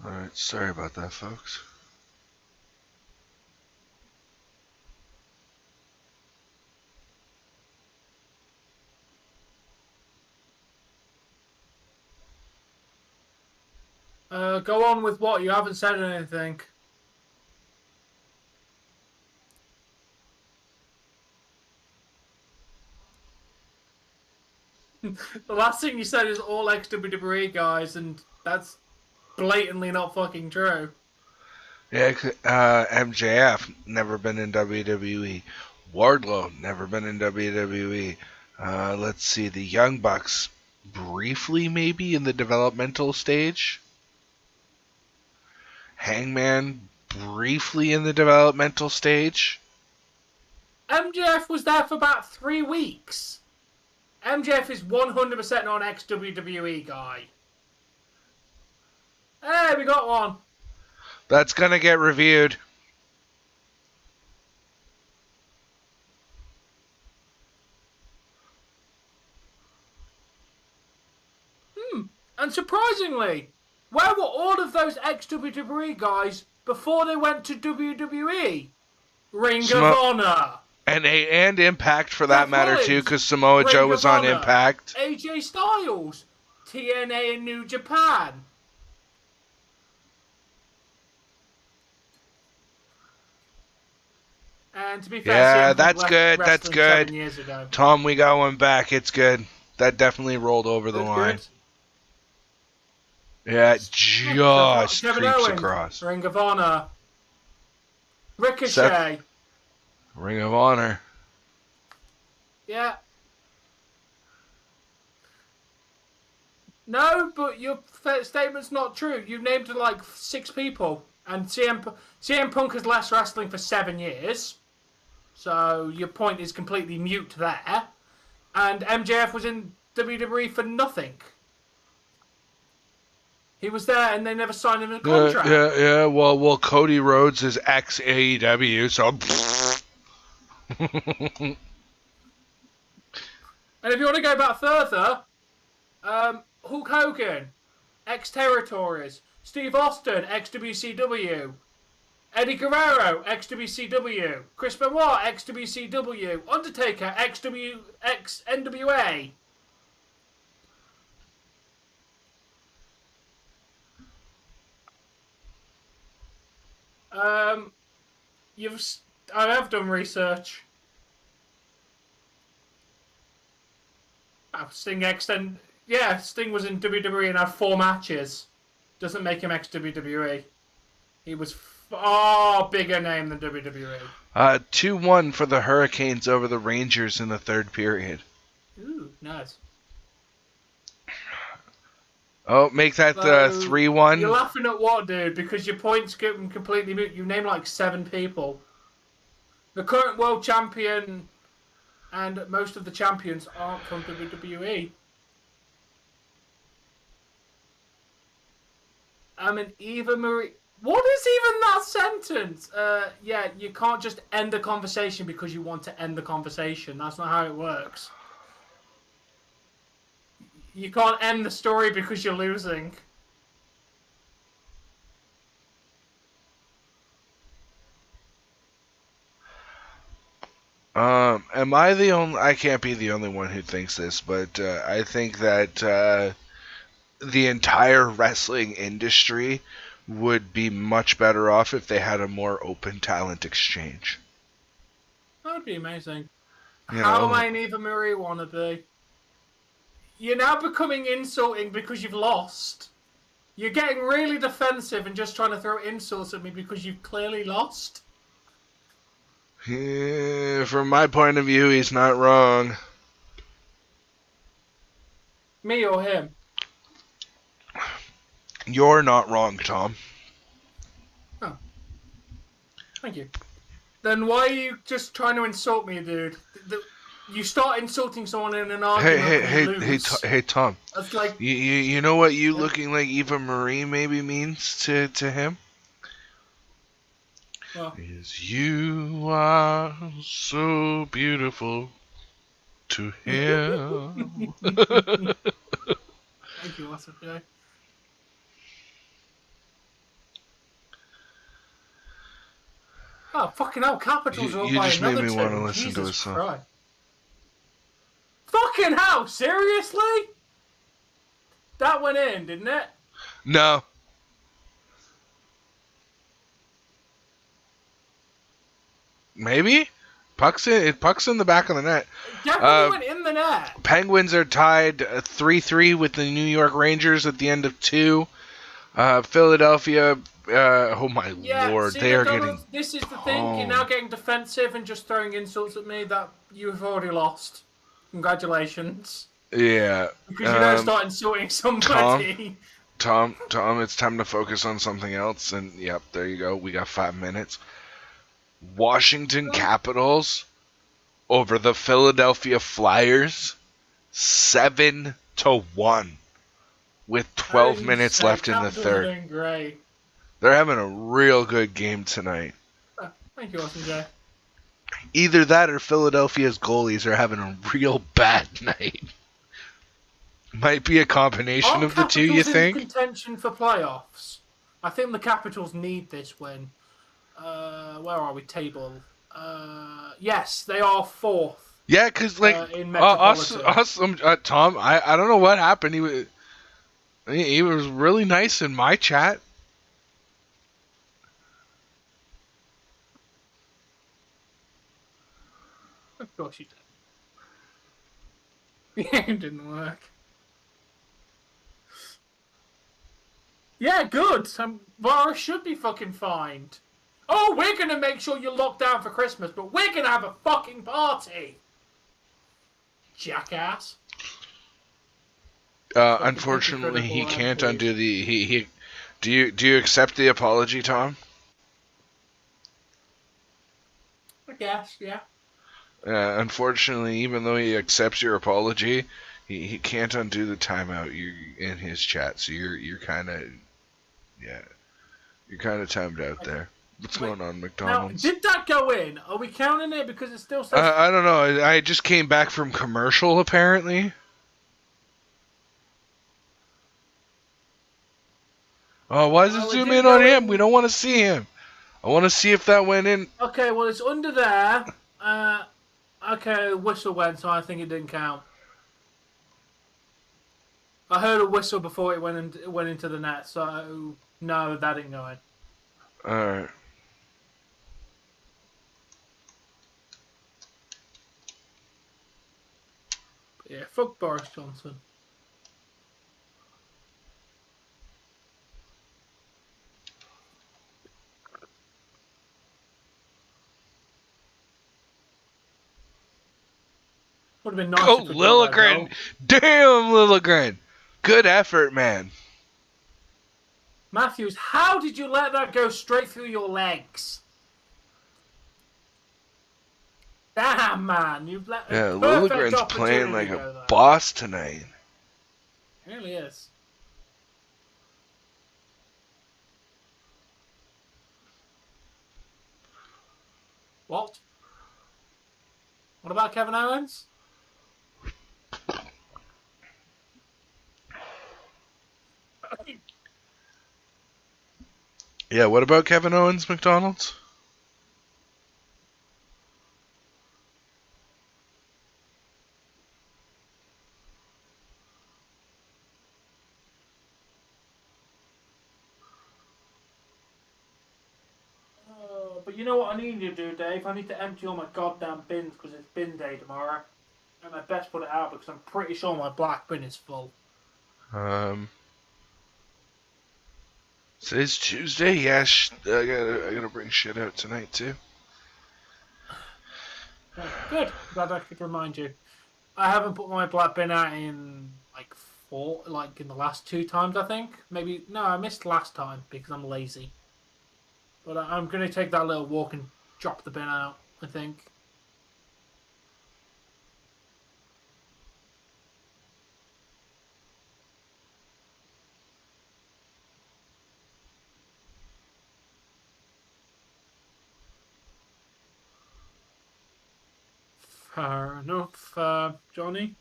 Alright, sorry about that, folks. Go on with what? You haven't said anything. The last thing you said is all ex-WWE guys, and that's blatantly not fucking true. Yeah, MJF never been in WWE. Wardlow, never been in WWE. Let's see, the Young Bucks, briefly maybe in the developmental stage. Hangman, briefly in the developmental stage. MJF was there for about 3 weeks. MJF is 100% an ex-WWE guy. Hey, we got one. That's going to get reviewed. And surprisingly, where were all of those ex-WWE guys before they went to WWE? Ring of Honor. And Impact for that matter too, because Samoa Ring Joe of was on Honor, Impact. AJ Styles. TNA and New Japan. And to be fair, Yeah, CM Punk that's left good. That's wrestling good. 7 years ago. Tom, we got one back. It's good. That definitely rolled over the That's line. good. Yeah, it just Kevin creeps Owens, across. Ring of Honor. Ricochet. Ring of Honor. Yeah. No, but your statement's not true. You named like 6 people, and CM Punk has left wrestling for 7 years, so your point is completely mute there. And MJF was in WWE for nothing. He was there, and they never signed him a contract. Yeah. Well, Cody Rhodes is ex AEW, so. And if you want to go back further, Hulk Hogan, ex-Territories. Steve Austin, ex-WCW. Eddie Guerrero, ex-WCW. Chris Benoit, ex-WCW. Undertaker, ex-NWA. I have done research. Sting was in WWE and had 4 matches. Doesn't make him ex-WWE. He was far bigger name than WWE. 2-1 for the Hurricanes over the Rangers in the third period. Ooh, nice. Oh, make that 3-1. You're laughing at what, dude? Because your points get completely moot. You named like 7 people. The current world champion and most of the champions aren't from WWE. I mean, Eva Marie... What is even that sentence? Yeah, you can't just end the conversation because you want to end the conversation. That's not how it works. You can't end the story because you're losing. Am I the only... I can't be the only one who thinks this, but I think that the entire wrestling industry would be much better off if they had a more open talent exchange. That would be amazing. You How know? am I an Eva Marie wannabe? You're now becoming insulting because you've lost. You're getting really defensive and just trying to throw insults at me because you've clearly lost. From my point of view, he's not wrong. Me or him? You're not wrong, Tom. Oh. Thank you. Then why are you just trying to insult me, dude? You start insulting someone in an argument and you lose. Hey, Tom. That's like... You know what you looking like Eva Marie maybe means to him? Well, Is you are so beautiful to him. thank you, what's up, Jay? Oh, fucking hell, Capitals are up You by just made another me 2. want to listen Jesus to a song. Christ. Fucking hell, seriously? That went in, didn't it? No. Maybe? Puck's in the back of the net. It definitely went in the net. Penguins are tied 3-3 with the New York Rangers at the end of 2. Philadelphia Oh my Yeah, lord, see, they are McDonald's, getting. this is the thing. You're now getting defensive and just throwing insults at me that you've already lost. Congratulations. Yeah. Because you don't start insulting somebody. Tom, it's time to focus on something else. And yep, there you go. We got 5 minutes. Washington Capitals over the Philadelphia Flyers, 7-1, with 12 minutes left in the Capitals are third. doing great. They're having a real good game tonight. Thank you, Austin J. Either that or Philadelphia's goalies are having a real bad night. Might be a combination of the two, you think? In contention for playoffs. I think the Capitals need this win. Where are we? Table. Yes, they are fourth. Yeah, because like Tom, I don't know what happened. He was really nice in my chat. Of course you did. Yeah, it didn't work. Yeah, good. Vara should be fucking fined. Oh, we're gonna make sure you're locked down for Christmas, but we're gonna have a fucking party. Jackass. Unfortunately, he can't undo the he. Do you accept the apology, Tom? I guess, yeah. Unfortunately, even though he accepts your apology, he can't undo the timeout in his chat. So you're kind of timed out there. What's going on, McDonald's? Now, did that go in? Are we counting it because it still says? I don't know. I just came back from commercial apparently. Oh, why does it zoom in on him? We don't want to see him. I want to see if that went in. Okay, well it's under there. Okay, whistle went, so I think it didn't count. I heard a whistle before it went into the net, so no, that didn't go in. All right. Yeah, fuck Boris Johnson. Would have been nice. Oh, Liljegren! Damn, Liljegren! Good effort, man. Matthews, how did you let that go straight through your legs? Damn, man, you've let. Yeah, Liljegren's playing like a boss tonight. He really is. What? What about Kevin Owens? Yeah, what about Kevin Owens, McDonald's? But you know what I need you to do, Dave? I need to empty all my goddamn bins because it's bin day tomorrow. And I best put it out because I'm pretty sure my black bin is full. Today's Tuesday. Yeah, I gotta bring shit out tonight too. Good. Glad I could remind you. I haven't put my black bin out in in the last 2 times, I think. Maybe no, I missed last time because I'm lazy. But I'm gonna take that little walk and drop the bin out, I think. Fair enough, Johnny.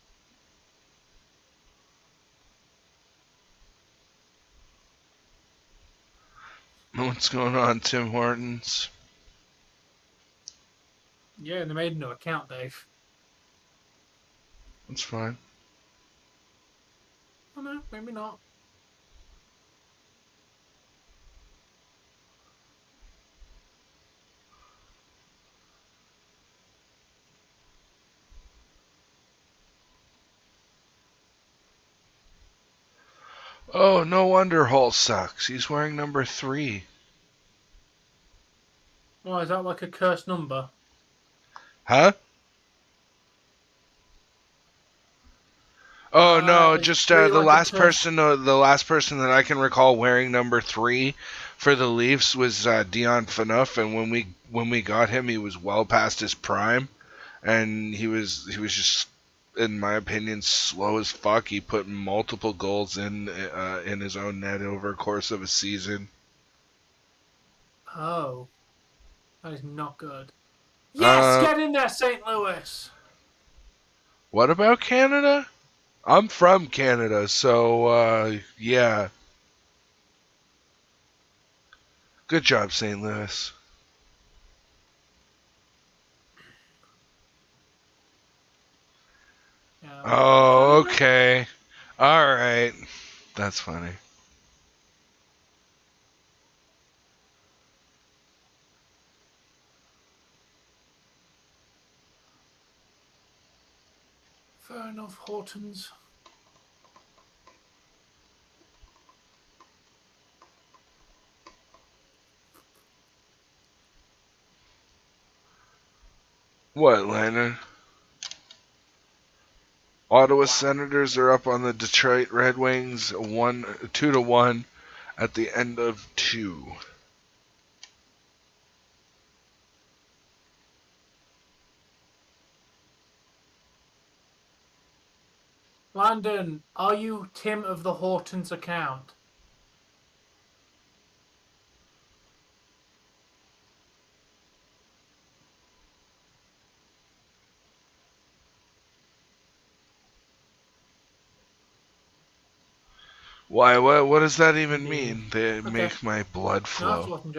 What's going on, Tim Hortons? Yeah, they made a new account, Dave. That's fine. Oh no, maybe not. Oh, no wonder Hall sucks. He's wearing number 3. Why, is that like a cursed number? Huh? Oh no, Is just 3 the like a last cursed... person, the last person that I can recall wearing number 3 for the Leafs was Dion Phaneuf, and when we got him, he was well past his prime, and he was just, in my opinion, slow as fuck. He put multiple goals in his own net over a course of a season. Oh. That is not good. Yes, get in there, St. Louis! What about Canada? I'm from Canada, so yeah. Good job, St. Louis. Yeah. Oh, okay. Alright. That's funny. Fair enough, Hortons. What, Landon? Ottawa Senators are up on the Detroit Red Wings 2-1 at the end of 2. Landon, are you Tim of the Hortons account? Why? What does that even Indeed. mean? They make my blood No, flow. that's wasn't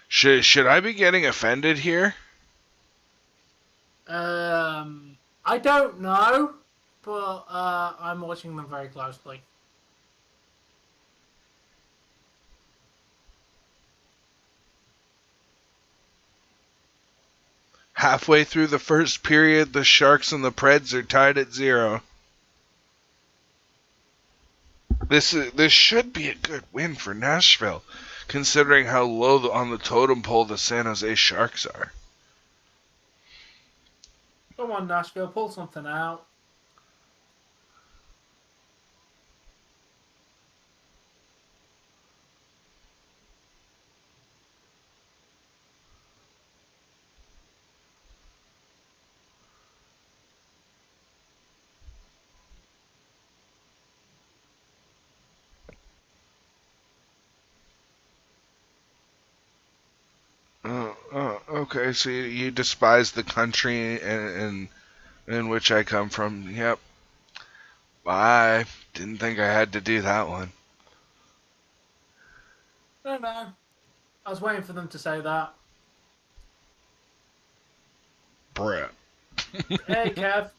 Jay. Should I be getting offended here? I don't know, but I'm watching them very closely. Halfway through the first period, the Sharks and the Preds are tied at 0. This should be a good win for Nashville, considering how low on the totem pole the San Jose Sharks are. Come on, Nashville, pull something out. Okay, so you despise the country in which I come from. Yep. I didn't think I had to do that one. No. I was waiting for them to say that. Bruh. Hey, Kev.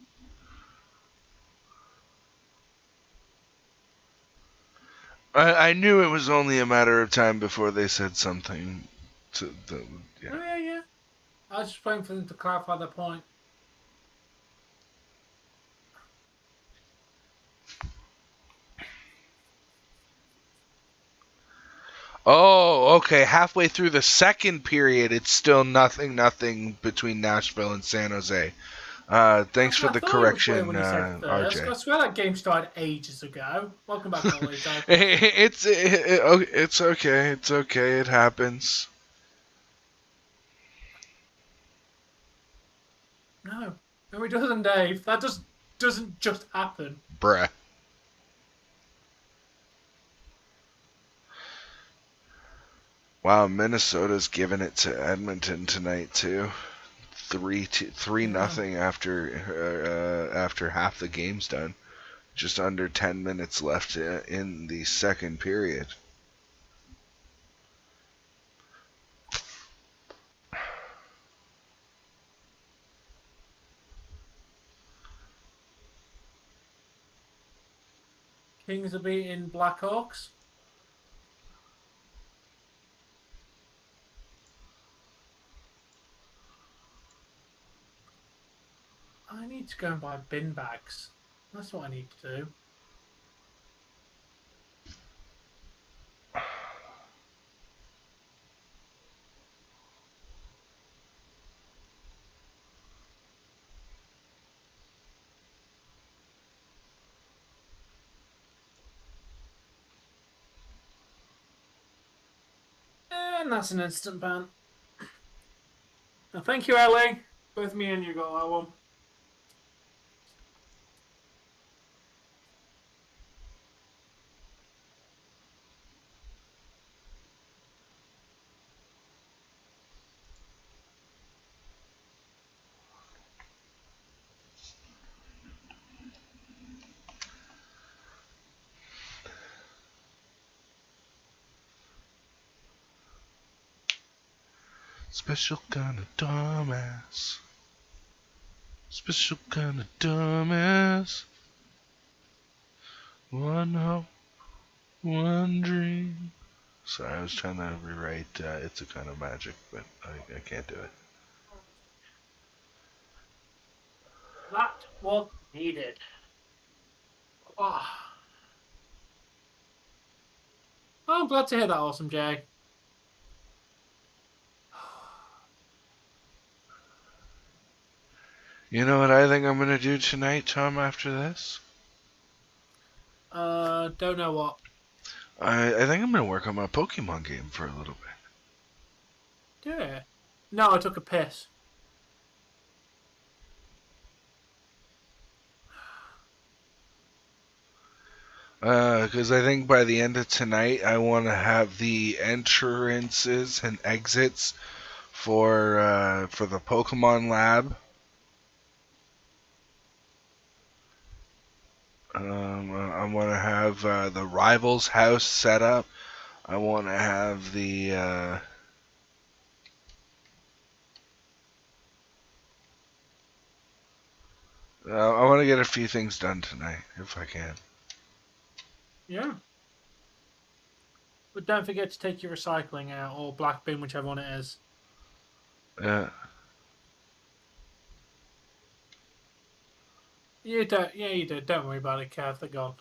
I knew it was only a matter of time before they said something yeah. Oh, yeah. I was just waiting for them to clarify their point. Oh, okay. Halfway through the second period, it's still nothing between Nashville and San Jose. Thanks for the correction, RJ. I swear that game started ages ago. Welcome back, Ollie. It's okay. It's okay. It happens. No, it doesn't, Dave. That just doesn't just happen. Bruh. Wow, Minnesota's giving it to Edmonton tonight too. 3-0 after half the game's done. Just under 10 minutes left in the second period. Kings are beating Blackhawks. I need to go and buy bin bags. That's what I need to do. And that's an instant ban. Now, thank you, Ellie. Both me and you got that one. Special kind of dumbass. Special kind of dumbass. One hope, one dream. Sorry, I was trying to rewrite It's a Kind of Magic, but I can't do it. That was needed. Oh. Oh, I'm glad to hear that, Awesome Jay. You know what I think I'm going to do tonight, Tom, after this? Don't know what. I think I'm going to work on my Pokemon game for a little bit. Yeah. No, I took a piss. Because I think by the end of tonight, I want to have the entrances and exits for the Pokemon Lab. I want to have the Rivals house set up. I want to have the I want to get a few things done tonight, if I can. Yeah. But don't forget to take your recycling out, or black bin, whichever one it is. Yeah. You don't. Yeah, you do. Don't worry about it, Kev. They're gone.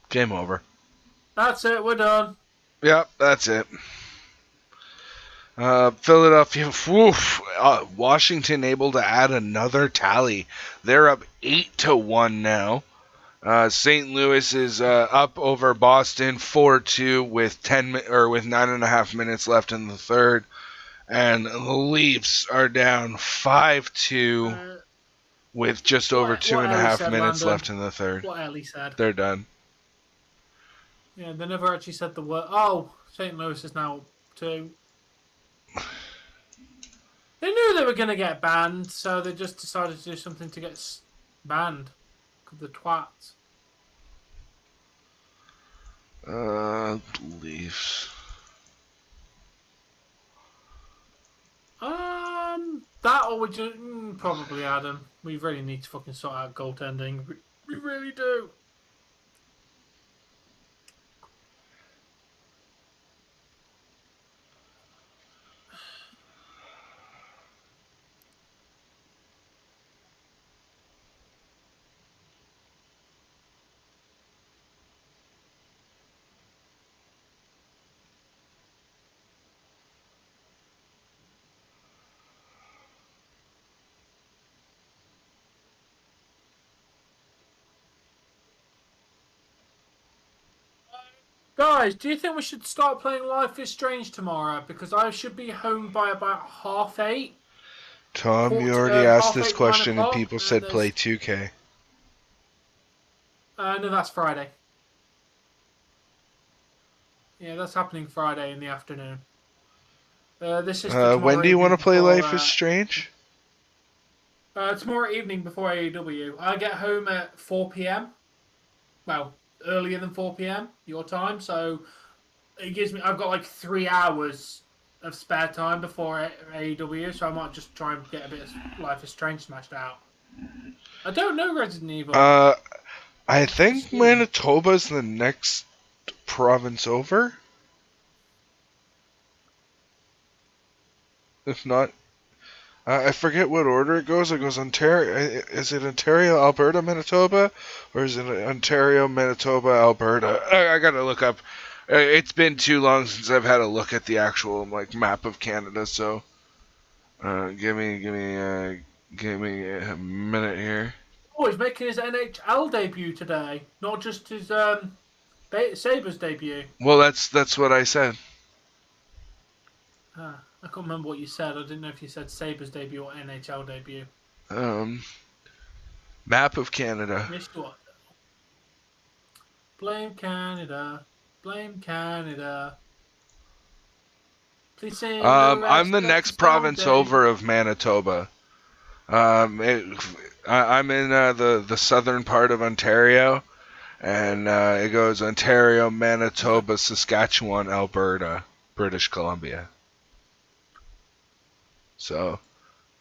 Game over. That's it. We're done. Yep, that's it. Philadelphia, Washington able to add another tally. They're up 8-1 now. St. Louis is up over Boston 4-2 with 9.5 minutes left in the third, and the Leafs are down 5-2 with just over 2.5 minutes left in the third. What Ellie said. They're done. Yeah, they never actually said the word. Oh, St. Louis is now 2. They knew they were going to get banned, so they just decided to do something to get banned. The twats. Leafs. That or we just probably Adam. We really need to fucking sort out goaltending. We really do. Guys, do you think we should start playing Life is Strange tomorrow? Because I should be home by about 8:30. Tom, you already asked this 8:30, question 9 and people said there's- play 2K. No, that's Friday. Yeah, that's happening Friday in the afternoon. This is when do you want to play Life is Strange? Tomorrow evening before AEW. I get home at 4 p.m. Well, earlier than 4 p.m. your time, so it gives me. I've got like 3 hours of spare time before AEW, so I might just try and get a bit of Life is Strange smashed out. I don't know Resident Evil. I think Manitoba's the next province over. If not, I forget what order it goes. It goes Ontario. Is it Ontario, Alberta, Manitoba, or is it Ontario, Manitoba, Alberta? I gotta look up. It's been too long since I've had a look at the actual map of Canada. So, give me a minute here. Oh, he's making his NHL debut today, not just his Sabres debut. Well, that's what I said. I can't remember what you said. I didn't know if you said Sabres debut or NHL debut. Map of Canada. Missed what? Blame Canada. Blame Canada. Please sing I'm the next province day. over of Manitoba. I'm in the southern part of Ontario, and it goes Ontario, Manitoba, Saskatchewan, Alberta, British Columbia. So,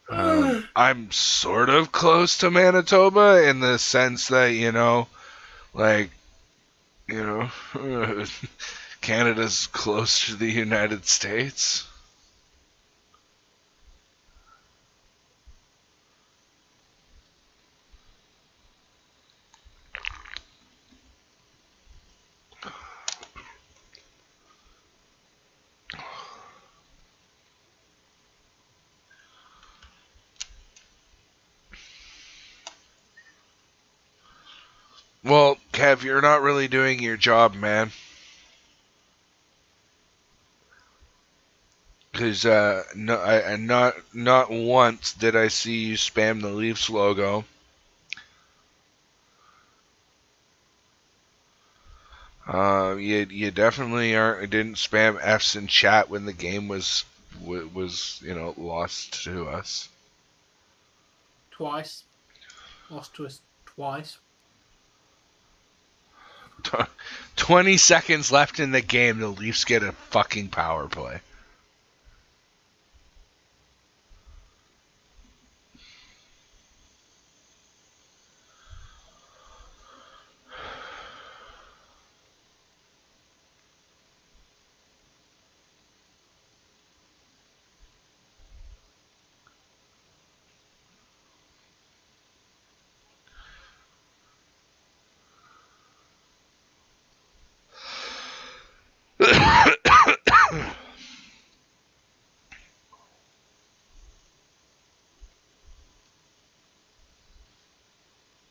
I'm sort of close to Manitoba in the sense that, Canada's close to the United States. Well, Kev, you're not really doing your job, man. Because not once did I see you spam the Leafs logo. You definitely didn't spam F's in chat when the game was lost to us. Twice. Lost to us twice. 20 seconds left in the game, the Leafs get a fucking power play.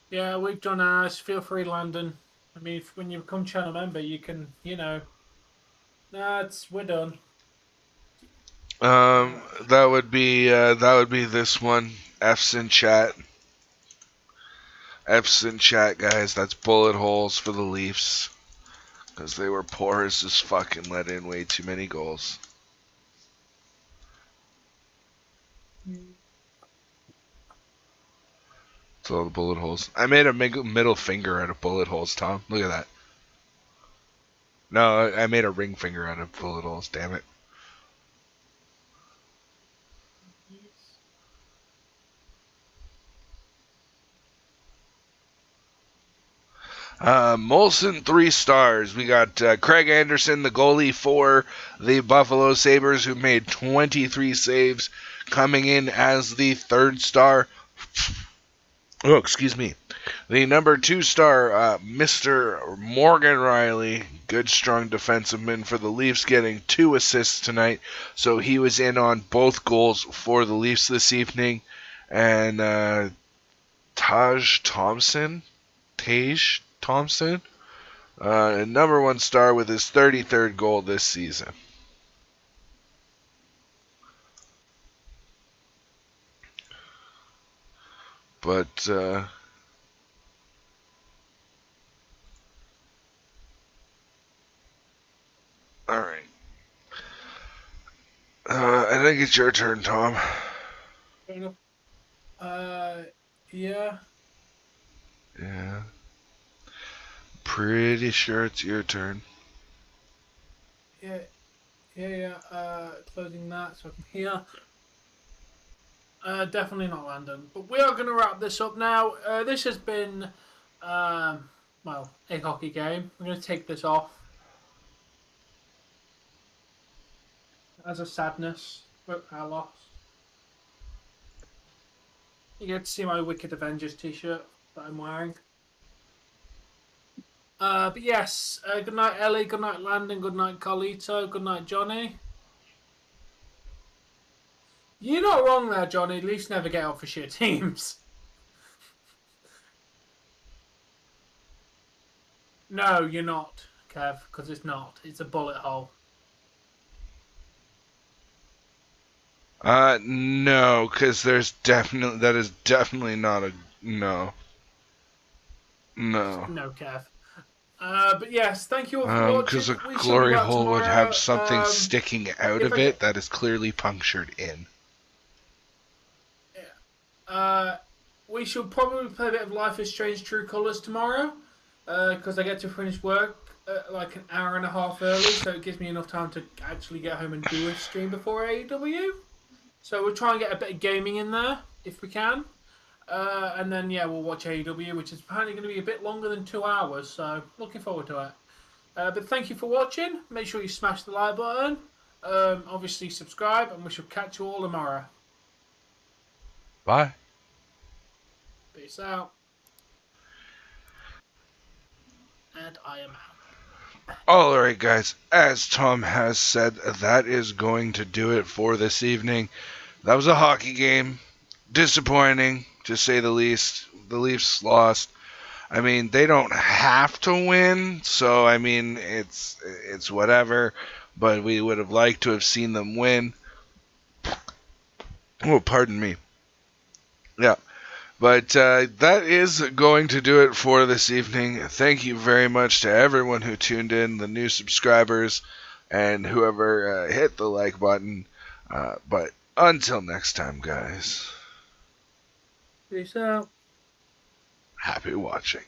Yeah, we've done ours. Feel free, Landon. I mean, when you become channel member, you can, we're done. That would be this one. F's in chat. F's in chat, guys. That's bullet holes for the Leafs. Because they were porous as fuck and let in way too many goals. It's all the bullet holes. I made a middle finger out of bullet holes, Tom. Look at that. No, I made a ring finger out of bullet holes, damn it. Molson 3 stars. We got Craig Anderson, the goalie for the Buffalo Sabres, who made 23 saves, coming in as the 3rd star. Oh, excuse me. The number 2 star, Mr. Morgan Riley, good strong defenseman for the Leafs, getting 2 assists tonight. So he was in on both goals for the Leafs this evening. And Taj Thompson, number 1 star with his 33rd goal this season. But, alright. I think it's your turn, Tom. Fair enough. Yeah. Yeah. Pretty sure it's your turn. Yeah. Closing that so I can hear. Definitely not Landon. But we are going to wrap this up now. This has been, a hockey game. I'm going to take this off. As a sadness for our loss. You get to see my Wicked Avengers t-shirt that I'm wearing. But yes, good night, Ellie. Good night, Landon. Good night, Carlito. Good night, Johnny. You're not wrong there, Johnny. Leafs never get out for shit teams. No, you're not, Kev, because it's not. It's a bullet hole. No, because that is definitely not a no. No. No, Kev. But yes, thank you all for watching. Because a We shall glory be back hole would tomorrow. have something sticking out if of I it get- that is clearly punctured in. We shall probably play a bit of Life is Strange True Colors tomorrow, because I get to finish work like an hour and a half early, so it gives me enough time to actually get home and do a stream before AEW. So we'll try and get a bit of gaming in there if we can. And then, yeah, we'll watch AEW, which is apparently going to be a bit longer than 2 hours, so looking forward to it. But thank you for watching. Make sure you smash the like button. Obviously, subscribe, and we shall catch you all tomorrow. Bye. Peace out. And I am out. Alright, guys. As Tom has said, that is going to do it for this evening. That was a hockey game. Disappointing, to say the least. The Leafs lost. I mean, they don't have to win, so, I mean, it's whatever. But we would have liked to have seen them win. Oh, pardon me. Yeah. But that is going to do it for this evening. Thank you very much to everyone who tuned in, the new subscribers, and whoever hit the like button. But until next time, guys, Peace out. happy watching.